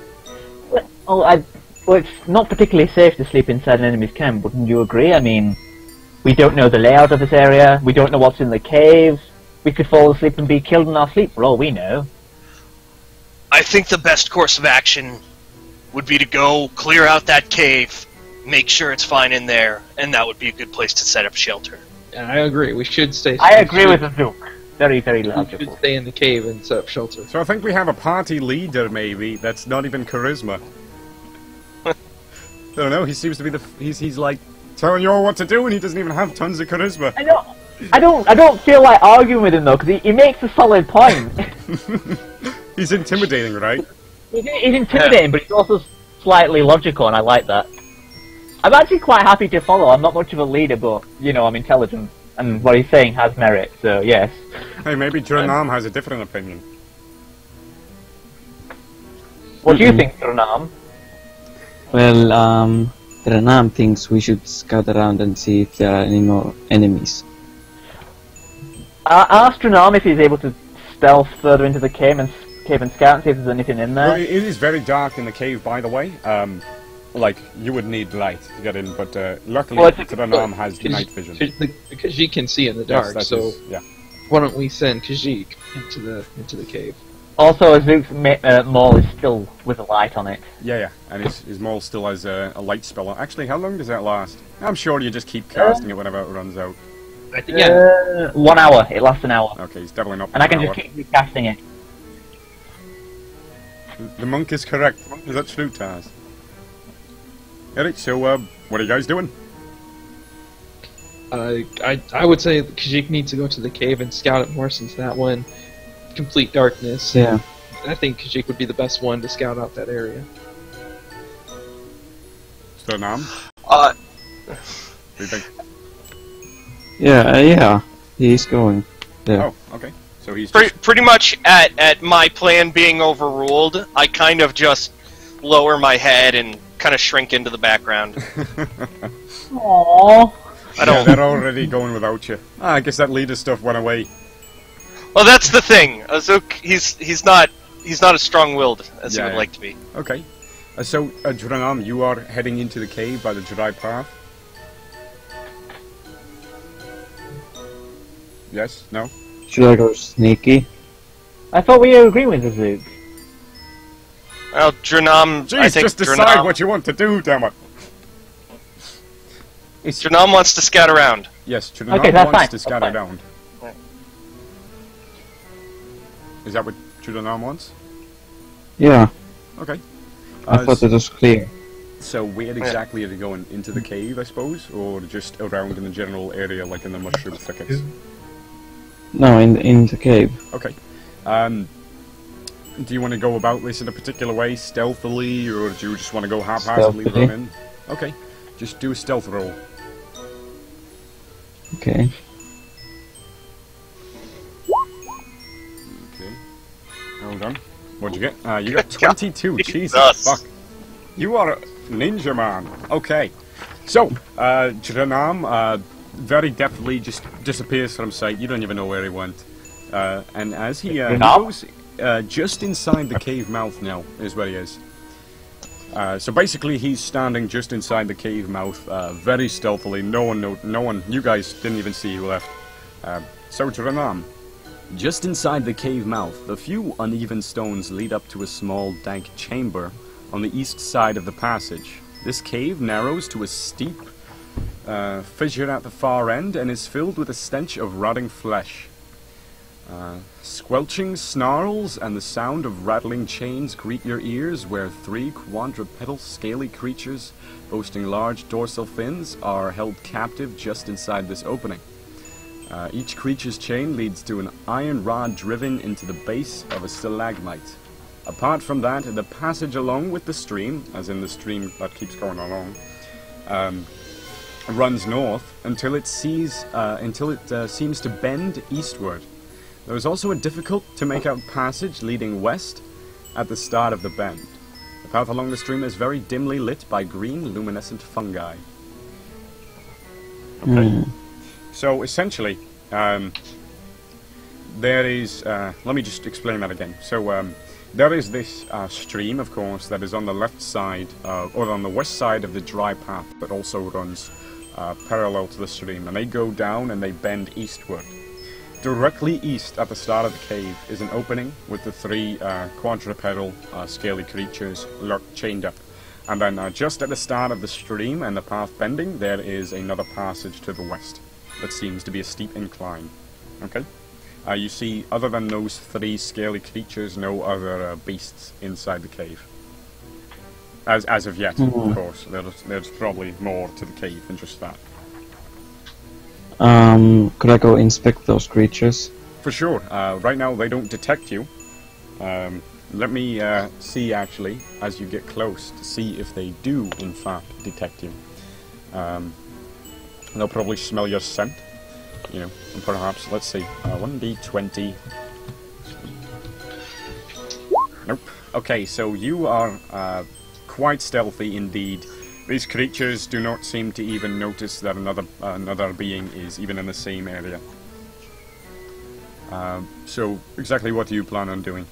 Well, it's not particularly safe to sleep inside an enemy's camp, wouldn't you agree? I mean, we don't know the layout of this area, we don't know what's in the caves, we could fall asleep and be killed in our sleep for all we know. I think the best course of action would be to go clear out that cave, make sure it's fine in there, and that would be a good place to set up shelter. And I agree. We should stay. I agree with Azuk. Very, very We should logical. stay in the cave and set up shelter. So I think we have a party leader, maybe, that's not even charisma. I don't know, he seems to be he's like, telling you all what to do, and he doesn't even have tons of charisma. I don't feel like arguing with him though, because he makes a solid point. He's intimidating, right? He's intimidating, but he's also slightly logical, and I like that. I'm actually quite happy to follow. I'm not much of a leader, but, you know, I'm intelligent. And what he's saying has merit, so yes. Hey, maybe Dra'nam has a different opinion. What do you think, Dra'nam? Well, Dra'nam thinks we should scout around and see if there are any more enemies. Ask Dra'nam if he's able to stealth further into the cave and scout and see if there's anything in there. Well, it is very dark in the cave, by the way. Like, you would need light to get in, but luckily Dra'nam has night vision. Because Khajiit can see in the dark, Yes, so yeah. why don't we send Khajiit into the cave? Also, Azuk's maul is still with a light on it. Yeah, and his maul still has a light spell. Actually, how long does that last? I'm sure you just keep casting it whenever it runs out. I think, yeah. 1 hour. It lasts an hour. Okay, he's definitely not. And I can just keep recasting it. The monk is correct. That's true, Taz. Alright, so what are you guys doing? I would say Khajiit needs to go to the cave and scout it more, since that one, complete darkness. Yeah. I think Khajiit would be the best one to scout out that area. Dra'nam? Uh, What do you think? Yeah, he's going there. Oh, okay. So he's pretty much at my plan being overruled, I kind of just lower my head and kind of shrink into the background. Aww. I don't. Yeah, they're already going without you. I guess that leader stuff went away. Well, that's the thing. Azuk, he's not as strong-willed as he would like to be. Okay. So, Dra'nam, you are heading into the cave by the dry path? Yes? No? Should I go sneaky? I thought we were agreeing with Azuk. Well, Dra'nam, Jeez, I think just decide Dra'nam, what you want to do, damn it. Dra'nam wants to scout around. Yes, Dra'nam Okay, that's wants fine, to that's scatter fine. down. Is that what Dra'nam wants? Yeah, Okay. I thought it was clear. So where exactly are you going? Into the cave, I suppose? Or just around in the general area, like in the mushroom thickets? No, in the cave. Okay. Do you want to go about this in a particular way, stealthily, or do you just want to go haphazardly Stealthily. run in? Okay. Just do a stealth roll. Okay. Okay. Hold on. What'd you get? You got 22. Jesus, Jesus. fuck. You are a ninja man. Okay. So, Dra'nam, very deftly just disappears from sight. You don't even know where he went. And as he goes, just inside the cave mouth now is where he is. So basically, he's standing just inside the cave mouth, very stealthily. No one. You guys didn't even see who left. So Dra'nam, just inside the cave mouth, a few uneven stones lead up to a small, dank chamber on the east side of the passage. This cave narrows to a steep fissure at the far end and is filled with a stench of rotting flesh. Squelching snarls and the sound of rattling chains greet your ears, where 3 quadrupedal scaly creatures boasting large dorsal fins are held captive just inside this opening. Each creature's chain leads to an iron rod driven into the base of a stalagmite. Apart from that, the passage along with the stream, as in the stream that keeps going along, runs north until it seems to bend eastward. There is also a difficult-to-make-out passage leading west at the start of the bend. The path along the stream is very dimly lit by green, luminescent fungi. Okay. So, essentially, there is... let me just explain that again. So, there is this stream, of course, that is on the left side, or on the west side of the dry path, that also runs parallel to the stream. And they go down and they bend eastward. Directly east at the start of the cave is an opening with the 3 quadrupedal scaly creatures chained up. And then just at the start of the stream and the path bending, there is another passage to the west that seems to be a steep incline. Okay? You see, other than those 3 scaly creatures, no other beasts inside the cave. As of yet, of course. There's probably more to the cave than just that. Could I go inspect those creatures? For sure. Right now, they don't detect you. Let me see, actually, as you get close, to see if they do, in fact, detect you. They'll probably smell your scent, you know, and perhaps, let's see, 1d20. Nope. Okay, so you are quite stealthy indeed. These creatures do not seem to even notice that another being is even in the same area. So, exactly what do you plan on doing?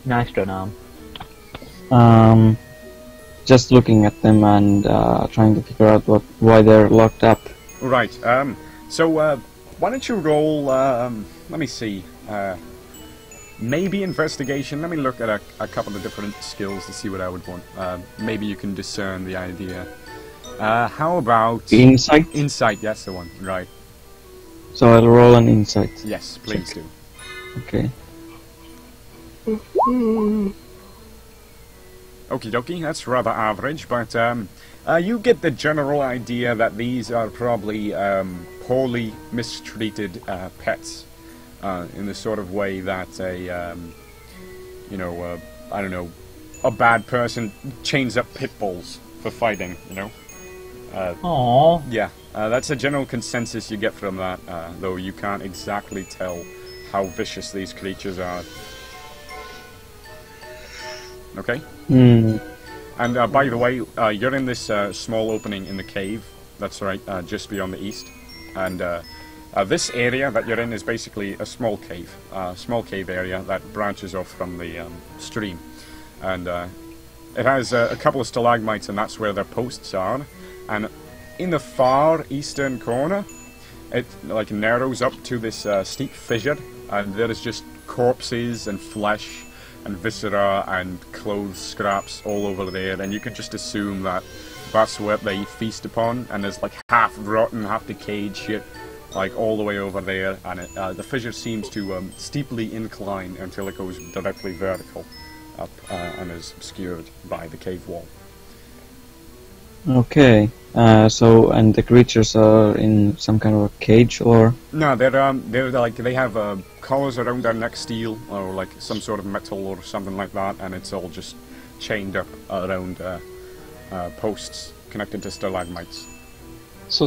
Nice, Dra'nam. Just looking at them and trying to figure out why they're locked up. Right, so why don't you roll, let me see, maybe investigation. Let me look at a couple of different skills to see what I would want. Maybe you can discern the idea. How about... Insight? Insight, that's the one, right. So I'll roll an insight. Yes, please do. Okay. Okie dokie, that's rather average, but you get the general idea that these are probably poorly mistreated pets, in the sort of way that a, you know, I don't know, a bad person chains up pit bulls for fighting, you know? Aww. Yeah, that's a general consensus you get from that, though you can't exactly tell how vicious these creatures are. Okay? Hmm. And by the way, you're in this small opening in the cave. That's right, just beyond the east. And this area that you're in is basically a small cave area that branches off from the stream. And it has a couple of stalagmites, and that's where their posts are. And in the far eastern corner, it like narrows up to this steep fissure, and there is just corpses and flesh and viscera and clothes scraps all over there, and you could just assume that that's what they feast upon, and there's like half rotten, half decayed shit like all the way over there, and the fissure seems to steeply incline until it goes directly vertical up and is obscured by the cave wall. Okay. So, and the creatures are in some kind of a cage, or? No, they're like, they have collars around their neck, steel, or like some sort of metal or something like that, and it's all just chained up around posts connected to stalagmites. So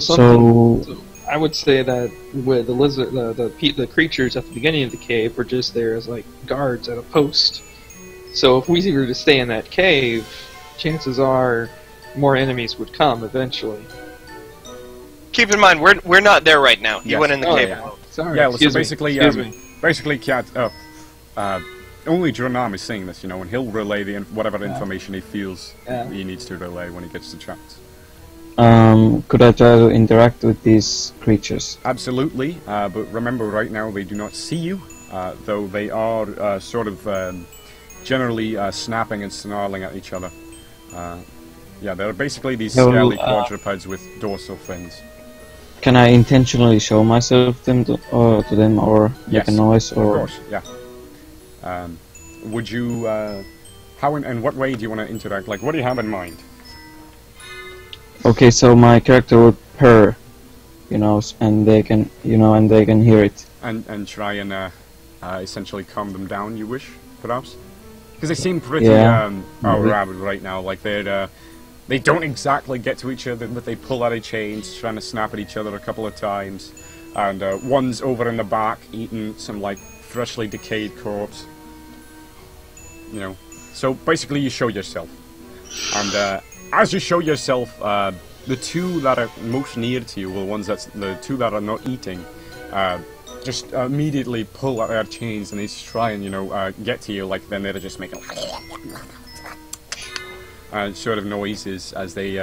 I would say that with the lizard, the creatures at the beginning of the cave were just there as like guards at a post. So if we were to stay in that cave, chances are more enemies would come eventually. Keep in mind, we're not there right now. You Yes. went in the Oh, cave. yeah. Sorry. Yeah, so excuse basically, me. basically, Cat, only Dra'nam is saying this, you know, and he'll relay whatever information he feels he needs to relay when he gets the chance. Could I try to interact with these creatures? Absolutely, but remember, right now they do not see you, though they are sort of generally snapping and snarling at each other. Yeah, they're basically these scaly quadrupeds with dorsal fins. Can I intentionally show myself to them, or Yes, make a noise, or? Of course, yeah. Would you? How in what way do you want to interact? Like, what do you have in mind? Okay, so my character would purr, you know, and they can, and they can hear it. And try and essentially calm them down. You wish, perhaps, because they seem pretty rabid right now. Like they don't exactly get to each other, but they pull out of chains, trying to snap at each other a couple of times. And one's over in the back eating some like freshly decayed corpse. You know, so basically you show yourself, and as you show yourself, the two that are most near to you, the two that are not eating, just immediately pull out their chains and they try and get to you. Like then they're just making sort of noises as they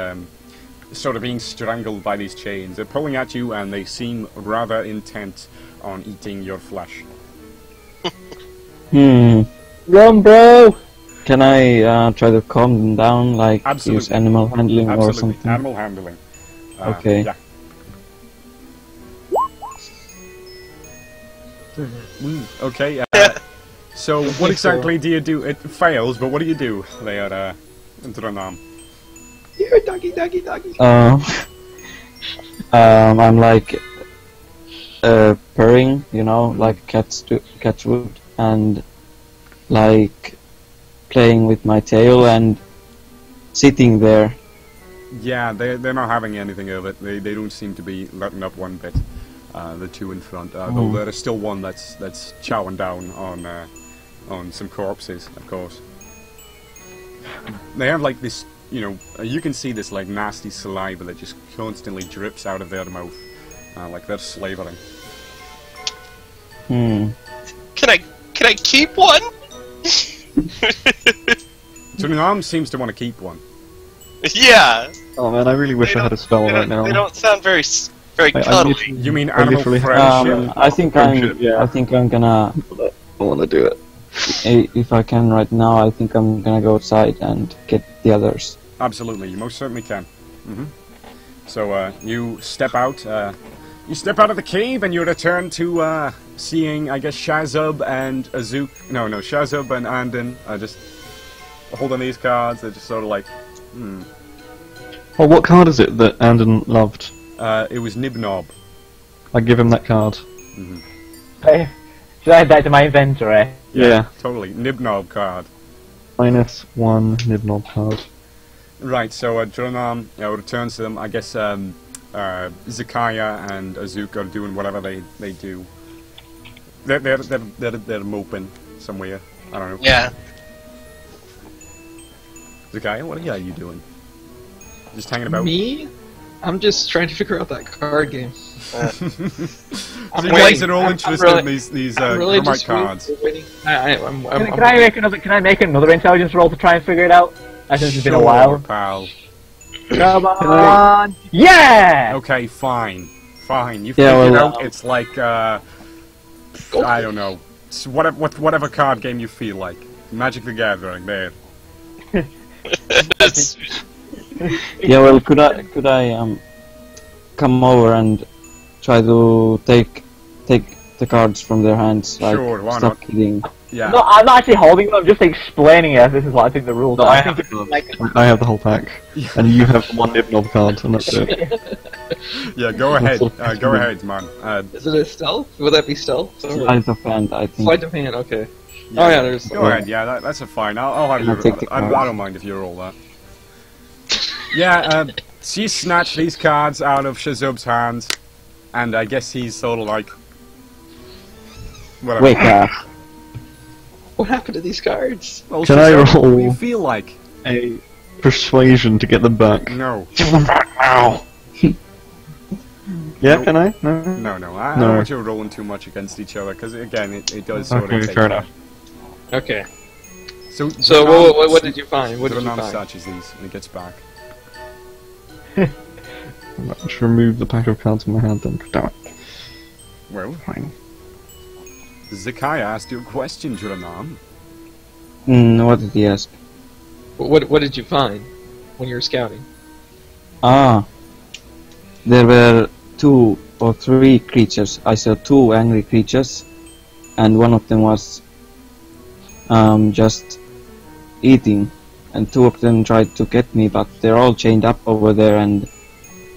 sort of being strangled by these chains. They're pulling at you and they seem rather intent on eating your flesh. Run, bro! Can I try to calm them down, like use animal handling or something? Animal handling. Okay. Yeah. Okay. So what exactly do you do? It fails, but what do you do? They are Dra'nam. Here, doggy, doggy, doggy. I'm like purring, like cats would, and like playing with my tail and sitting there. Yeah, they're not having anything of it. They don't seem to be letting up one bit. The two in front, though there is still one that's chowing down on some corpses, of course. They have like this, you know, you can see this like nasty saliva that just constantly drips out of their mouth, like they're slavering. Can I keep one? Dra'nam seems to want to keep one. Yeah. Oh man, I really wish I had a spell right now. They don't sound very I cuddly. literally- You mean I animal literally- friendship? I think Yeah. I think I'm gonna. I want to do it. If I can right now, I think I'm gonna go outside and get the others. Absolutely, you most certainly can. So you step out. You step out of the cave and you return to seeing, I guess, Shazub and Azuk. No, Shazub and Anden are just holding these cards. They're just sort of like, Well, what card is it that Anden loved? It was Nibnob. I give him that card. Should I add that to my inventory? Yeah. Totally, Nibnob card. -1 Nibnob card. Right, so Dra'nam returns to them. I guess Zikia and Azuk are doing whatever they do. They're moping somewhere. I don't know. Yeah. Zikia, what are you doing? Just hanging about? Me? I'm just trying to figure out that card game. So you guys are all interested in these Chromite just cards. waiting. Can I make another intelligence roll to try and figure it out? I think it's been a Sure, while. pal. Come on! Yeah! Okay, fine. You Yeah, figured well, out it's like, I don't know. It's whatever card game you feel like. Magic the Gathering, there. Yeah, well, could I come over and try to take the cards from their hands? Like, Sure, why stop not? kidding. Yeah. No, I'm not actually holding them, I'm just explaining it. This is what I think the rules are. I have the whole pack, and you have the 1 Nibnob card, and that's it. Yeah, go ahead. Go ahead, man. Is it a stealth? Would that be stealth? Sleight of hand, I think. Sleight of hand, okay. Oh yeah, there's. Go ahead, yeah, that's a fine. I'll have you. I'll take the I cards. don't mind if you roll that. Yeah, she snatched these cards out of Shazub's hands, and I guess he's sort of like, whatever. Wake up. What happened to these cards? Well, Can I Shazub, what do roll? you feel like? A persuasion to get them back. No, Yeah, Nope. can I? No. no. I No. don't want you rolling too much against each other, because again, it does sort Okay, of take fair enough. Okay. So So what did you find? What did you Dra'nam find? snatches these, and he gets back. Let's remove the pack of cards from my hand then. Damn it. Well, Fine. Zikia asked you a question, Dra'nam. What did he ask? What did you find when you were scouting? There were 2 or 3 creatures. I saw 2 angry creatures, and one of them was just eating, and 2 of them tried to get me, but they're all chained up over there, and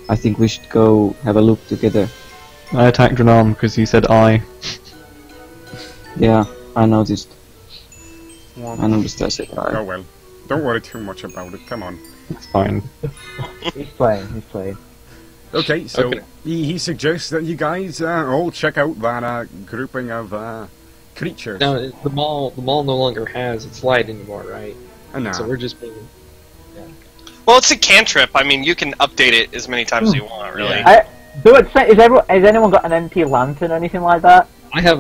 I think we should go have a look together. I attacked Dra'nam because he said I. Yeah, I noticed. Well, I noticed I said oh I. well. Don't worry too much about it. Come on. It's fine. He's playing. Okay, so Okay. he suggests that you guys all check out that grouping of creatures. Now the mall no longer has its light anymore, right? No. So we're just being. Well, it's a cantrip. I mean, you can update it as many times as you want, really. Yeah. Has anyone got an empty lantern or anything like that? I have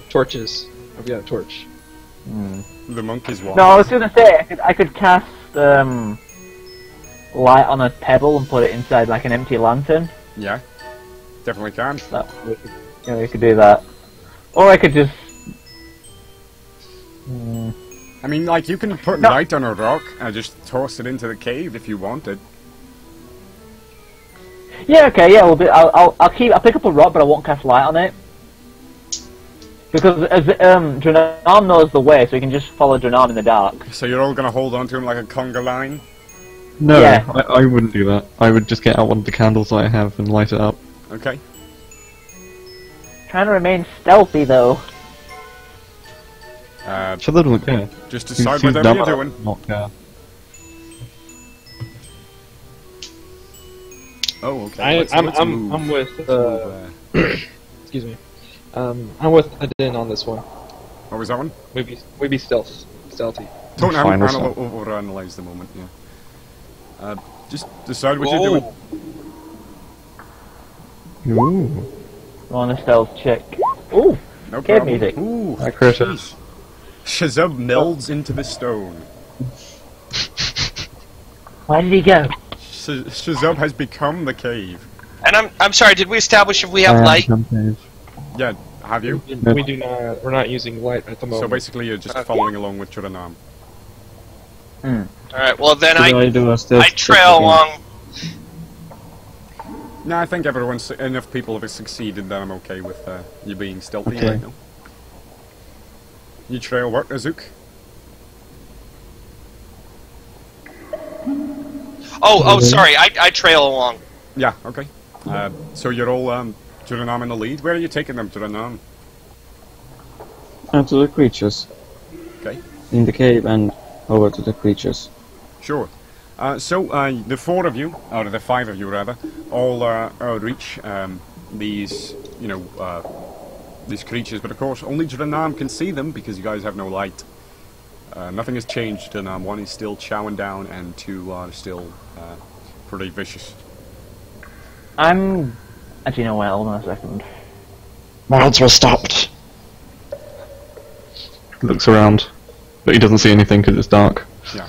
torches. I've got a torch. The monk is one. No, I was gonna say I could cast light on a pebble and put it inside like an empty lantern. Yeah, definitely can. We could do that, or I could just. I mean, like, you can put No. light on a rock and just toss it into the cave if you wanted. Yeah, okay, yeah, we'll do. I'll pick up a rock, but I won't cast light on it. Because as Dra'nam knows the way, so we can just follow Dra'nam in the dark. So you're all gonna hold on to him like a conga line? No, Yeah. I wouldn't do that. I would just get out one of the candles I have and light it up. Okay. Trying to remain stealthy though. Shazub doesn't care. Just He's decide dumb whatever you're enough doing. to not care. Oh, okay. Let's move. I'm with. Excuse me. I'm with Anden on this one. What was that one? We'd be stealthy. Don't Final overanalyze the moment, yeah. Just decide what you're doing. Ooh. On a stealth check. Ooh! No Cave problem. music. Ooh, I crit it. jeez. Shazub melds into the stone. Where did he go? Shazub has become the cave. And I'm sorry. Did we establish if we have light? Yeah, have you? We do not. We're not using light at the So moment. basically you're just following along with Dra'nam. Hmm. All right. Well, then Should I do a stealth I check trail again? along. No, I think enough people have succeeded that I'm okay with you being stealthy Okay. right now. You trail what, Azuk? Oh, sorry. I trail along. Yeah, okay. So you're all Dra'nam in the lead. Where are you taking them, Dra'nam? To the creatures. Okay. In the cave and over to the creatures. Sure. So the four of you, or the five of you rather, all reach these, these creatures. But of course, only Dra'nam can see them because you guys have no light. Nothing has changed. Dra'nam. One is still chowing down, and two are still pretty vicious. Actually, no, wait, hold on a second. Mouths were stopped. Looks around, but he doesn't see anything because it's dark. Yeah.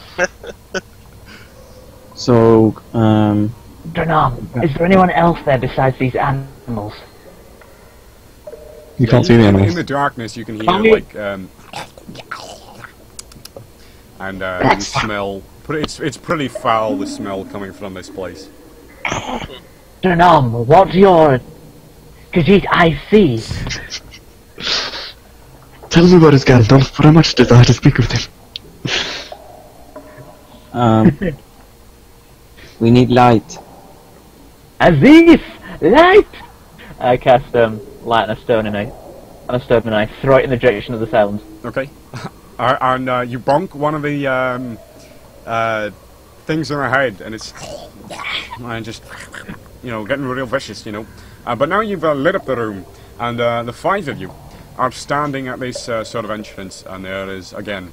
So, Dra'nam, is there anyone else there besides these animals? You can't see the In animals. the darkness, you can hear like and you smell. It's pretty foul, the smell coming from this place. Dra'nam, what's your... Khajiit, I see. Tell me about his Gandalf, for I much desire to speak with him. we need light. Aziz! Light! I cast light on a stone and I throw it in the direction of the sound. Okay. And you bonk one of the things on the head, and it's and just getting real vicious, But now you've lit up the room, and the five of you are standing at this sort of entrance, and there is again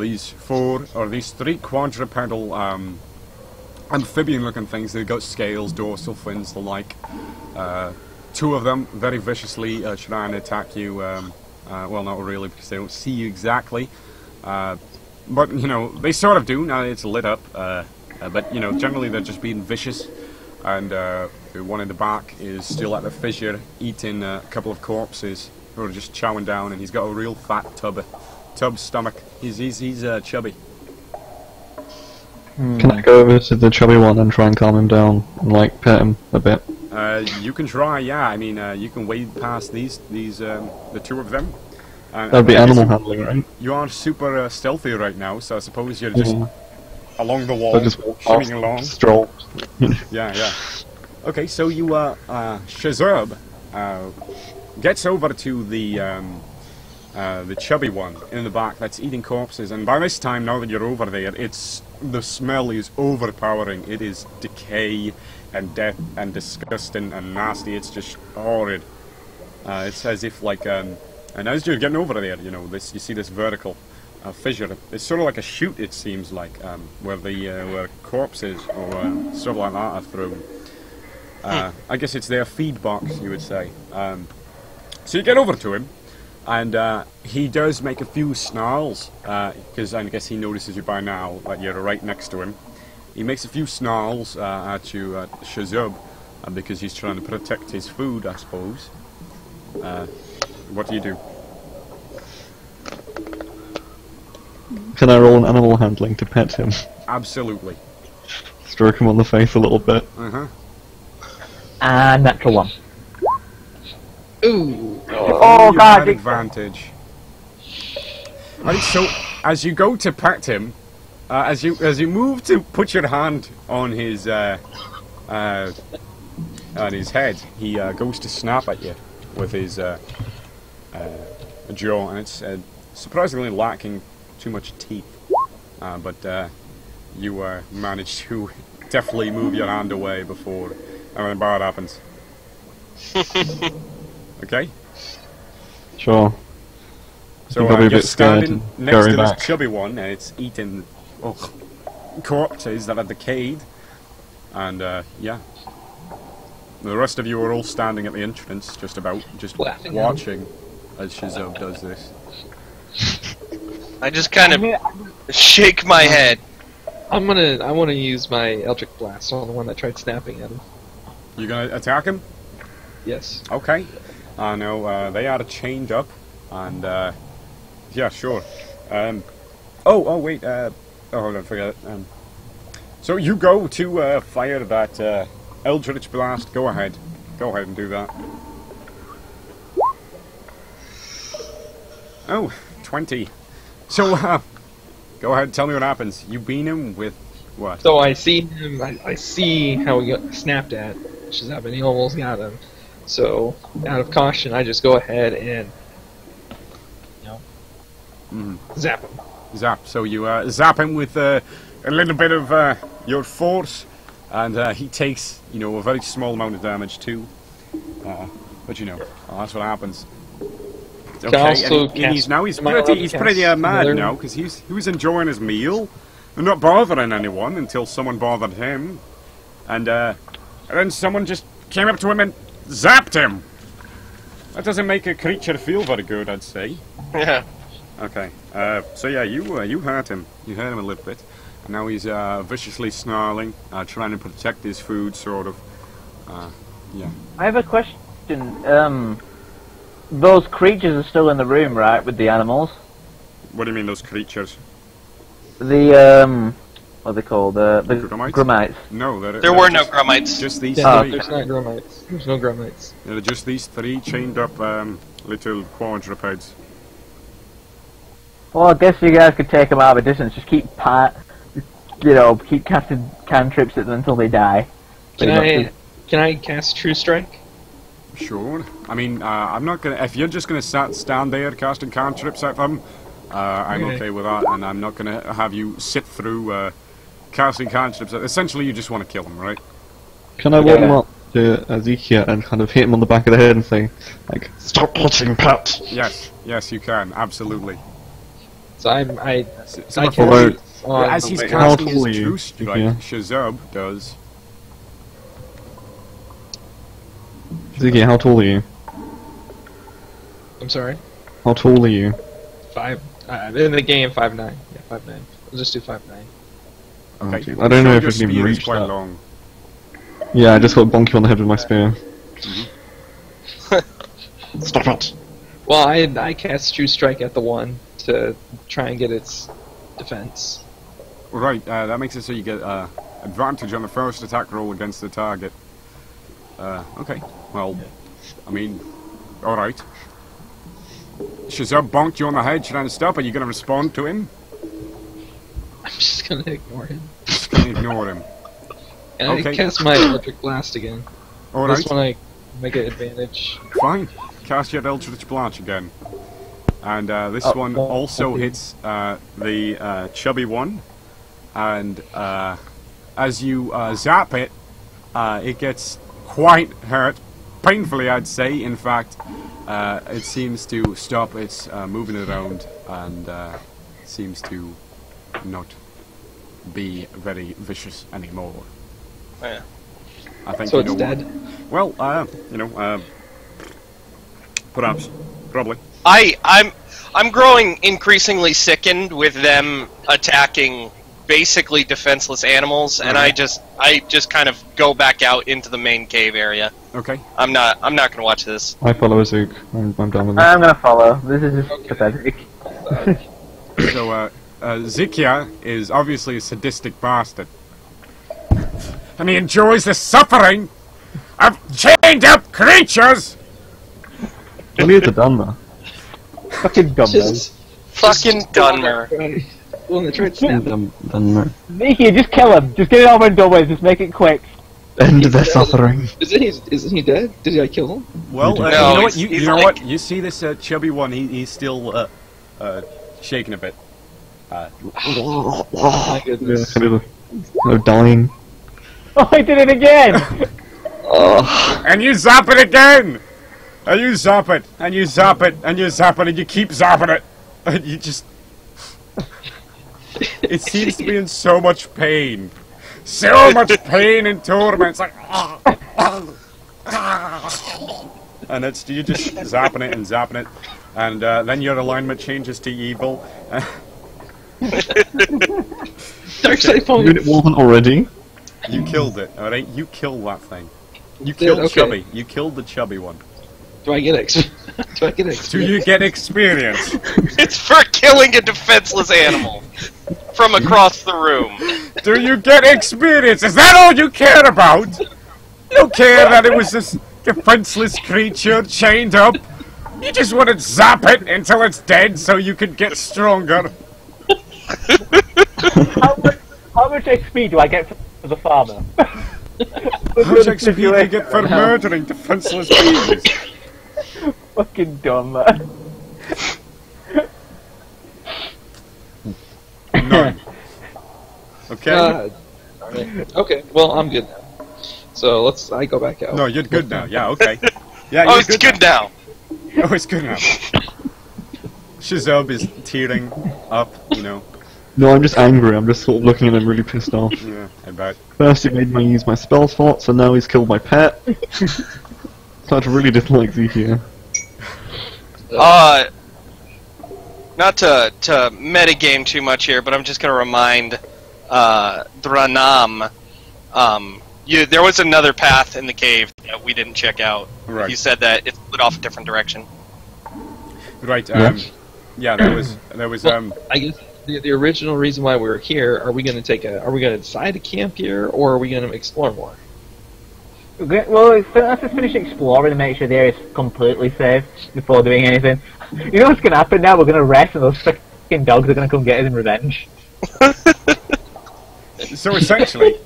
these three quadrupedal amphibian-looking things. They've got scales, dorsal fins, the like. Two of them very viciously trying to attack you. Well, not really, because they don't see you exactly. But, they sort of do, now it's lit up. But, generally they're just being vicious. And the one in the back is still at the fissure, eating a couple of corpses who are just chowing down, and he's got a real fat tub stomach. He's chubby. Can I go over to the chubby one and try and calm him down and pet him a bit? You can try, yeah. I mean, you can wade past the two of them. That'd be animal handling, right? You are super stealthy right now, so I suppose you're just along the wall, So just walk shimming past, along. stroll. Yeah. Okay, so you, Shazub, gets over to the chubby one in the back that's eating corpses, and by this time, now that you're over there, the smell is overpowering. It is decay and death and disgusting and nasty. It's just horrid. It's as if and as you're getting over there, you see this vertical fissure. It's sort of like a chute, it seems like, where corpses or stuff like that are thrown. I guess it's their feed box, you would say. So you get over to him, and he does make a few snarls, because I guess he notices you by now that you're right next to him. He makes a few snarls at you, Shazub, because he's trying to protect his food, I suppose. What do you do? Can I roll an animal handling to pet him? Absolutely. Stroke him on the face a little bit. Uh-huh. And natural one. Ooh. Oh You god! had advantage. Right, so as you go to pet him, as you move to put your hand on his head, he goes to snap at you with his jaw, and it's surprisingly lacking too much teeth. But you managed to definitely move your hand away before anything bad happens. Okay? Sure. So probably a you're bit scared standing and next to going this back. chubby one, and it's eating corpses that are decayed. And yeah. The rest of you are all standing at the entrance, just Laughing at watching as Shazub does this. I just kind of shake my head. I want to use my Eldritch Blast on the one that tried snapping at him. You gonna attack him? Yes. Okay. No, they are chained up, and yeah, sure. Oh, wait. Hold on, forget it. So you go to fire that Eldritch Blast. Go ahead and do that. Oh, 20. So, go ahead, tell me what happens. You beat him with what? So I see him. I see how he got snapped at. Shazub, and he almost got him. So out of caution, I just go ahead and zap him. Zap. So you zap him with a little bit of your force, and he takes, a very small amount of damage too. But that's what happens. Okay, he's pretty mad now because he was enjoying his meal and not bothering anyone until someone bothered him, and then someone just came up to him and zapped him. That doesn't make a creature feel very good, I'd say. Yeah. Okay. So yeah, you hurt him. You hurt him a little bit, and now he's viciously snarling, trying to protect his food, sort of. Yeah. I have a question. Those creatures are still in the room, right, with the animals? What do you mean, those creatures? The, what are they called? The Grummites? Grummites. No, There were no Grummites. Just these Yeah, three. there's not Grummites. There's no Grummites. They're just these three chained up little quadrupeds. Well, I guess you guys could take them out of a distance. Just keep keep casting cantrips at them until they die. Can I cast True Strike? Sure. I mean, I'm not gonna. If you're just gonna stand there casting cantrips at them, I'm okay with that, and I'm not gonna have you sit through casting cantrips. Essentially, you just want to kill them, right? Can I walk him up to Zikia and kind of hit him on the back of the head and say, like, Stop hitting Pat! Yes, you can. Absolutely. So I Although, As he's how casting tall are his you? true strike, Yeah. Shazub does. Zikia, how tall are you? I'm sorry. How tall are you? In the game 5'9". Yeah, 5'9". I'll just do 5'9". Okay. I don't know So if your I can even spear is reach quite that. long. Yeah, I just got bonky on the head with my spear. Stop it! Well, I cast True Strike at the one to try and get its defense. Right, that makes it so you get advantage on the first attack roll against the target. Okay, well, I mean, alright. Shazub bonked you on the head, trying to stop. Are you going to respond to him? I'm just gonna ignore him. Just going to ignore him. And Okay. I cast my Electric Blast again. Alright, This one I make an advantage. fine. Cast your Eldritch Blast again. And this one also hits the chubby one. And as you zap it, it gets quite hurt. Painfully, I'd say. In fact, it seems to stop its moving around and seems to not be very vicious anymore. Yeah. I think So you it's know dead? Well, perhaps, probably. I'm growing increasingly sickened with them attacking basically defenseless animals, and I just kind of go back out into the main cave area. Okay. I'm not gonna watch this. I follow Azuk. I'm done with it. I'm gonna follow. This is just pathetic. So, Zikia is obviously a sadistic bastard. And he enjoys the suffering of chained up creatures! What are you done there? Fucking dumbass. Fucking Dunmer. Well, they tried to snap him. Nikki, just kill him. Just get it over and done with. Just make it quick. End their suffering. Isn't he dead? Did I kill him? Well, No, you know what? he's You know like- what? You see this chubby one? He's still shaking a bit. My goodness. No dying. Oh, I did it again! And you zap it again! And you zap it, and you zap it, and you zap it, and you keep zapping it! And you just... It seems to be in so much pain. So much pain and torment. It's like... And it's you just zapping it and zapping it. And then your alignment changes to evil. Dark side phone. It wasn't already. You killed it, alright? You killed that thing. You did, killed okay. Chubby. You killed the chubby one. Do I get Do I get experience? Do you get experience? It's for killing a defenseless animal from across the room. Do you get experience? Is that all you care about? You don't care that it was this defenseless creature chained up? You just want to zap it until it's dead so you can get stronger. How much XP do I get for the farmer? How much XP do you get for murdering defenseless beings? Fucking dumb, man. None. Okay? Okay, well, I'm good now. So I go back out. No, you're good now. Yeah, okay. Yeah, Oh, you're it's good now. Oh, it's good now. Shazub is tearing up, you know. No, I'm just angry. I'm just sort of looking at him really pissed off. Yeah, I bet. First he made me use my spell slots, and now he's killed my pet. So I really dislike Zikia. Not to metagame too much here, but I'm just gonna remind Dra'nam. There was another path in the cave that we didn't check out. Right. You said that it split off a different direction. Right. Yeah, there was. Well, I guess the original reason why we're here. Are we going to decide to camp here, or are we going to explore more? Okay, well, let's just finish exploring and make sure the area's completely safe before doing anything. You know what's going to happen now? We're going to rest and those fucking dogs are going to come get us in revenge. So essentially,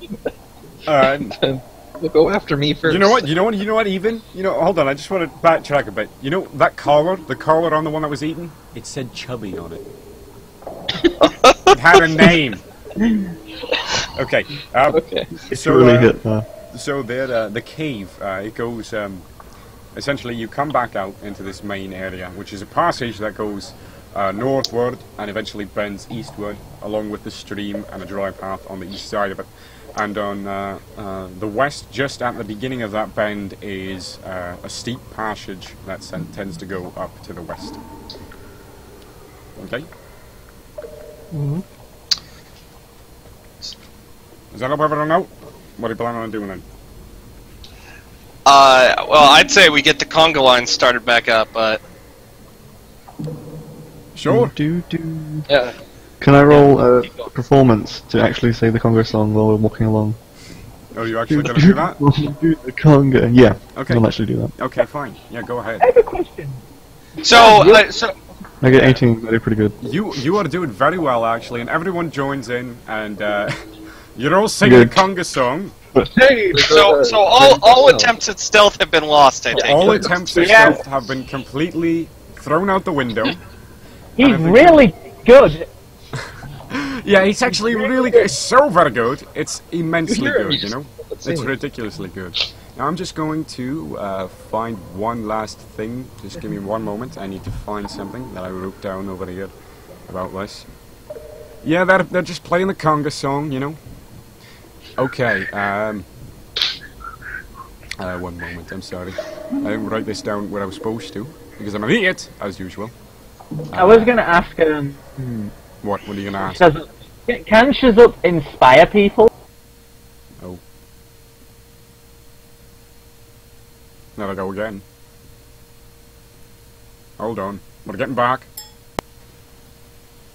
They'll go after me first. You know what? Even hold on. I just want to backtrack a bit. You know that collar, the collar on the one that was eaten, it said Chubby on it. It had a name. Okay. Okay. So really hit there. So there, the cave. It goes. Essentially, you come back out into this main area, which is a passage that goes northward and eventually bends eastward, along with the stream and a dry path on the east side of it. And on the west, just at the beginning of that bend, is a steep passage that tends to go up to the west. Okay? Mm-hmm. Is that help everyone out? What are you planning on doing then? Well, I'd say we get the conga line started back up, but... Sure. Yeah. Can I roll a performance to actually say the conga song while we're walking along? Oh, you actually going to do that? Do the conga. Yeah. Okay. I'll actually do that. Okay, fine. Yeah, go ahead. I have a question. So I get 18. I do pretty good. You are doing very well, actually, and everyone joins in, and you're all singing the conga song. Hey. So all attempts at stealth have been lost, I take All it. attempts at stealth have been completely thrown out the window. He's really good. Yeah, he's actually really good. It's so very good. It's immensely good, you know? It's ridiculously good. Now I'm just going to find one last thing. Just give me one moment. I need to find something that I wrote down over here about this. Yeah, they're just playing the conga song, you know? Okay, one moment, I'm sorry. I didn't write this down where I was supposed to, because I'm an idiot, as usual. I was going to ask What are you going to ask? Can Shazub inspire people? Oh. There I go again. Hold on. We're getting back.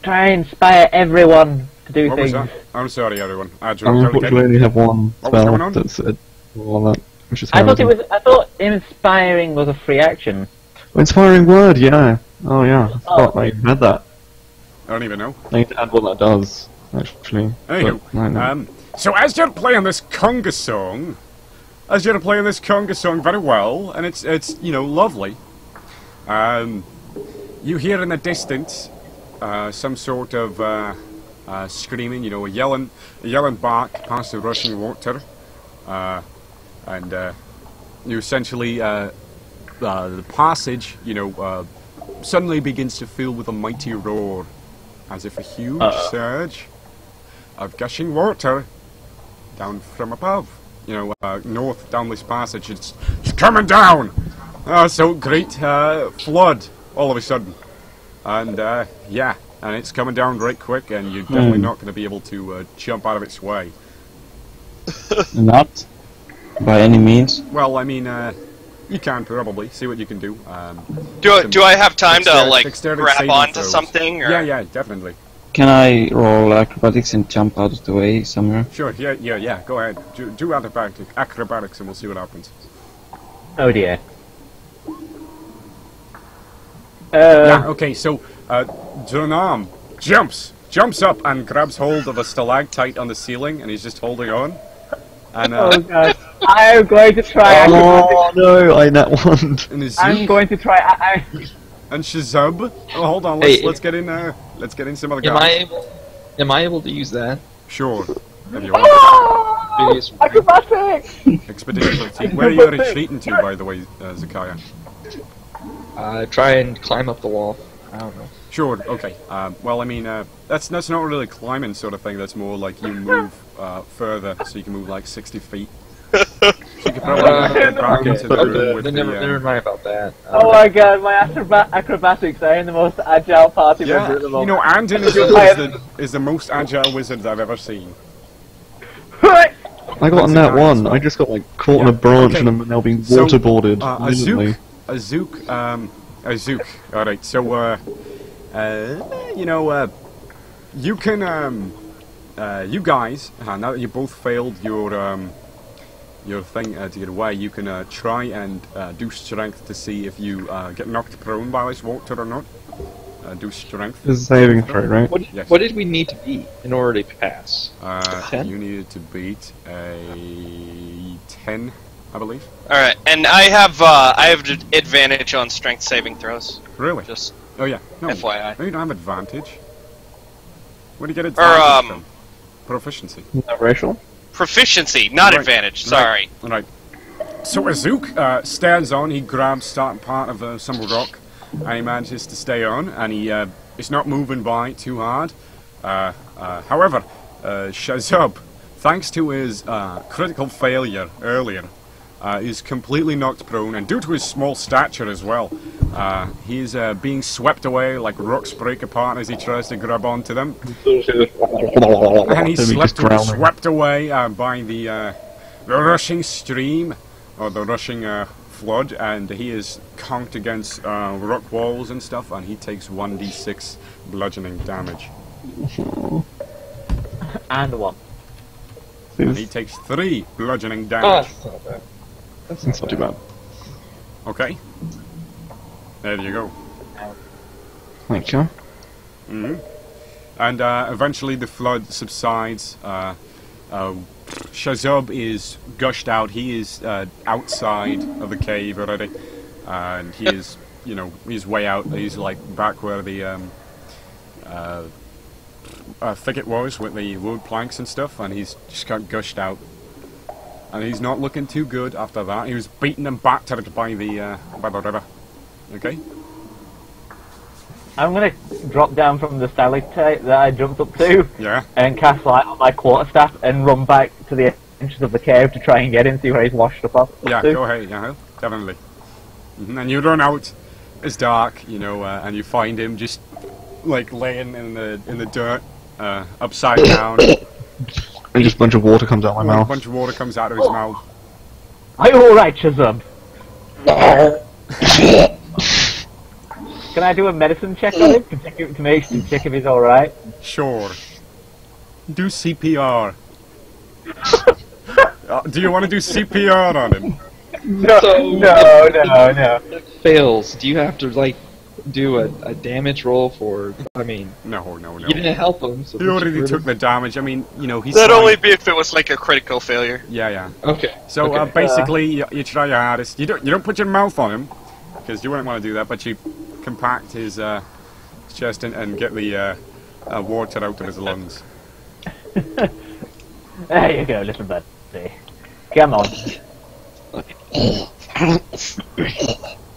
Try and inspire everyone to do What things. was that? I'm sorry, everyone. I Unfortunately, I only have one What was going spell on? that's all that, which is I thought heroism. I thought inspiring was a free action. Inspiring word, yeah. Oh yeah, I forgot I had that. I don't even know. I need to add what that does, actually. Anywho, But I know. so as you're playing this conga song, very well, and it's you know, lovely. You hear in the distance some sort of screaming, you know, a yelling bark past the rushing water, and you essentially the passage, you know, suddenly begins to fill with a mighty roar, as if a huge surge of gushing water down from above, you know, north down this passage. It's coming down. So great flood all of a sudden, and yeah, and it's coming down right quick, and you're definitely not going to be able to jump out of its way. Not by any means. Well, I mean, you can probably see what you can do. Do I have time to like dexterity grab saving onto throws. something? Or? Yeah, definitely. Can I roll acrobatics and jump out of the way somewhere? Sure. Yeah. Go ahead. Do acrobatics, and we'll see what happens. Oh dear. Yeah. Okay. So, Dra'nam jumps up and grabs hold of a stalactite on the ceiling, and he's just holding on. And Oh god. I'm going to try. Oh no, I nat one. and Azuk I'm going to try. and Shazub. Oh, hold on. Hey, Let's get in. Let's get in some other guys. Am I able to use that? Sure. If you want. Previous- Acrobatics! Expedition 13. Where are you retreating to, by the way, Zikia? Try and climb up the wall. I don't know. Sure. Okay. Well, I mean, that's not really a climbing sort of thing. That's more like you move further, so you can move like 60 feet. So you could probably get back into the room with then the. never mind about that. Oh my god, my acrobatics are in the most agile party member at the You moment. know, Anden is the most agile wizard I've ever seen. I got a nat one. I just got like caught on a branch and I'm now being So, waterboarded. immediately. Azuk. All right. So, you know, you can, you guys, now that you both failed your thing to get away, you can try and do strength to see if you get knocked prone by this water or not. Do strength. It's a saving throw, right? Yes. What did we need to beat in order to pass? 10? You needed to beat a 10, I believe. All right, and I have advantage on strength saving throws. Really? Just Oh yeah. No. FYI. No, you don't have advantage. Where do you get advantage from? Proficiency. Not racial? Proficiency, not Right. advantage. Sorry. Right. So Azuk stands on. He grabs starting part of some rock, and he manages to stay on, and he is not moving by too hard. However, Shazub, thanks to his critical failure earlier, is completely knocked prone, and due to his small stature as well, he is being swept away like rocks break apart as he tries to grab onto them. And he's swept away by the rushing stream, or the rushing flood, and he is conked against rock walls and stuff, and he takes 1d6 bludgeoning damage. And one. And he takes 3 bludgeoning Oh, damage. that's not bad. That's not too bad. Okay. There you go. Thank you. And eventually the flood subsides. Shazub is gushed out. He is outside of the cave already, and he is, you know, he's way out. He's like back where the thicket was with the wood planks and stuff, and he's just got gushed out. And he's not looking too good after that. He was beaten and battered by the river. Okay. I'm gonna drop down from the stalactite that I jumped up to Yeah. and cast light on my quarterstaff and run back to the entrance of the cave to try and get him, see where he's washed up Yeah, to. go ahead, yeah, definitely. And you run out, it's dark, you know, and you find him just like laying in the dirt, upside down. And just a bunch of water comes out of my A mouth. bunch of water comes out of his mouth. Are you alright, Shazub? Can I do a medicine check on him to check if he's alright? Sure. Do CPR. Do you want to do CPR on him? No, So- no. Fails. Do you have to like do a damage roll for? I mean, No. you didn't help him. So He already took the damage. I mean, you know, he's That'd fine. only be if it was like a critical failure. Yeah. Okay. So okay. basically, you try your hardest. You don't put your mouth on him because you wouldn't want to do that, but you compact his chest and get the water out of his lungs. There you go, little buddy. Come on.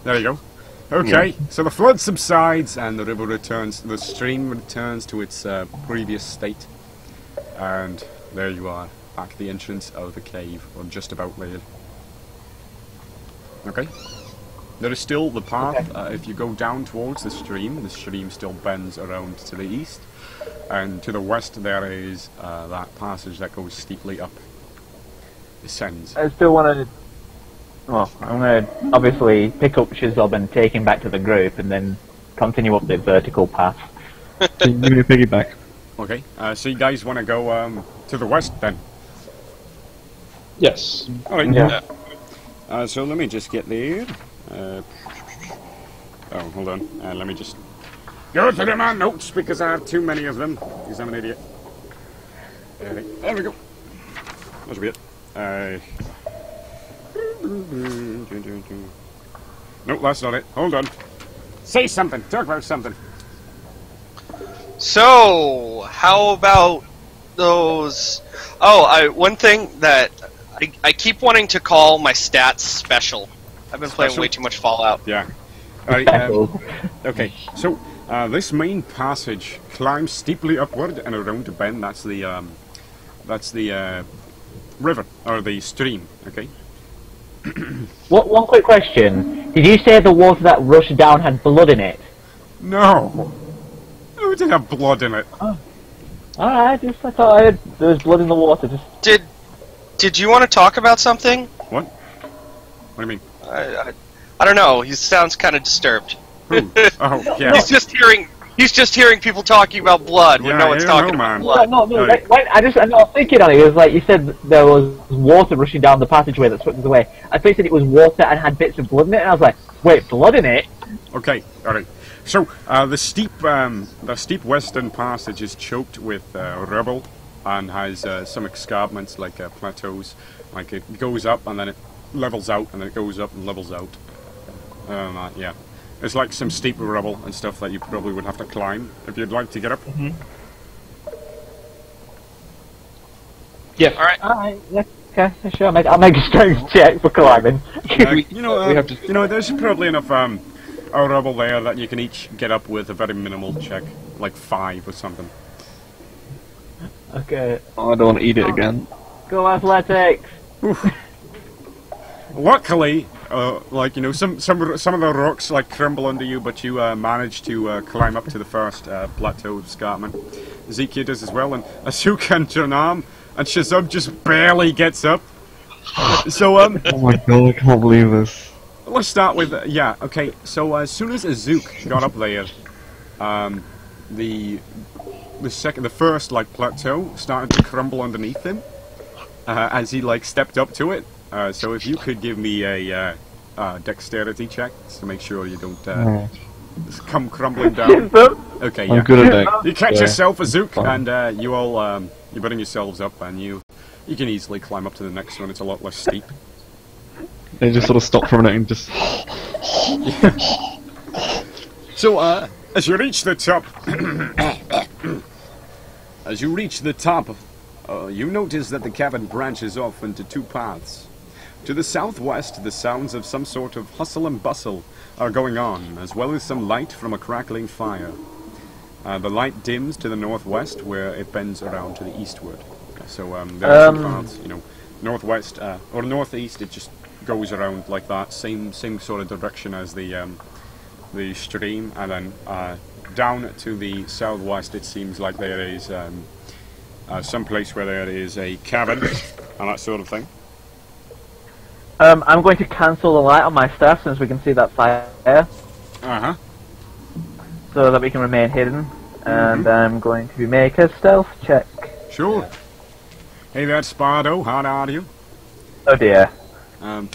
There you go. Okay, so the flood subsides and the river returns, the stream returns to its previous state. And there you are, back at the entrance of the cave, or just about there. Okay. There is still the path, if you go down towards the stream still bends around to the east. And to the west there is that passage that goes steeply up. Descends. I still want to... Well, I'm going to obviously pick up Shazub and take him back to the group and then continue up the vertical path. Give me a piggyback. Okay, so you guys want to go to the west then? Yes. Alright. Yeah. So let me just get there. Oh, hold on. Let me just go through my notes because I have too many of them. Because I'm an idiot. There we go. That should be it. Nope, that's not it. Hold on. Say something. Talk about something. So, how about those... Oh, one thing that I keep wanting to call my stats special. I've been playing way too much Fallout. Yeah. Okay, so this main passage climbs steeply upward and around the bend. That's the river, or the stream, okay? One quick question. Did you say the water that rushed down had blood in it? No! It didn't have blood in it. Oh. Alright, I thought I heard there was blood in the water. Did you want to talk about something? What? What do you mean? I don't know. He sounds kind of disturbed. Who? Oh, yeah. He's just hearing people talking about blood when Yeah, no one's talking man. about blood. No, Right. I was thinking on it. It was like you said there was water rushing down the passageway that swept us away. I thought you said it was water and had bits of blood in it, and I was like, wait, blood in it? Okay, alright. So, the steep western passage is choked with rubble and has some escarpments, like plateaus. Like it goes up and then it levels out, and then it goes up and levels out. Yeah. It's like some steep rubble and stuff that you probably would have to climb if you'd like to get up. Mm-hmm. Yeah. Alright. Yeah, okay, sure. I'll make a strength check for climbing. There's probably enough rubble there that you can each get up with a very minimal check, like 5 or something. Okay. Oh, I don't want to eat it again. Go athletics! Luckily, some of the rocks like crumble under you, but you manage to climb up to the first plateau of escarpment. Zikia does as well, and Azuk and Dra'nam and Shazub just barely gets up. So Oh my god, I can't believe this. let's start with yeah. Okay, so as soon as Azuk got up there, the first like plateau started to crumble underneath him as he like stepped up to it. So if you could give me a dexterity check to make sure you don't come crumbling down. Okay, yeah. I'm good at that. You catch Yeah. yourself, Azuk, Fine. and you all you're putting yourselves up, and you can easily climb up to the next one. It's a lot less steep. They just sort of stop for a minute and just... So as you reach the top, you notice that the cavern branches off into 2 paths. To the southwest, the sounds of some sort of hustle and bustle are going on, as well as some light from a crackling fire. The light dims to the northwest, where it bends around to the eastward. So there are 2 paths, northwest or northeast. It just goes around like that, same sort of direction as the stream, and then down to the southwest. It seems like there is some place where there is a cabin and that sort of thing. I'm going to cancel the light on my staff since we can see that fire, so that we can remain hidden. And I'm going to make a stealth check. Sure. Hey there, Spardo. How are you? Oh dear.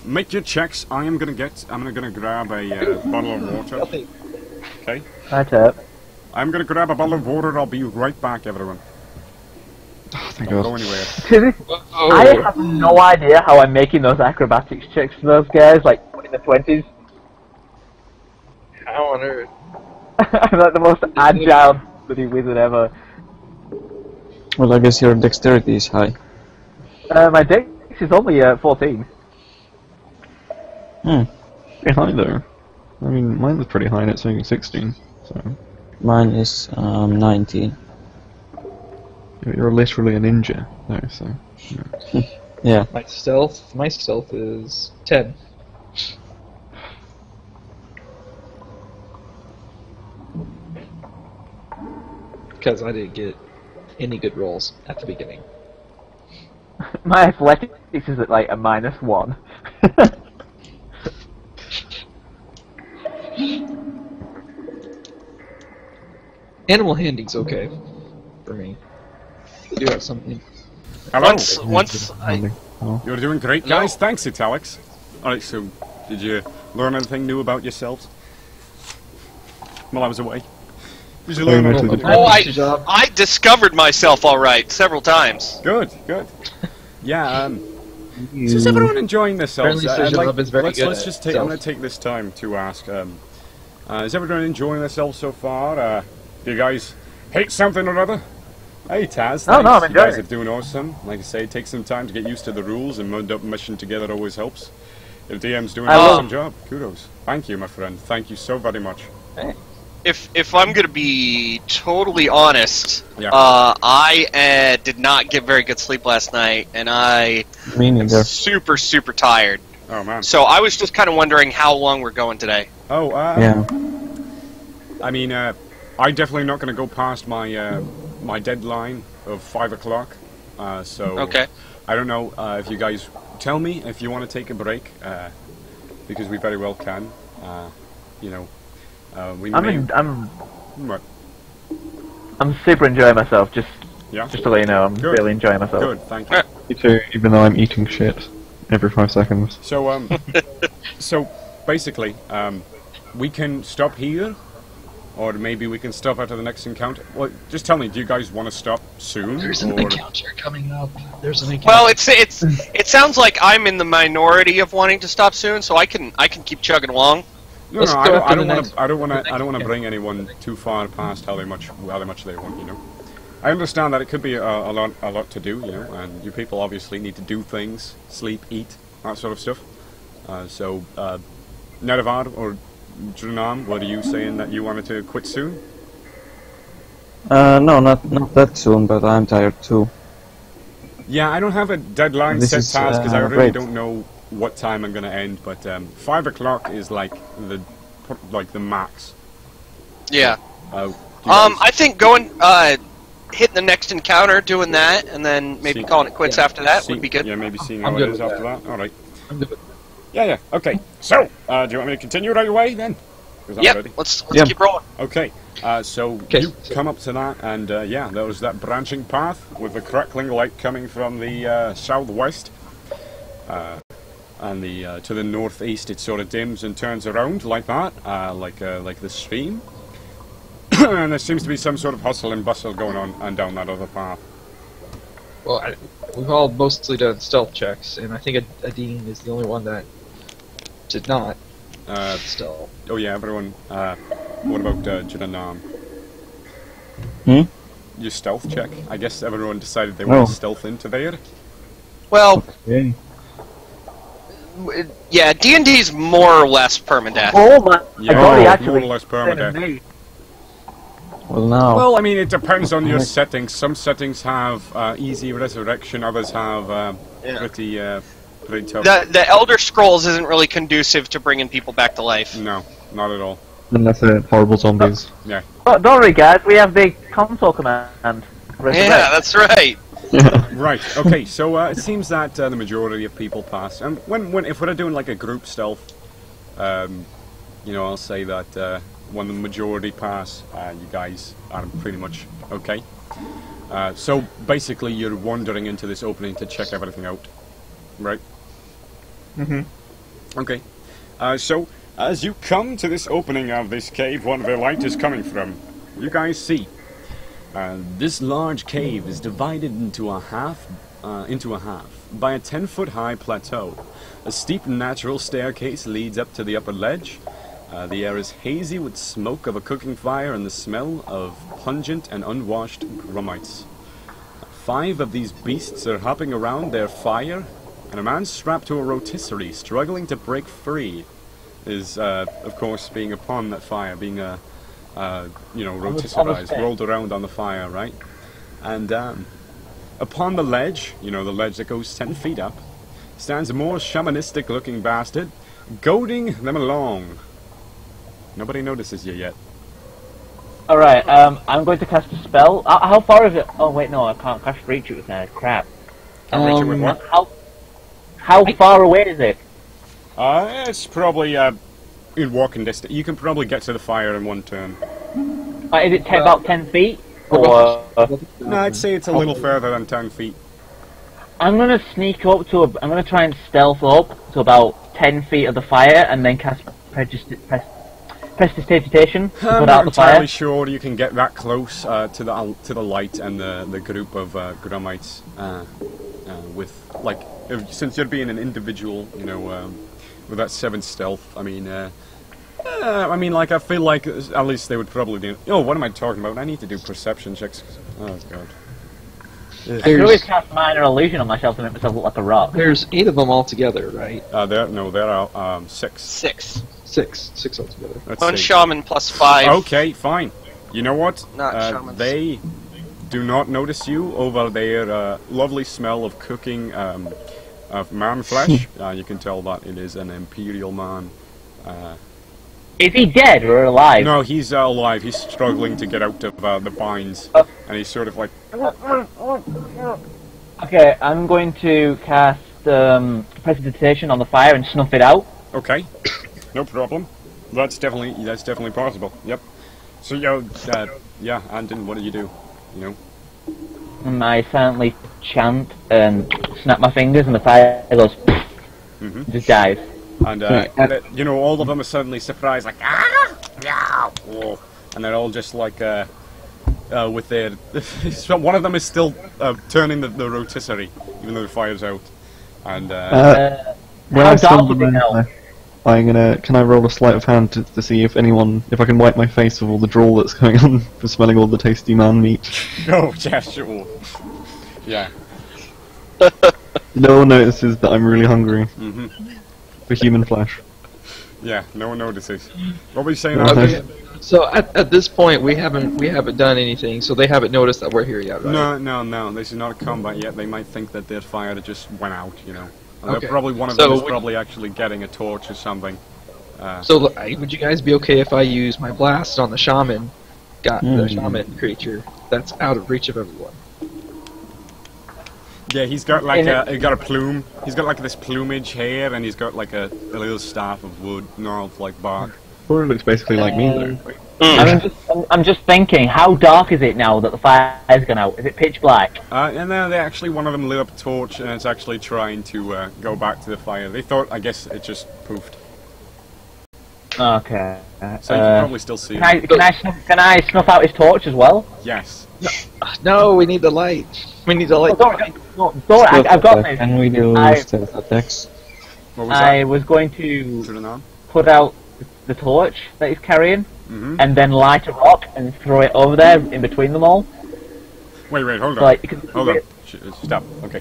Make your checks. I'm gonna grab a bottle of water. Okay. Right up. I'm gonna grab a bottle of water. I'll be right back, everyone. Oh, thank Don't god. go anywhere. I have no idea how I'm making those acrobatics checks for those guys, like in the 20s. How on earth? I'm like the most agile bloody wizard ever. Well, I guess your dexterity is high. My dex is only 14. Pretty high though. I mean, mine was pretty high and it's only 16, so... Mine is 19. You're literally a ninja, though, so... Yeah. Yeah. My stealth is 10. Because I didn't get any good rolls at the beginning. My athletics is at like a -1. Animal handling's okay for me. I do have something. Hello. You're doing great, guys. Thanks, Italics. Alright, so, did you learn anything new about yourselves while I was away? Did you learn anything? Oh, I discovered myself alright several times. Good, good. Yeah, is everyone enjoying themselves? Let's just take, I'm going to take this time to ask, is everyone enjoying themselves so far? Do you guys hate something or other? Hey Taz, thanks. No, I'm enjoying you guys it. are doing awesome. Like I say, it takes some time to get used to the rules, and mission together always helps. If DM's doing an awesome job, kudos. Thank you, my friend. Thank you so very much. If I'm gonna be totally honest, Yeah. I did not get very good sleep last night, and I Me am neither. super tired. Oh man. So I was just kind of wondering how long we're going today. Oh, Yeah. I mean, I'm definitely not going to go past my my deadline of 5 o'clock. So Okay. I don't know if you guys tell me if you want to take a break, because we very well can. You know, we may. What? I'm super enjoying myself. Just Yeah. to let you know, I'm Good. really enjoying myself. Good. Thank you. Me too, even though I'm eating shit every 5 seconds. So so basically, we can stop here. Or maybe we can stop after the next encounter. Well, just tell me, do you guys want to stop soon? There's an or... encounter coming up. There's an encounter. Well, it sounds like I'm in the minority of wanting to stop soon, so I can keep chugging along. No, Let's no, go I after don't the want next- to. I don't want the to. next I don't want to encounter. bring anyone too far past how much they want. You know, I understand that it could be a lot to do. You know, and you people obviously need to do things, sleep, eat, that sort of stuff. So, Nedavad or Dra'nam, what are you saying that you wanted to quit soon? No, not that soon, but I'm tired too. Yeah, I don't have a deadline This set is, task because I really great. don't know what time I'm going to end. But 5 o'clock is like the max. Yeah. Do you guys I think going hitting the next encounter, doing that, and then maybe see- calling it quits after that would be good. Yeah, maybe seeing I'm how it good is with after that. All right. I'm good with Yeah. Okay. So, do you want me to continue right away then? 'Cause I'm Yep. ready. Let's Yep. keep rolling. Okay. So Okay, you so- come up to that, and yeah, there was that branching path with the crackling light coming from the southwest, and the to the northeast. It sort of dims and turns around like that, like the stream. And there seems to be some sort of hustle and bustle going on and down that other path. Well, we've all mostly done stealth checks, and I think Adine is the only one that did not stealth. Oh yeah, everyone. What about Dra'nam? Your stealth check? I guess everyone decided they want to stealth into there. Well, Okay. yeah, D&D's more or less permadeath. Oh my Yeah, god, he more actually or less said permadeath. me. Well, now. Well, I mean, it depends on your settings. Some settings have easy resurrection, others have pretty tough. The Elder Scrolls isn't really conducive to bringing people back to life. No, not at all. Unless they're horrible zombies. Yeah. Oh, don't worry, guys. We have the console command. Yeah, that's right. Right. Okay. So it seems that the majority of people pass. And when if we're doing like a group stealth, you know, I'll say that when the majority pass, you guys are pretty much okay. So basically, you're wandering into this opening to check everything out, right? Okay. So as you come to this opening of this cave, one where light is coming from, you guys see. This large cave is divided into a half by a 10-foot high plateau. A steep natural staircase leads up to the upper ledge, The air is hazy with smoke of a cooking fire and the smell of pungent and unwashed grumites. 5 of these beasts are hopping around their fire, and a man strapped to a rotisserie, struggling to break free, is, of course, being upon that fire, being, rotisserized, rolled around on the fire, right? And, upon the ledge, the ledge that goes 10 feet up, stands a more shamanistic-looking bastard, goading them along. Nobody notices you yet. Alright, I'm going to cast a spell. How far is it? Oh wait, no, I can't reach it with that. Crap. Can't reach it with what? How far away is it? It's probably, in walking distance. You can probably get to the fire in one turn. Is it about 10 feet? Or... No, I'd say it's a little further than 10 feet. I'm gonna sneak up to I'm gonna try and stealth up to about 10 feet of the fire and then cast Prestidigitation to I'm put not out the entirely fire. sure you can get that close to the light and the group of grumites with since you're being an individual, with that 7 stealth. I feel like at least they would probably do. Oh, what am I talking about? I need to do perception checks. Oh god. I could always cast minor illusion on myself to make myself look like a rock. There's 8 of them altogether, right? There are 6. 6. 6 altogether. Let's One see. shaman plus 5. Okay, fine. You know what? Not shamans. They do not notice you over their lovely smell of cooking of man flesh. You can tell that it is an imperial man. Is he dead or alive? No, he's alive. He's struggling to get out of the vines, and he's sort of like. Okay, I'm going to cast Prestidigitation on the fire and snuff it out. Okay, no problem. That's definitely possible. Yep. So Anden, what do you do? I silently chant and snap my fingers, and the fire goes. Just dies. And all of them are suddenly surprised, like yeah, and they're all just like with their. One of them is still turning the rotisserie, even though the fire's out. And when how I dark stumble was it around now? there, can I roll a sleight of hand to see if I can wipe my face of all the drool that's going on from smelling all the tasty man meat? oh yeah, sure. Yeah. No one notices that I'm really hungry for human flesh. Yeah, no one notices. What were you saying? Okay. Anden? So at this point, we haven't done anything, so they haven't noticed that we're here yet, right? No. This is not a combat yet. They might think that their fire just went out, And Okay. probably one of So them is we- probably actually getting a torch or something. So would you guys be okay if I use my blast on the shaman, the shaman creature that's out of reach of everyone? Yeah, he's got like he got a plume. He's got like this plumage hair, and he's got like a little staff of wood, gnarled like bark. Or it looks basically like me though. I'm just thinking, how dark is it now that the fire's gone out? Is it pitch black? And then one of them lit up a torch, and it's actually trying to go back to the fire. They thought, I guess, it just poofed. Okay. So you can probably still see Can it. I snuff out his torch as well? Yes. No, we need the light. We need the light. I've got this. Can we do I- stealth attacks? What was I that? was going to Dra'nam? put out the torch that he's carrying, Mhm. and then light a rock and throw it over there in between them all. Wait, hold So, on. like, you can- Hold on. Stop. Okay.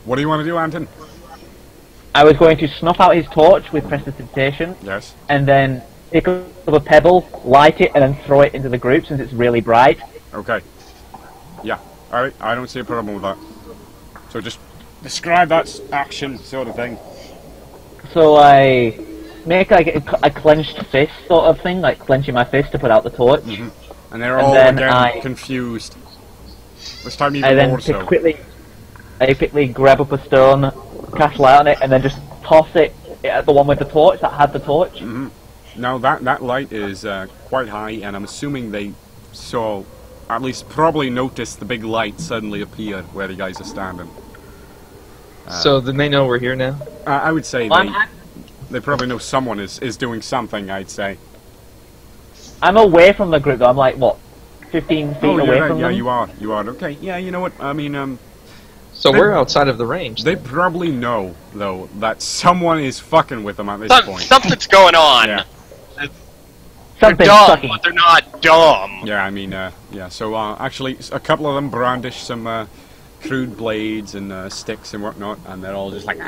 What do you want to do, Anden? I was going to snuff out his torch with Prestidigitation, Yes. and then pick up a pebble, light it, and then throw it into the group since it's really bright. Okay. Yeah. Alright, I don't see a problem with that. So just describe that action sort of thing. So I make like a clenched fist sort of thing, like clenching my fist to put out the torch. And they're And all then again confused. This time I even then more so. quickly grab up a stone, cast light on it, and then just toss it at the one with the torch that had the torch. Now that light is quite high, and I'm assuming they saw, at least probably noticed the big light suddenly appear where you guys are standing. So then they know we're here now? I would say Well, they probably know someone is doing something, I'd say. I'm away from the group though. I'm like, what, 15 feet away right, from them? you are. Okay, yeah, you know what, I mean, So They- we're outside of the range. they probably know, though, that someone is fucking with them at this point. Something's going on. Yeah. Something dumb, sucking. but they're not dumb. Yeah, I mean, yeah. So actually, a couple of them brandish some crude blades and sticks and whatnot, and they're all just like.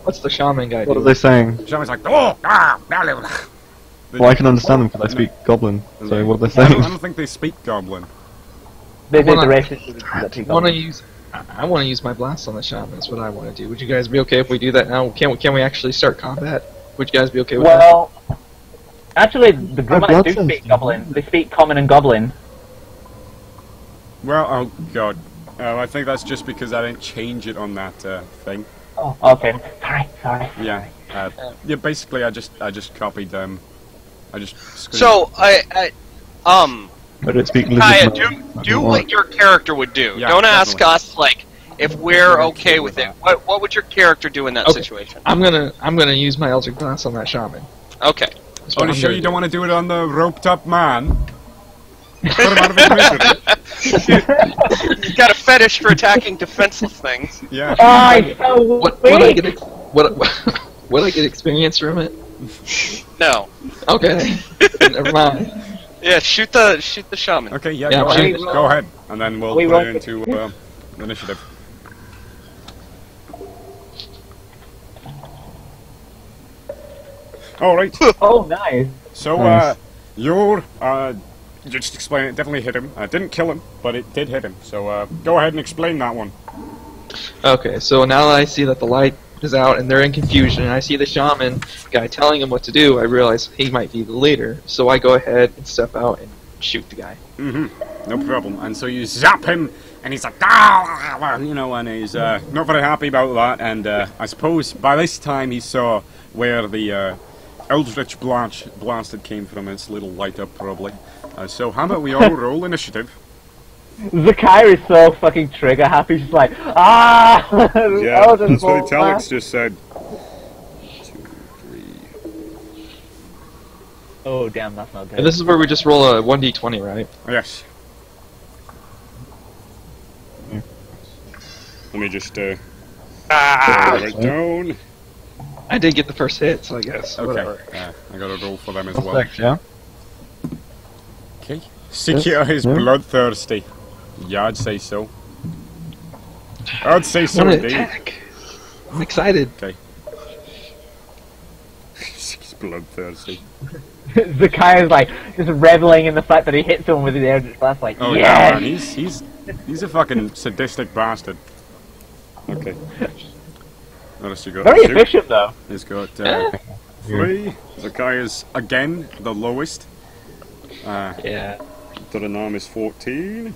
What's the shaman guy What do? are they saying? Someone's like, oh, Well, I can understand them because I speak Goblin. So what are they I saying? don't think they speak Goblin. They did the Wanna- racist that he got. I want to use my blast on the shaman. That's what I want to do. Would you guys be okay if we do that now? Can we actually start combat? Would you guys be okay with that? Well, actually, the Grummites do blood speak sense. Goblin. They speak Common and Goblin. Well, oh god. I think that's just because I didn't change it on that thing. Oh, okay. Sorry. Yeah. Yeah. Basically, I just copied them. I just. So I don't speak Kaya, lizard. do what your character would do. Yeah, Don't ask definitely. us like if we're okay with it. What would your character do in that Okay. situation? I'm gonna use my Eldritch Blast on that shaman. Okay. That's Are what you I'm sure gonna you do. don't want to do it on the roped up man? Put him out of his misery. You've got a fetish for attacking defenseless things. Yeah. Oh, so What I weak. get? What I get experience from it? No. Okay, never mind. Yeah, shoot the shaman. Okay. Yeah. Yeah, Go ahead. we- Go ahead, and then we'll we put won't- it into initiative. All right. Oh, nice. So, Nice. you're, just explain it, definitely hit him. Didn't kill him, but it did hit him. So, go ahead and explain that one. Okay, so now that I see that the light is out and they're in confusion, and I see the shaman guy telling him what to do, I realize he might be the leader. So I go ahead and step out and shoot the guy. Mm-hmm. No problem. And so you zap him, and he's like, ah, you know, and he's, not very happy about that. And, I suppose by this time he saw where the, Eldritch Blasted came from. It's a little light up, probably. So how about we all roll initiative? Zakia is so fucking trigger happy. She's like, ah! Eldritch Bolt blast. just said. 2, 3. Oh, damn, that's not good. And this is where we just roll a 1d20, right? Yes. Let me just, write it down. I did get the first hit, so I guess. Okay. Whatever. I got a roll for them as well. Perfect, yeah. Okay. Zikia is Yeah. bloodthirsty. Yeah, I'd say so. I'd say so What an indeed. attack! I'm excited. Okay. He's bloodthirsty. Zakia's like, just reveling in the fact that he hit someone with his Eldritch Blast, like, Oh yeah, yes! man, he's a fucking sadistic bastard. Okay. Notice you got Very two. efficient, though. He's got 3. Zakia's again the lowest. Yeah. Dra'nam is 14.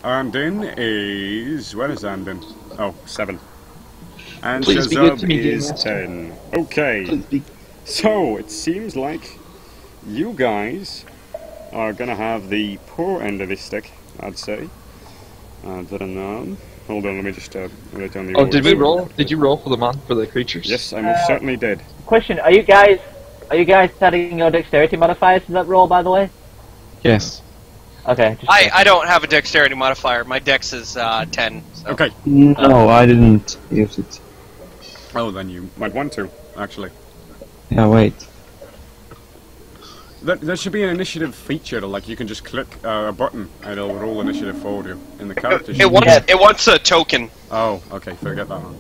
Anden is... Where is Anden? Oh, 7. And Please be good Shazub to me, dear is master. 10. Okay. Please be. So, it seems like you guys are gonna have the poor end of this stick, I'd say. Dra'nam. Hold on, let me just write down the Oh, did we orders. roll? Did you roll for the creatures? Yes, I most certainly did. Question, are you guys setting your dexterity modifiers to that roll, by the way? Yes. Okay. Just I don't have a dexterity modifier. My dex is 10. So. Okay. No, I didn't use it. Oh, then you might want to, actually. Yeah, wait. There should be an initiative feature, like you can just click a button and it'll roll initiative for you in the character sheet. It wants a token. Oh, okay, forget that one.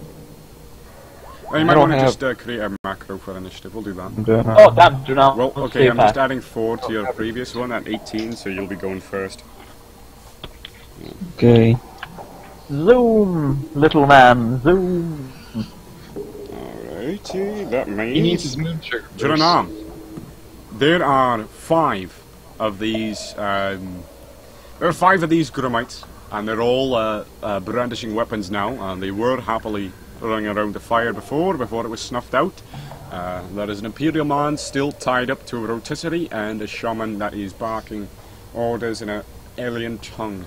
Well, you I might don't want to have- just create a macro for initiative, we'll do that. Oh, damn, do not. Well, okay, I'm just adding 4 to your previous one at 18, so you'll be going first. Okay. Zoom, little man, zoom. Alrighty, that means... He needs his moon sugar. first. Dra'nam. There are 5 of these, there are 5 of these Grummites, and they're all brandishing weapons now. They were happily running around the fire before it was snuffed out. There is an Imperial man still tied up to a rotisserie, and a shaman that is barking orders in an alien tongue.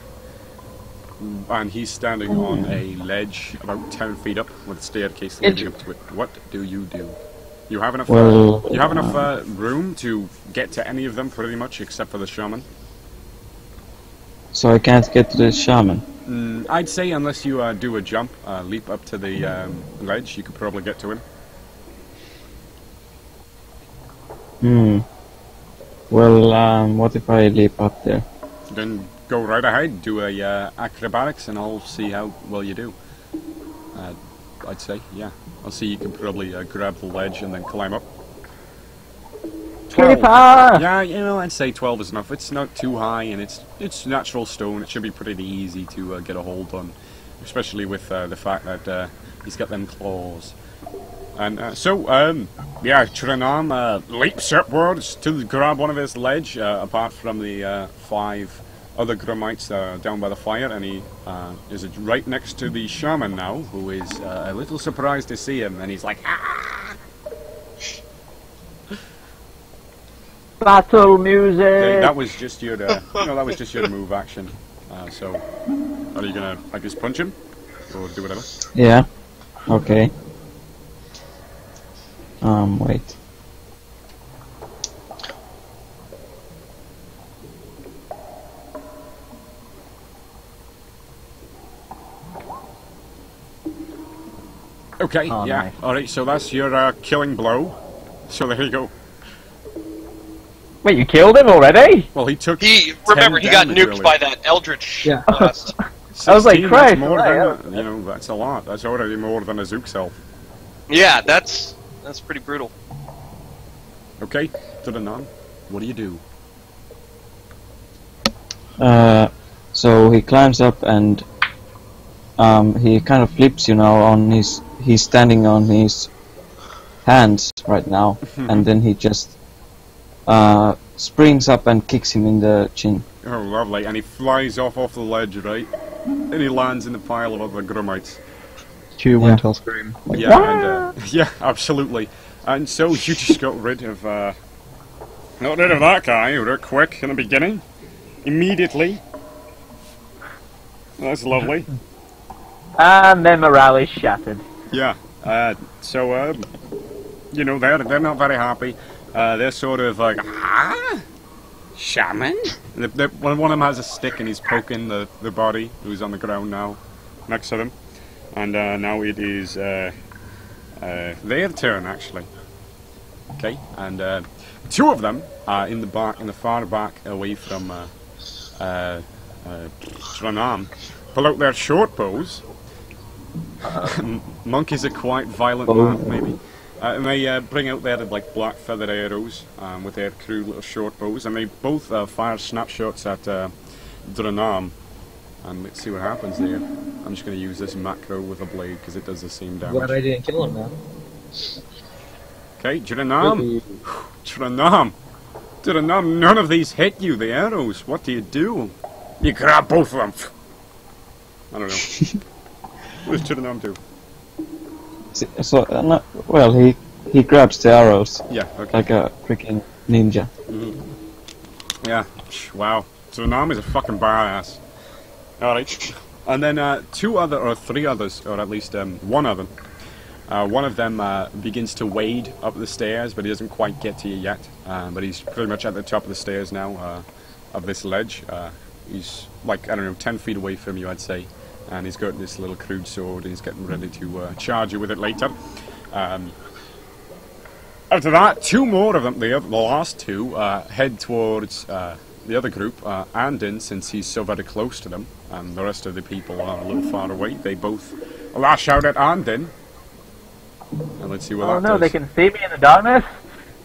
And he's standing on a ledge about 10 feet up with a staircase leading up to it. What do you do? You have enough. Well, you have enough room to get to any of them, pretty much, except for the shaman. so I can't get to the shaman. I'd say unless you do a jump, leap up to the ledge, you could probably get to him. Well, what if I leap up there? Then go right ahead, do a acrobatics, and I'll see how well you do. I'd say, yeah. I'll see you can probably grab the ledge and then climb up. 12. Yeah, you know, I'd say 12 is enough. It's not too high, and it's natural stone. It should be pretty easy to get a hold on, especially with the fact that he's got them claws. And yeah, Dra'nam leaps upwards to grab one of his ledge, apart from the 5 other Grumites down by the fire, and he is right next to the shaman now, who is a little surprised to see him, and he's like, ah! Battle music! Okay, that was just your, that was just your move action. So, are you gonna, I guess, punch him? Or do whatever? Yeah. Okay. Wait. Okay, Oh, yeah. nice. Alright, so that's your killing blow. So there you go. Wait, you killed him already? Well, he took. Remember, 10 he got damage, nuked really. by that Eldritch Yeah. blast. I was like, 16, Christ, that's more right, than, you know, that's a lot. That's already more than Azuk's health. Yeah, that's pretty brutal. Okay, Dra'nam, what do you do? So he climbs up and he kind of flips, you know, on his. He's standing on his hands right now, and then he just springs up and kicks him in the chin. Oh, lovely. And he flies off the ledge, right? And he lands in the pile of other Grumites. Cue Yeah. Wintel scream. Yeah, and, yeah, absolutely. And so you just got rid of that guy real quick in the beginning. Immediately. That's lovely. And then morale is shattered. Yeah. So you know, they're not very happy. They're sort of like, ah, shaman. One of them has a stick and he's poking the body who's on the ground now, next to them. And now it is their turn actually. Okay, and 2 of them are in the far back, away from Dra'nam, pull out their short bows. Monkeys are quite violent, maybe. And they bring out their like black feathered arrows with their crude little short bows, and they both fire snapshots at Dra'nam. And let's see what happens there. I'm just going to use this macro with a blade because it does the same damage. Glad I didn't kill him now. Okay, Dra'nam. Dra'nam, none of these hit you, the arrows. What do? You grab both of them. I don't know. What does Dra'nam do? So, well, he grabs the arrows Yeah, okay. like a freaking ninja. Yeah, wow. Dra'nam is a fucking badass. Alright. And then 3 others, or at least one of them. One of them begins to wade up the stairs, but he doesn't quite get to you yet. But he's pretty much at the top of the stairs now, of this ledge. He's like, I don't know, 10 feet away from you, I'd say. And he's got this little crude sword, and he's getting ready to charge you with it later. After that, 2 more of them, the last 2, head towards the other group, Anden, since he's so very close to them, and the rest of the people are a little far away. They both lash out at Anden. And let's see what Oh that no, does. they can see me in the darkness?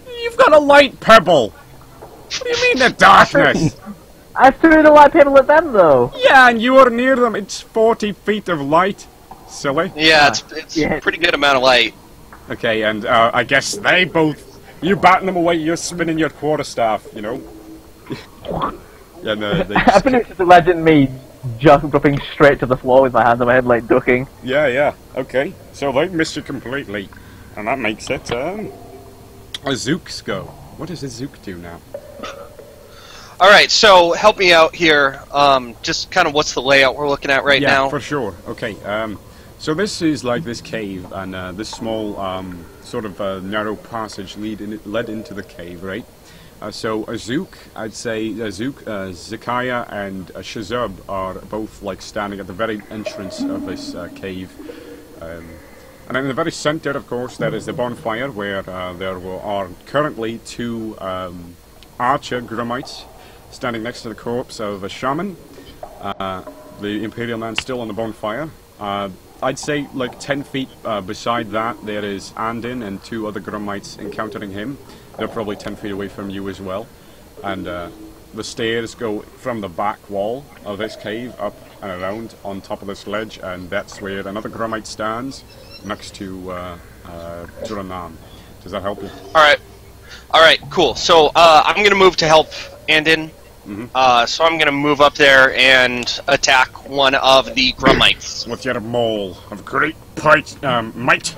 You've got a light pebble! What do you mean the darkness? I threw the light pebble at them though! Yeah, and you were near them. It's 40 feet of light. Silly. Yeah, it's Yeah. a pretty good amount of light. Okay, and I guess they both... You batting them away, you're spinning your quarterstaff, you know? Yeah, no, they I just... finished just imagine me just dropping straight to the floor with my hands on my head like ducking. Yeah, okay. So they missed you completely. And that makes it, Azuk's go. What does Azuk do now? Alright, so help me out here. Just kind of what's the layout we're looking at right now? Yeah, for sure. Okay, so this is like this cave, and this small, sort of narrow passage led into the cave, right? So Azuk, I'd say Azuk, Zikia, and Shazub are both like standing at the very entrance of this cave. And in the very center, of course, there is the bonfire where there are currently 2 archer Grummites standing next to the corpse of a shaman. The Imperial man still on the bonfire. I'd say like 10 feet beside that there is Anden and 2 other Grummites encountering him. They're probably 10 feet away from you as well. And the stairs go from the back wall of this cave up and around on top of this ledge, and that's where another Grummite stands next to Dra'nam. Does that help you? Alright, cool. So I'm going to move to help Anden. So I'm going to move up there and attack one of the Grummites. With your maul of great might.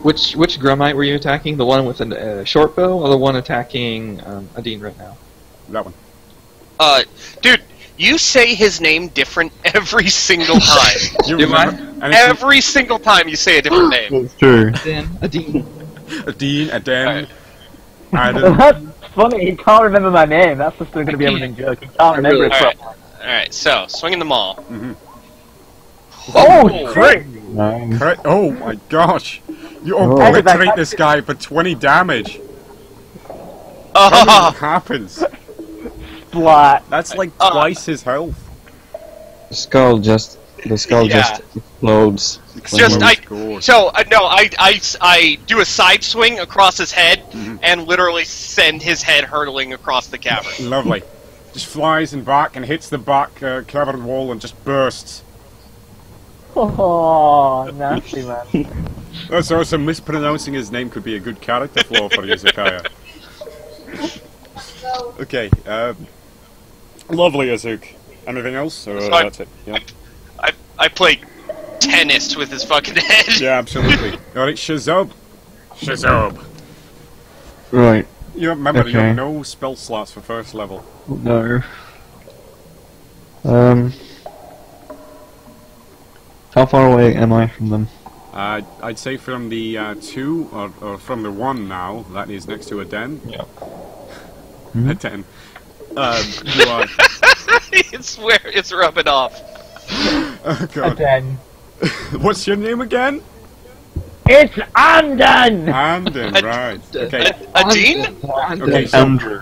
Which Grummite were you attacking? The one with a short bow, or the one attacking Anden right now? That one. Dude, you say his name different every single time. Do I? Every single time you say a different name. It's true. Anden. Anden. That's funny, he can't remember my name. That's just going to be a running joke. He can't remember it. Alright, so, swinging the maul. Oh, crit! Nice. Oh my gosh! You obliterate this guy for 20 damage! What happens? Splat. That's like twice his health. The skull just explodes. I do a side swing across his head and literally send his head hurtling across the cavern. Lovely. Just flies and back and hits the back cavern wall and just bursts. Oh, nasty man. That's awesome. Mispronouncing his name could be a good character flaw for you, Zikia. Okay, lovely, Azuk. Anything else? Or So that's it? Yeah. I play tennis with his fucking head. Yeah, absolutely. Alright, Shazub. Shazub. Right. You remember, you Okay. have no spell slots for first level. No. How far away am I from them? I'd say from the 2, or from the 1 now, that is next to a den. Yeah. A den. You are... It's rubbing off. Oh god. Again. What's your name again? It's Anden! Anden, right. Okay. Adine? Okay, so, Andrew.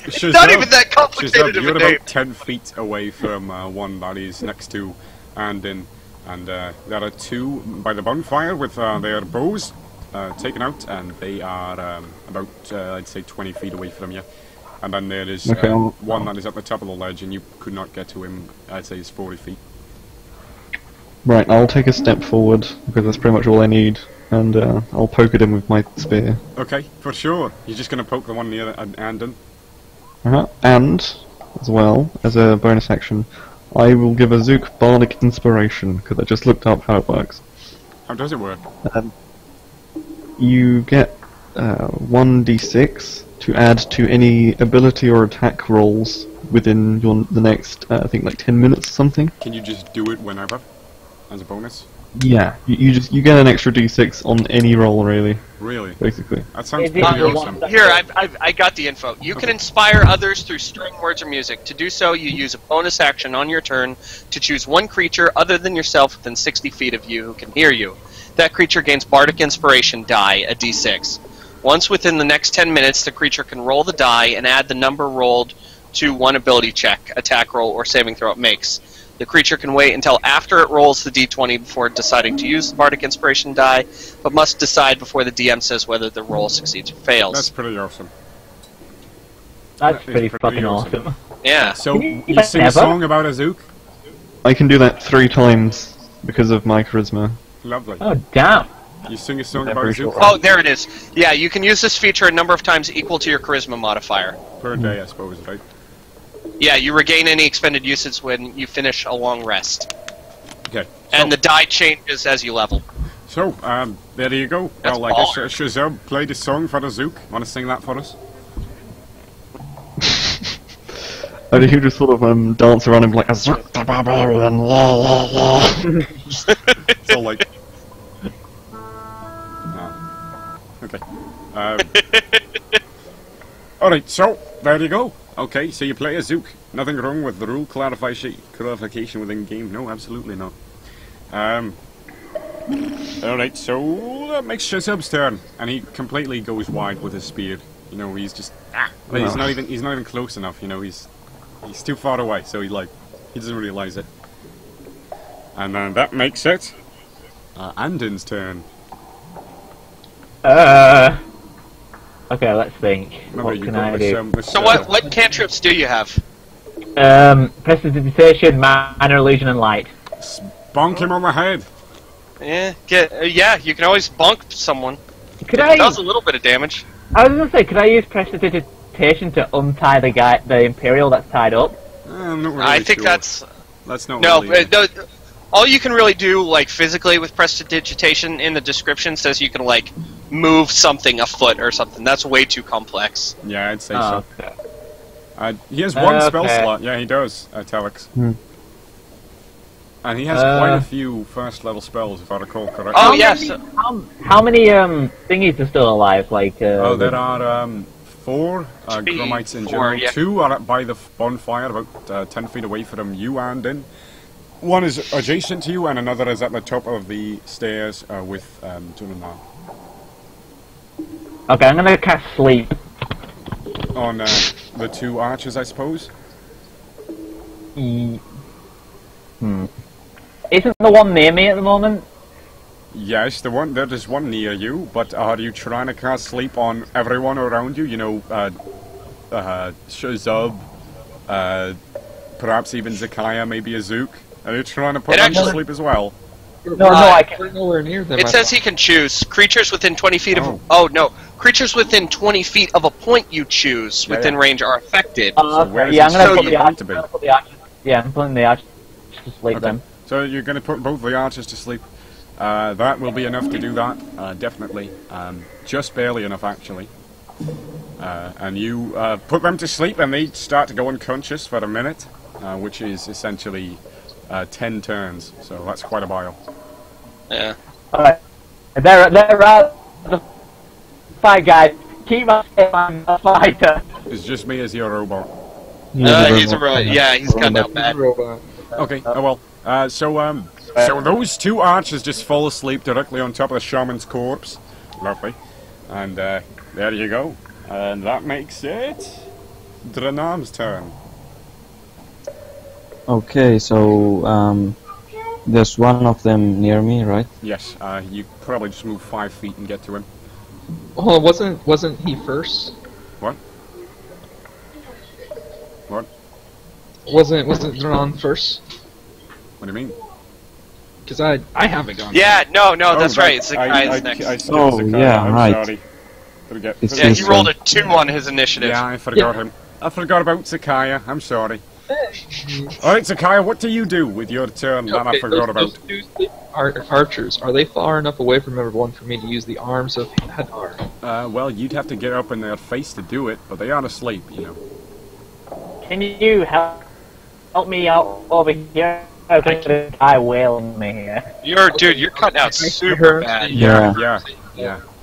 It's not even that complicated Shazub, of you're a name. about 10 feet away from one that is next to Anden, and there are 2 by the bonfire with their bows taken out, and they are about, I'd say, 20 feet away from you. And then there is one that is at the top of the ledge, and you could not get to him, I'd say, is 40 feet. Right, I'll take a step forward, because that's pretty much all I need, and I'll poke at him with my spear. Okay, for sure. You're just going to poke the one near Anden. And, as well, as a bonus action, I will give Azuk Bardic Inspiration, because I just looked up how it works. How does it work? You get 1d6 to add to any ability or attack rolls within the next, I think, like 10 minutes or something. Can you just do it whenever, as a bonus? Yeah, you get an extra d6 on any roll, really. Really? Basically. That sounds pretty awesome. Here, I got the info. You can inspire others through string words or music. To do so, you use a bonus action on your turn to choose one creature other than yourself within 60 feet of you who can hear you. That creature gains Bardic Inspiration die, a d6. Once within the next 10 minutes, the creature can roll the die and add the number rolled to one ability check, attack roll, or saving throw it makes. The creature can wait until after it rolls the d20 before deciding to use the Bardic Inspiration die, but must decide before the DM says whether the roll succeeds or fails. That's pretty awesome. That's pretty fucking awesome. Yeah. So, you sing a song about Azuk? I can do that 3 times because of my charisma. Lovely. Oh, damn. You sing a song about Azuk? Oh, there it is. Yeah, you can use this feature a number of times equal to your charisma modifier. Per day, I suppose, right? Yeah, you regain any expended usage when you finish a long rest. Okay. And the die changes as you level. So, there you go. That's well, I guess Shazub played a song for Azuk. Want to sing that for us? And you just sort of dance around him like Azuk the Barbarian, la la la. It's all like... Okay. Alright, so, there you go. Okay, so you play Azuk. Nothing wrong with the rule clarification within game. No, absolutely not. Alright, so that makes Shazub's turn. And he completely goes wide with his spear. You know, he's just but he's not even close enough. You know, he's too far away, so he doesn't realize it. And then that makes it Anden's turn. Okay, let's think. Remember, What can I do? So what cantrips do you have? Prestidigitation, Minor Illusion, and Light. Bonk him on the head. Yeah, you can always bonk someone. Could It does a little bit of damage. I was gonna say, could I use Prestidigitation to untie the Imperial that's tied up? I'm not really I think sure. that's not no. really... All you can really do, like physically, with prestidigitation in the description says you can like move something a foot or something. That's way too complex. Yeah, I'd say so. Okay. He has one spell slot. Yeah, he does. Telex. And he has quite a few first level spells, if I recall correctly. Oh yes. How many thingies are still alive? Like there are 4 Grumites in general. Yeah. 2 are up by the bonfire, about 10 feet away from you, Anden. 1 is adjacent to you, and another is at the top of the stairs with Dra'nam. Okay, I'm gonna cast Sleep. On the 2 archers, I suppose? Isn't the one near me at the moment? Yes, there is one near you, but are you trying to cast sleep on everyone around you? You know, Shazub, perhaps even Zikia, maybe Azuk? Are you trying to put them to sleep as well? No, I can't. We're nowhere near them. It says he can choose creatures within 20 feet of. Oh no, creatures within 20 feet of a point you choose within range are affected. Yeah, I'm gonna put the archers. Yeah, I'm putting the archers to sleep then. So you're going to put both the archers to sleep. That will be enough to do that, definitely. Just barely enough, actually. And you put them to sleep, and they start to go unconscious for a minute, which is essentially 10 turns. So that's quite a while. Yeah. Alright. They're the fight, guys. Keep us on the fighter. It's just me as your robot. He's a robot. Yeah, he's got out bad. Okay, oh well. So those 2 archers just fall asleep directly on top of the shaman's corpse. Lovely. And there you go. And that makes it Dra'nam's turn. Okay, so there's one of them near me, right? Yes, you probably just move 5 feet and get to him. Oh, wasn't he first? What? What? Wasn't Dra'nam first? What do you mean? Because I haven't gone. Yeah, no, that's right. It's Zikai's next. I skipped Zikia. Yeah, I'm right. sorry. Yeah, he rolled a 2 on his initiative. Yeah, I forgot him. I forgot about Zikia. I'm sorry. Alright, Zikia, what do you do with your turn that I forgot about? Those 2 archers, are they far enough away from everyone for me to use the arms of Hadar? Well, you'd have to get up in their face to do it, but they are asleep, you know. Can you help me out over here? I will me here. You're cutting out super bad. Yeah.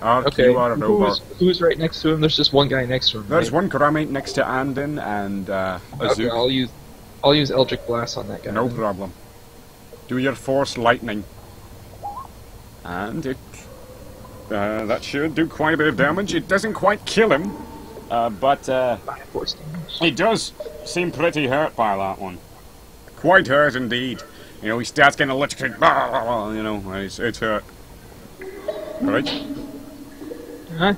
Okay, you are a robot. who's right next to him? There's just one guy next to him. There's right? one Gramate next to Anden and Azuk. Okay, I'll use Eldritch Blast on that guy. No problem. Do your Force Lightning. And it... that should do quite a bit of damage. It doesn't quite kill him, but Force damage. he does seem pretty hurt by that one. Quite hurt indeed. You know, he starts getting electrocuted. You know, it's hurt. Alright. Huh?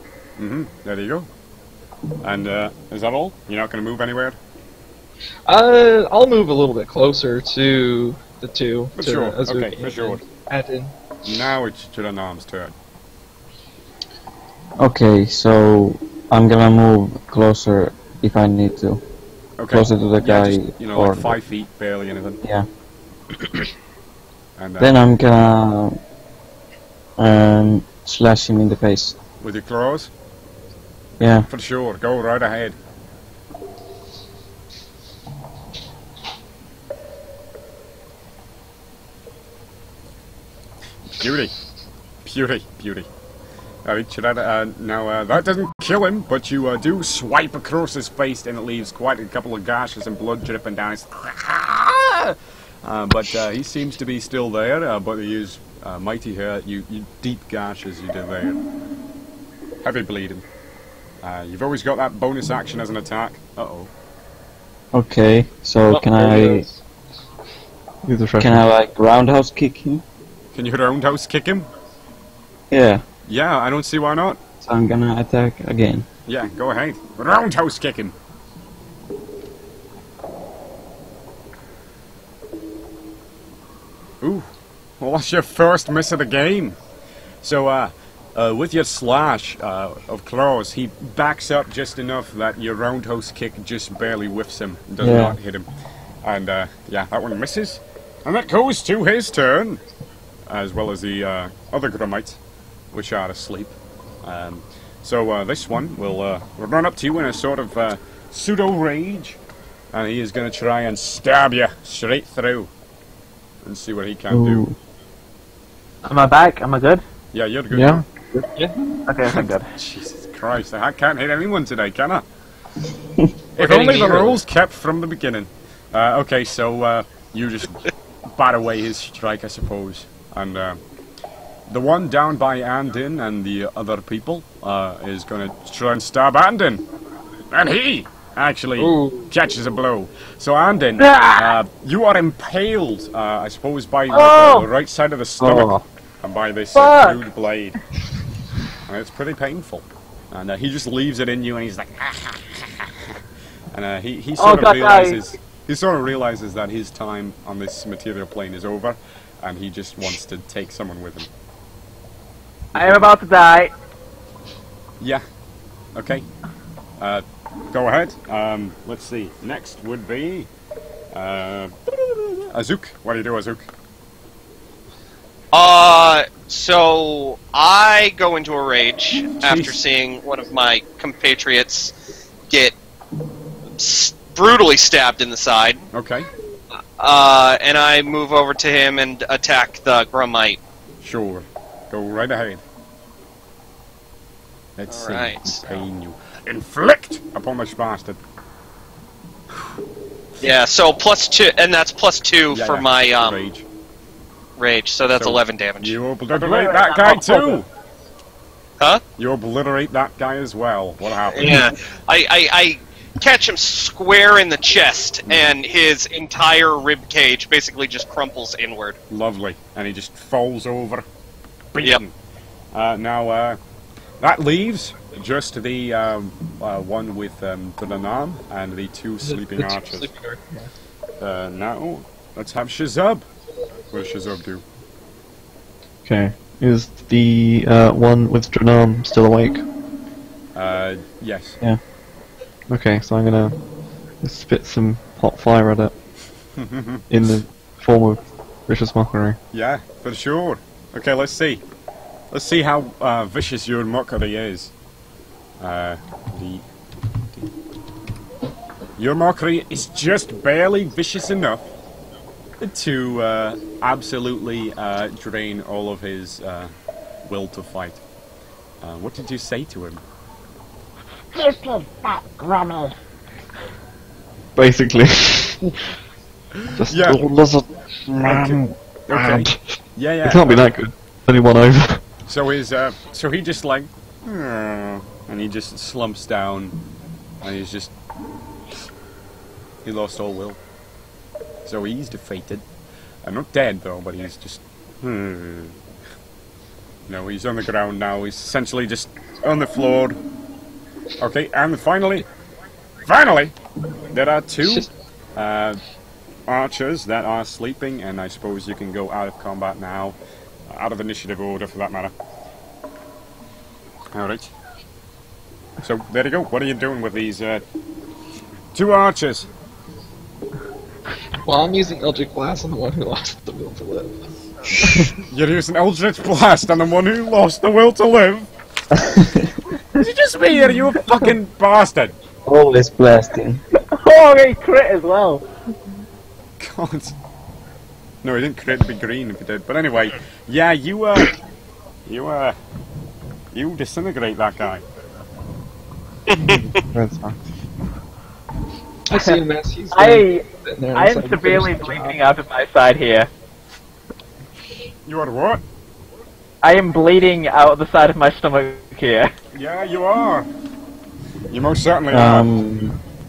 There you go. And, is that all? You're not going to move anywhere? I'll move a little bit closer to the 2. For to sure. Azuk Okay, for sure. Anden. Now it's Dra'nam's turn. Okay, so I'm gonna move closer if I need to. Okay. Closer to the guy. Just, you know, like 5 feet, barely anything. Yeah. And Then I'm gonna slash him in the face. with your claws? Yeah. For sure. Go right ahead. Beauty. Beauty. Alright, now that doesn't kill him, but you do swipe across his face and it leaves quite a couple of gashes and blood dripping down his... but he seems to be still there, but he is mighty hurt. You deep gashes you did there. Heavy bleeding. You've always got that bonus action as an attack. Uh-oh. Okay, so Oh, can there he I is. Use the fresh can I like roundhouse kick him? Can you roundhouse kick him? Yeah. Yeah, I don't see why not. So I'm gonna attack again. Yeah, go ahead. Roundhouse kick him. Ooh. Well, that's your first miss of the game. So, with your slash of claws, he backs up just enough that your roundhouse kick just barely whiffs him, does Yeah. not hit him. And, yeah, that one misses. And that goes to his turn, as well as the other Grummites, which are asleep. So, this one will run up to you in a sort of pseudo-rage, and he is going to try and stab you straight through, and see what he can do. Ooh. Am I back? Am I good? Yeah, you're good. Yeah. Okay, I'm good. Jesus Christ, I can't hit anyone today, can I? We're If hitting only the you. rules kept from the beginning. Okay, so you just bat away his strike, I suppose. And the one down by Anden and the other people is going to try and stab Anden. And he actually Ooh. catches a blow. So Anden, you are impaled, I suppose, by Oh! the right side of the stomach. Oh. And by this Fuck! crude blade. And it's pretty painful. And he just leaves it in you, and he's like, and he sort of God, realizes he sort of realizes that his time on this material plane is over, and he just wants to take someone with him. I am about to die. Yeah. Okay. Go ahead. Let's see. Next would be Azuk. What do you do, Azuk? So I go into a rage after seeing one of my compatriots get brutally stabbed in the side. Okay. And I move over to him and attack the Grummite. Sure. Go right ahead. Let's see. Alright. Pain you inflict upon this bastard. Yeah, so +2, and that's +2 Yeah, for yeah. my Rage. rage, so that's So 11 damage. You obliterate that guy too. Huh? You obliterate that guy as well. What happened? Yeah, I catch him square in the chest, and his entire rib cage basically just crumples inward. Lovely. And he just falls over, beaten. Now, that leaves just the one with Dra'nam and the two sleeping archers. Sleeping archer, yeah. Now, let's have Shazub. What does Shazub do? Okay. Is the one with Dra'nam still awake? Yes. Yeah. Okay, so I'm gonna spit some hot fire at it in the form of vicious mockery. Yeah, for sure. Okay, let's see. Let's see how vicious your mockery is. Your mockery is just barely vicious enough to absolutely drain all of his will to fight. What did you say to him? Stupid fat grummy. Basically. Just Yeah. little lizard man. Okay. Yeah, yeah. It can't be that good. Only one over. So so he just like, and he just slumps down, and he lost all will. So he's defeated, and not dead though, but he's just, no, he's on the ground now. He's essentially just on the floor. Okay, and finally, there are two archers that are sleeping, and I suppose you can go out of combat now. Out of initiative order, for that matter. Alright. So, there you go. What are you doing with these two archers? Well, I'm using Eldritch Blast on the one who lost the will to live. You're using Eldritch Blast on the one who lost the will to live? Did you just me or you a fucking bastard? Always blasting. Oh, he crit as well. God. No, he didn't crit to be green if he did. But anyway, yeah, you disintegrate that guy. That's fine. I see him as he's I sitting there I and am it's like, severely finish the job. bleeding out of my side here. You are what? I am bleeding out of the side of my stomach here. Yeah, you are. You most certainly are.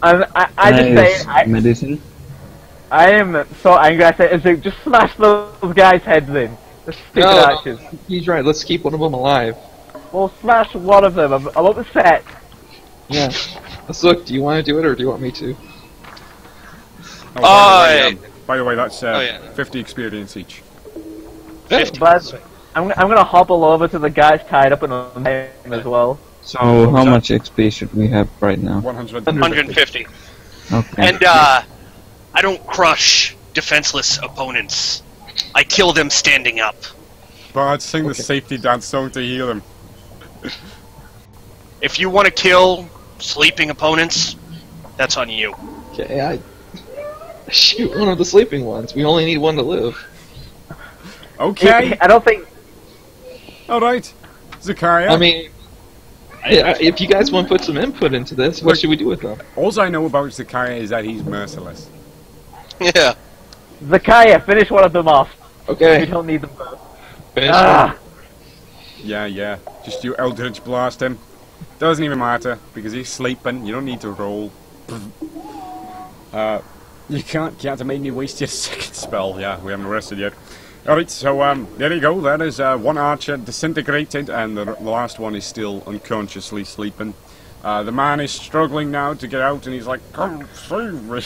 I just say medicine. I am so angry. I say, Azuk, just smash those guys' heads in. The stupid archers. He's right. Let's keep one of them alive. We'll smash one of them. I'm upset. Yeah. Azuk, do you want to do it or do you want me to? Oh, by the way, that's yeah. 50 experience each. But I'm gonna hobble over to the guys tied up and untie him as well. So how much XP should we have right now? 150. Okay. And I don't crush defenseless opponents. I kill them standing up. Bard, sing the safety dance song to heal him. If you want to kill sleeping opponents, that's on you. Okay, I shoot one of the sleeping ones. We only need one to live. Okay. I don't think. Alright. Zikia. I mean, if you guys want to put some input into this, what should we do with them? All I know about Zikia is that he's merciless. Yeah. Zikia, finish one of them off. Okay. We don't need them both. Finish Yeah. Just you Eldritch blast him. Doesn't even matter, because he's sleeping. You don't need to roll. You can't have made me waste your second spell. Yeah, we haven't rested yet. Alright, so there you go. That is one archer disintegrated, and the last one is still unconsciously sleeping. The man is struggling now to get out, and he's like, "Come save me."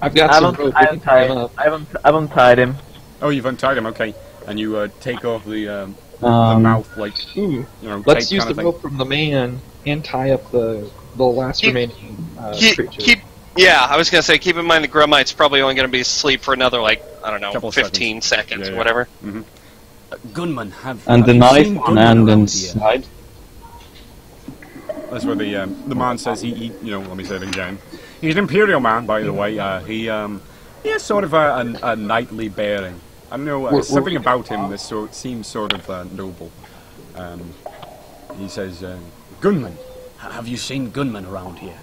I've got some rope. I've untied him. Oh, you've untied him. Okay, and you take off the mouth, like let's use the rope from the man and tie up the last remaining creature. Yeah, I was gonna say, keep in mind the Grumite's probably only gonna be asleep for another, like, I don't know, Couple 15 seconds, yeah. whatever. Mm-hmm. Gunman, have And the you knife seen on Gunman around Anden's here? side. That's where the man says he let me say it again. He's an Imperial man, by the way. He has sort of a knightly bearing. I don't know, something about him that seems sort of noble. He says, Gunman, have you seen gunmen around here?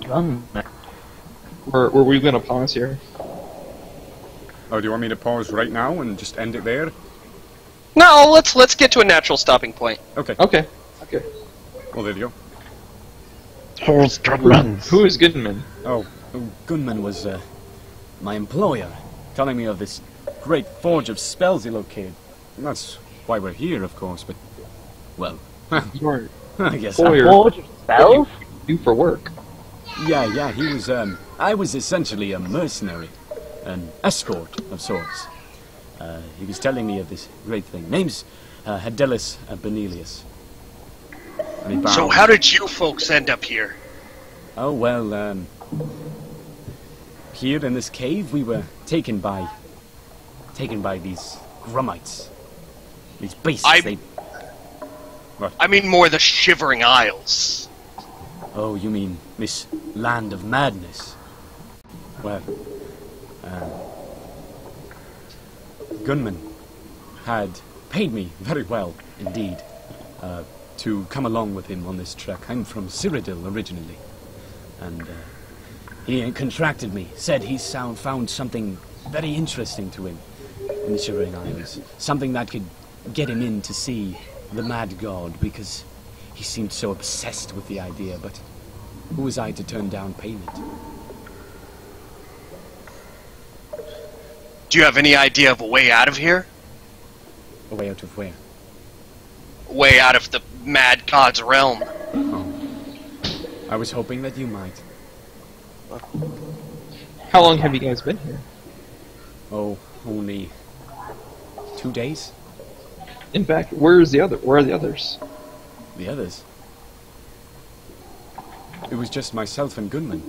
Gunman. Were we going to pause here? oh, do you want me to pause right now and just end it there? No, let's get to a natural stopping point. Okay. Okay. Well, there you go. Who's Gunman? Who is Goodman? Oh, Gunman was my employer, telling me of this great forge of spells he located. and that's why we're here, of course, but... Well, Your I guess... employer. Forge of spells? What do you do for work? yeah, he was, I was essentially a mercenary, an escort of sorts. He was telling me of this great thing. Name's Hadelis Benelius. And he So bowed. how did you folks end up here? Oh, well, here in this cave we were taken by these Grumites. These beasts, I mean more the Shivering Isles. Oh, you mean this land of madness? Well, Gunman had paid me very well indeed to come along with him on this trek. I'm from Cyrodiil originally, and he contracted me, said he found something very interesting to him in the Shivering Islands, something that could get him in to see the Mad God, because he seemed so obsessed with the idea, but who was I to turn down payment? Do you have any idea of a way out of here? A way out of where? Way out of the Mad God's realm. Oh. I was hoping that you might. How long have you guys been here? Oh, only 2 days? In fact, where are the others? The others? It was just myself and Gunman.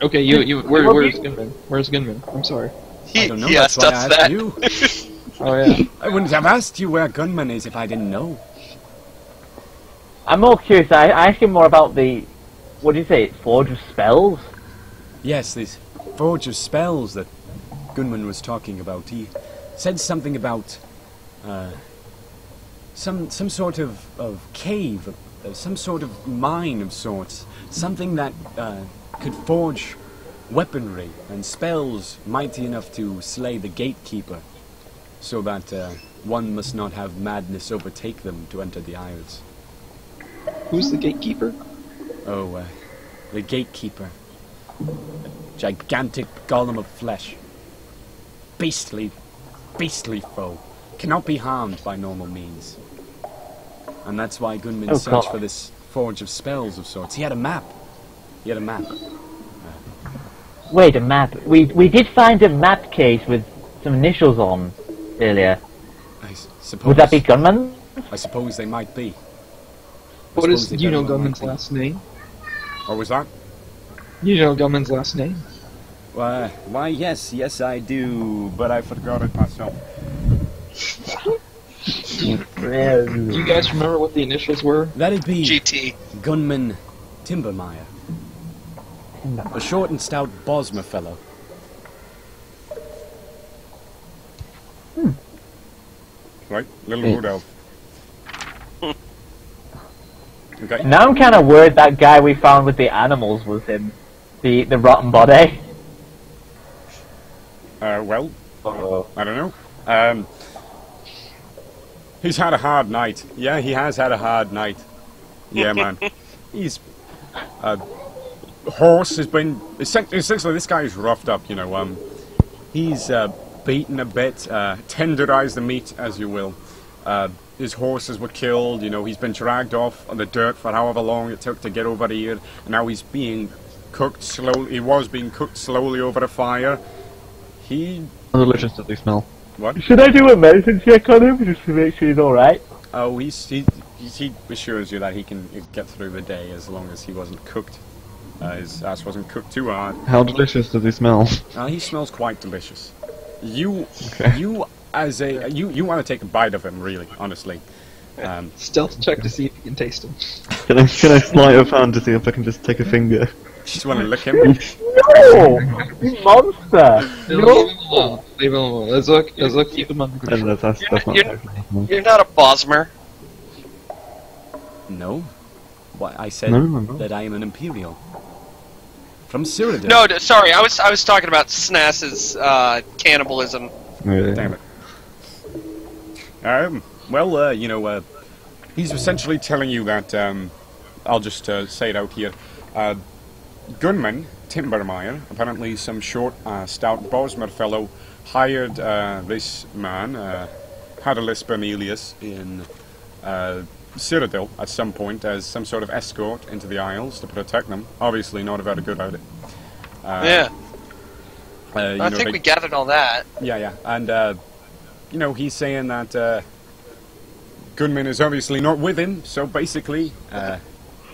Okay, where's Gunman? Where's Gunman? I'm sorry. I don't know, He that's asked why I us asked that. you. Oh yeah. I wouldn't have asked you where Gunman is if I didn't know. I'm more curious. I asked him more about the. What do you say? Forge of spells? Yes, this forge of spells that Gunman was talking about. He said something about some sort of cave, some sort of mine of sorts, something that could forge weaponry and spells mighty enough to slay the gatekeeper, so that one must not have madness overtake them to enter the Isles. Who's the gatekeeper? Oh, the gatekeeper. A gigantic golem of flesh. Beastly foe. Cannot be harmed by normal means. And that's why Gunman searched for this forge of spells of sorts. He had a map. Wait, a map. We did find a map case with some initials on earlier. I suppose. Would that be Gunman? I suppose they might be. What is you know Gunman's last name? What was that? You know Gunman's last name? Why, yes, I do, but I forgot it myself. Do you guys remember what the initials were? That'd be GT. Gunman Timbermeyer. A short and stout Bosmer fellow. Right, little wood elf. Okay. Now I'm kind of worried that guy we found with the animals was him. The rotten body. Well, I don't know. He's had a hard night. Yeah, he has had a hard night. Yeah, man. He's... horse has been... Essentially, this guy is roughed up, you know. He's beaten a bit, tenderized the meat, as you will. His horses were killed, you know, he's been dragged off on the dirt for however long it took to get over here, and now he's being cooked slowly. He was being cooked slowly over a fire. How delicious does he smell? What? Should I do a medicine check on him just to make sure he's alright? Oh, he assures you that he can get through the day as long as he wasn't cooked. His ass wasn't cooked too hard. How delicious does he smell? He smells quite delicious. You want to take a bite of him, really, honestly. Stealth check to see if you can taste him. Can I sleight of hand to see if I can just take a finger? Just want to lick him? No! You monster! No! Leave him alone. Azuk, keep him under control. That's not You're not a Bosmer. No. What I said that I am an Imperial. From Cyrodiil. No, sorry, I was talking about Snas's cannibalism. Yeah. Damn it. Well, you know, he's essentially telling you that, I'll just say it out here. Gunman Timbermeyer, apparently some short, stout Bosmer fellow, hired this man, Hadalus Bernelius, in Cyrodiil at some point as some sort of escort into the Isles to protect them. Obviously not very good at it. Yeah. I think we gathered all that. Yeah, and, you know, he's saying that Gunman is obviously not with him, so basically,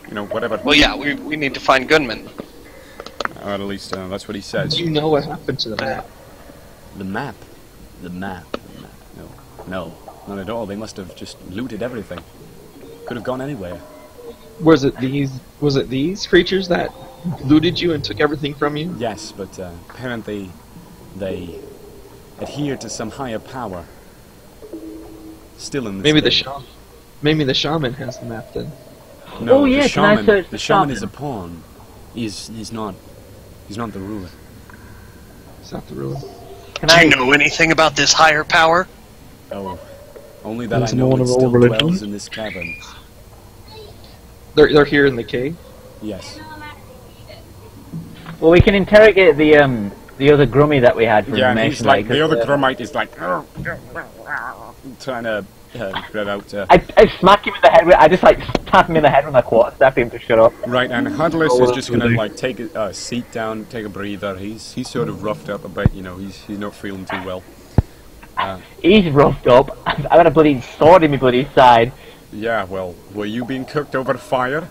you know, whatever. Well, yeah, we need to find Gunman. Or at least that's what he says. Do you know what happened to the map? The map. No, not at all. They must have just looted everything. Could have gone anywhere. Was it these creatures that looted you and took everything from you? Yes, but apparently they adhere to some higher power. Still in this Maybe the shaman has the map then. No, Oh, yeah, the can I shaman, search The the shaman shaman? is a pawn. He's not the ruler. It's not the ruler. Do you know anything about this higher power? Oh, only that There's I know no one it of all still religions? dwells in this cavern. They're here in the cave. Yes. Well, we can interrogate the other grummy that we had for Yeah, and information. he's like, the other because, Grummite is like, trying to get out. I smack him in the head. I just like tap him in the head when I quarter step him to shut up. Right, and Hadalus is just gonna like take a seat down, take a breather. He's sort of roughed up a bit, you know. He's not feeling too well. He's roughed up. I've got a bloody sword in my bloody side. Yeah, well, were you being cooked over fire?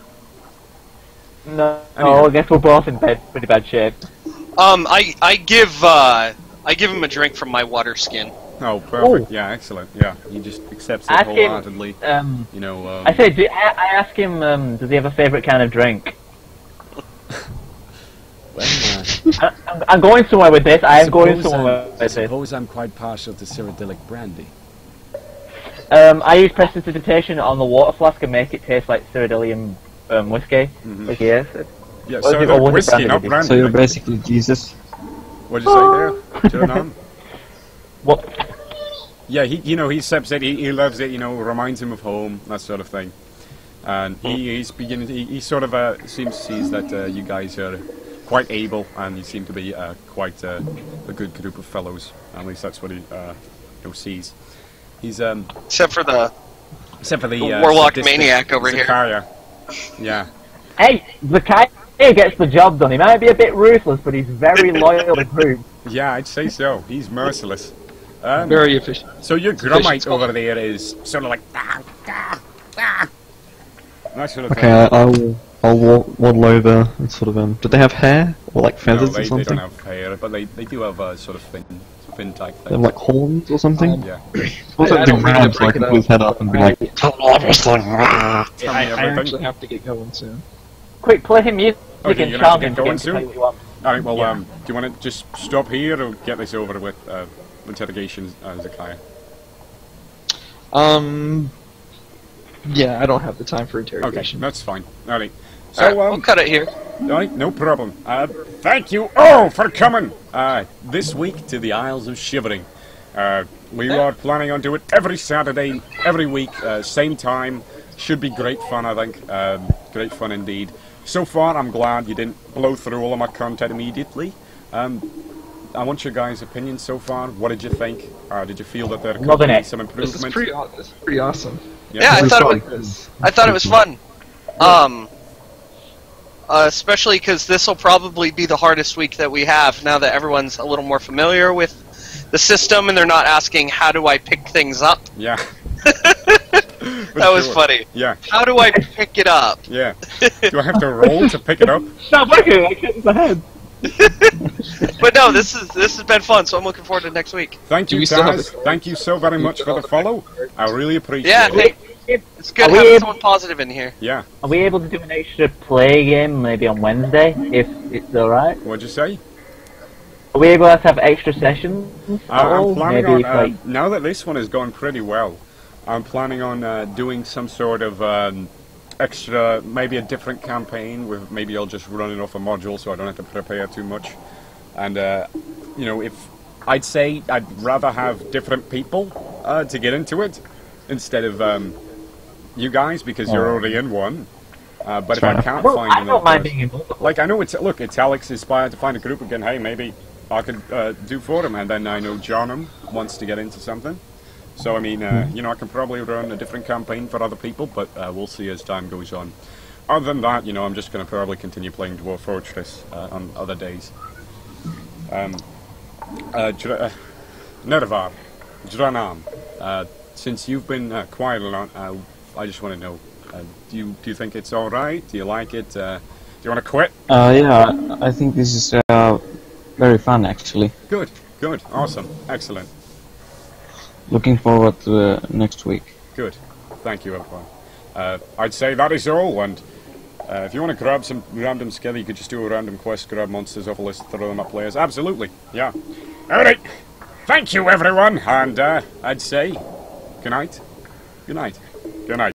No, Anyhow. I guess we're both in pretty bad shape. I give him a drink from my water skin. Oh, perfect. Yeah, excellent. Yeah, he just accepts it Ask him, wholeheartedly. You know. I ask him, does he have a favourite kind of drink? Well, I'm going somewhere with this. I am going somewhere I with this. suppose I'm quite partial to Cyrodiilic brandy. I use prestidigitation on the water flask and make it taste like Cyrodiilium whiskey. Like, yes. yeah, Or so is it- or was it whiskey, brandy, not maybe? brandy. So you're basically Jesus. What'd you say there, Dra'nam? What? Yeah, he accepts it. He loves it. You know, reminds him of home, that sort of thing. And he's beginning. He sort of sees that you guys are quite able, and you seem to be quite a good group of fellows. At least that's what he sees. He's Except for the warlock sadistic maniac over here. Zikia. Yeah. Hey, Zikia gets the job done. He might be a bit ruthless, but he's very loyal to the group. Yeah, I'd say so. He's merciless. Very efficient. So your Grummite over there is sort of like that sort of thing. Okay, I'll waddle over and sort of do they have hair or like feathers No, or something? they don't have hair, but they do have sort of fin type They thing. have like horns or something? Yeah. Also, I the don't mean to ground so I break can it put his head up and be like, Tell me everything. I everything. actually have to get going soon. Quick, play him music Okay, and you're gonna have charm to him get to going get to soon? play what you want. Alright, well, Yeah. do you want to just stop here or get this over with interrogation, Zikia? Yeah, I don't have the time for Okay, interrogation. that's fine. Alright. So, Alright, we'll cut it here. alright, no problem. Thank you all for coming this week to the Isles of Shivering. We are planning on doing it every Saturday, every week, same time. Should be great fun, I think. Great fun indeed. So far, I'm glad you didn't blow through all of my content immediately. I want your guys' opinion so far. What did you think? Did you feel that there could Loving be it. some This improvement? is pretty awesome. Yeah, I thought it was fun. Especially because this will probably be the hardest week that we have now that everyone's a little more familiar with the system and they're not asking how do I pick things up. Yeah. That was funny. Yeah. How do I pick it up? Yeah. Do I have to roll to pick it up? Stop working! I hit the head. But no, this has been fun, so I'm looking forward to next week. Thank Do you, we still have Taz. the- Thank you so very much for the follow. I really appreciate Yeah, it. it's good Are we having able- someone positive in here. Yeah. Are we able to do an extra play game maybe on Wednesday, if it's alright? What'd you say? Are we able to have extra sessions? at all? I'm planning Maybe on, like now that this one has gone pretty well, I'm planning on doing some sort of extra, maybe a different campaign with maybe I'll just run it off a module so I don't have to prepare too much. And, you know, if I'd say I'd rather have different people to get into it instead of you guys because you're already in one. But if I can't find I another don't mind person- being involved. like I know it's Alex inspired to find a group again. Hey, maybe I could do for him, and then I know Dra'nam wants to get into something. So I mean, you know, I can probably run a different campaign for other people, but we'll see as time goes on. Other than that, you know, I'm just going to probably continue playing Dwarf Fortress on other days. Nervar, Dra'nam, since you've been quiet a lot, I just want to know, do you think it's all right? Do you like it? Do you want to quit? Yeah, I think this is very fun actually. Good, good, awesome, excellent, Looking forward to next week. good. Thank you, everyone. I'd say that is all, and if you want to grab some random skill, you could just do a random quest, grab monsters off a list, throw them at players. Absolutely, yeah. Alright, thank you, everyone, and I'd say good night. Good night. Good night.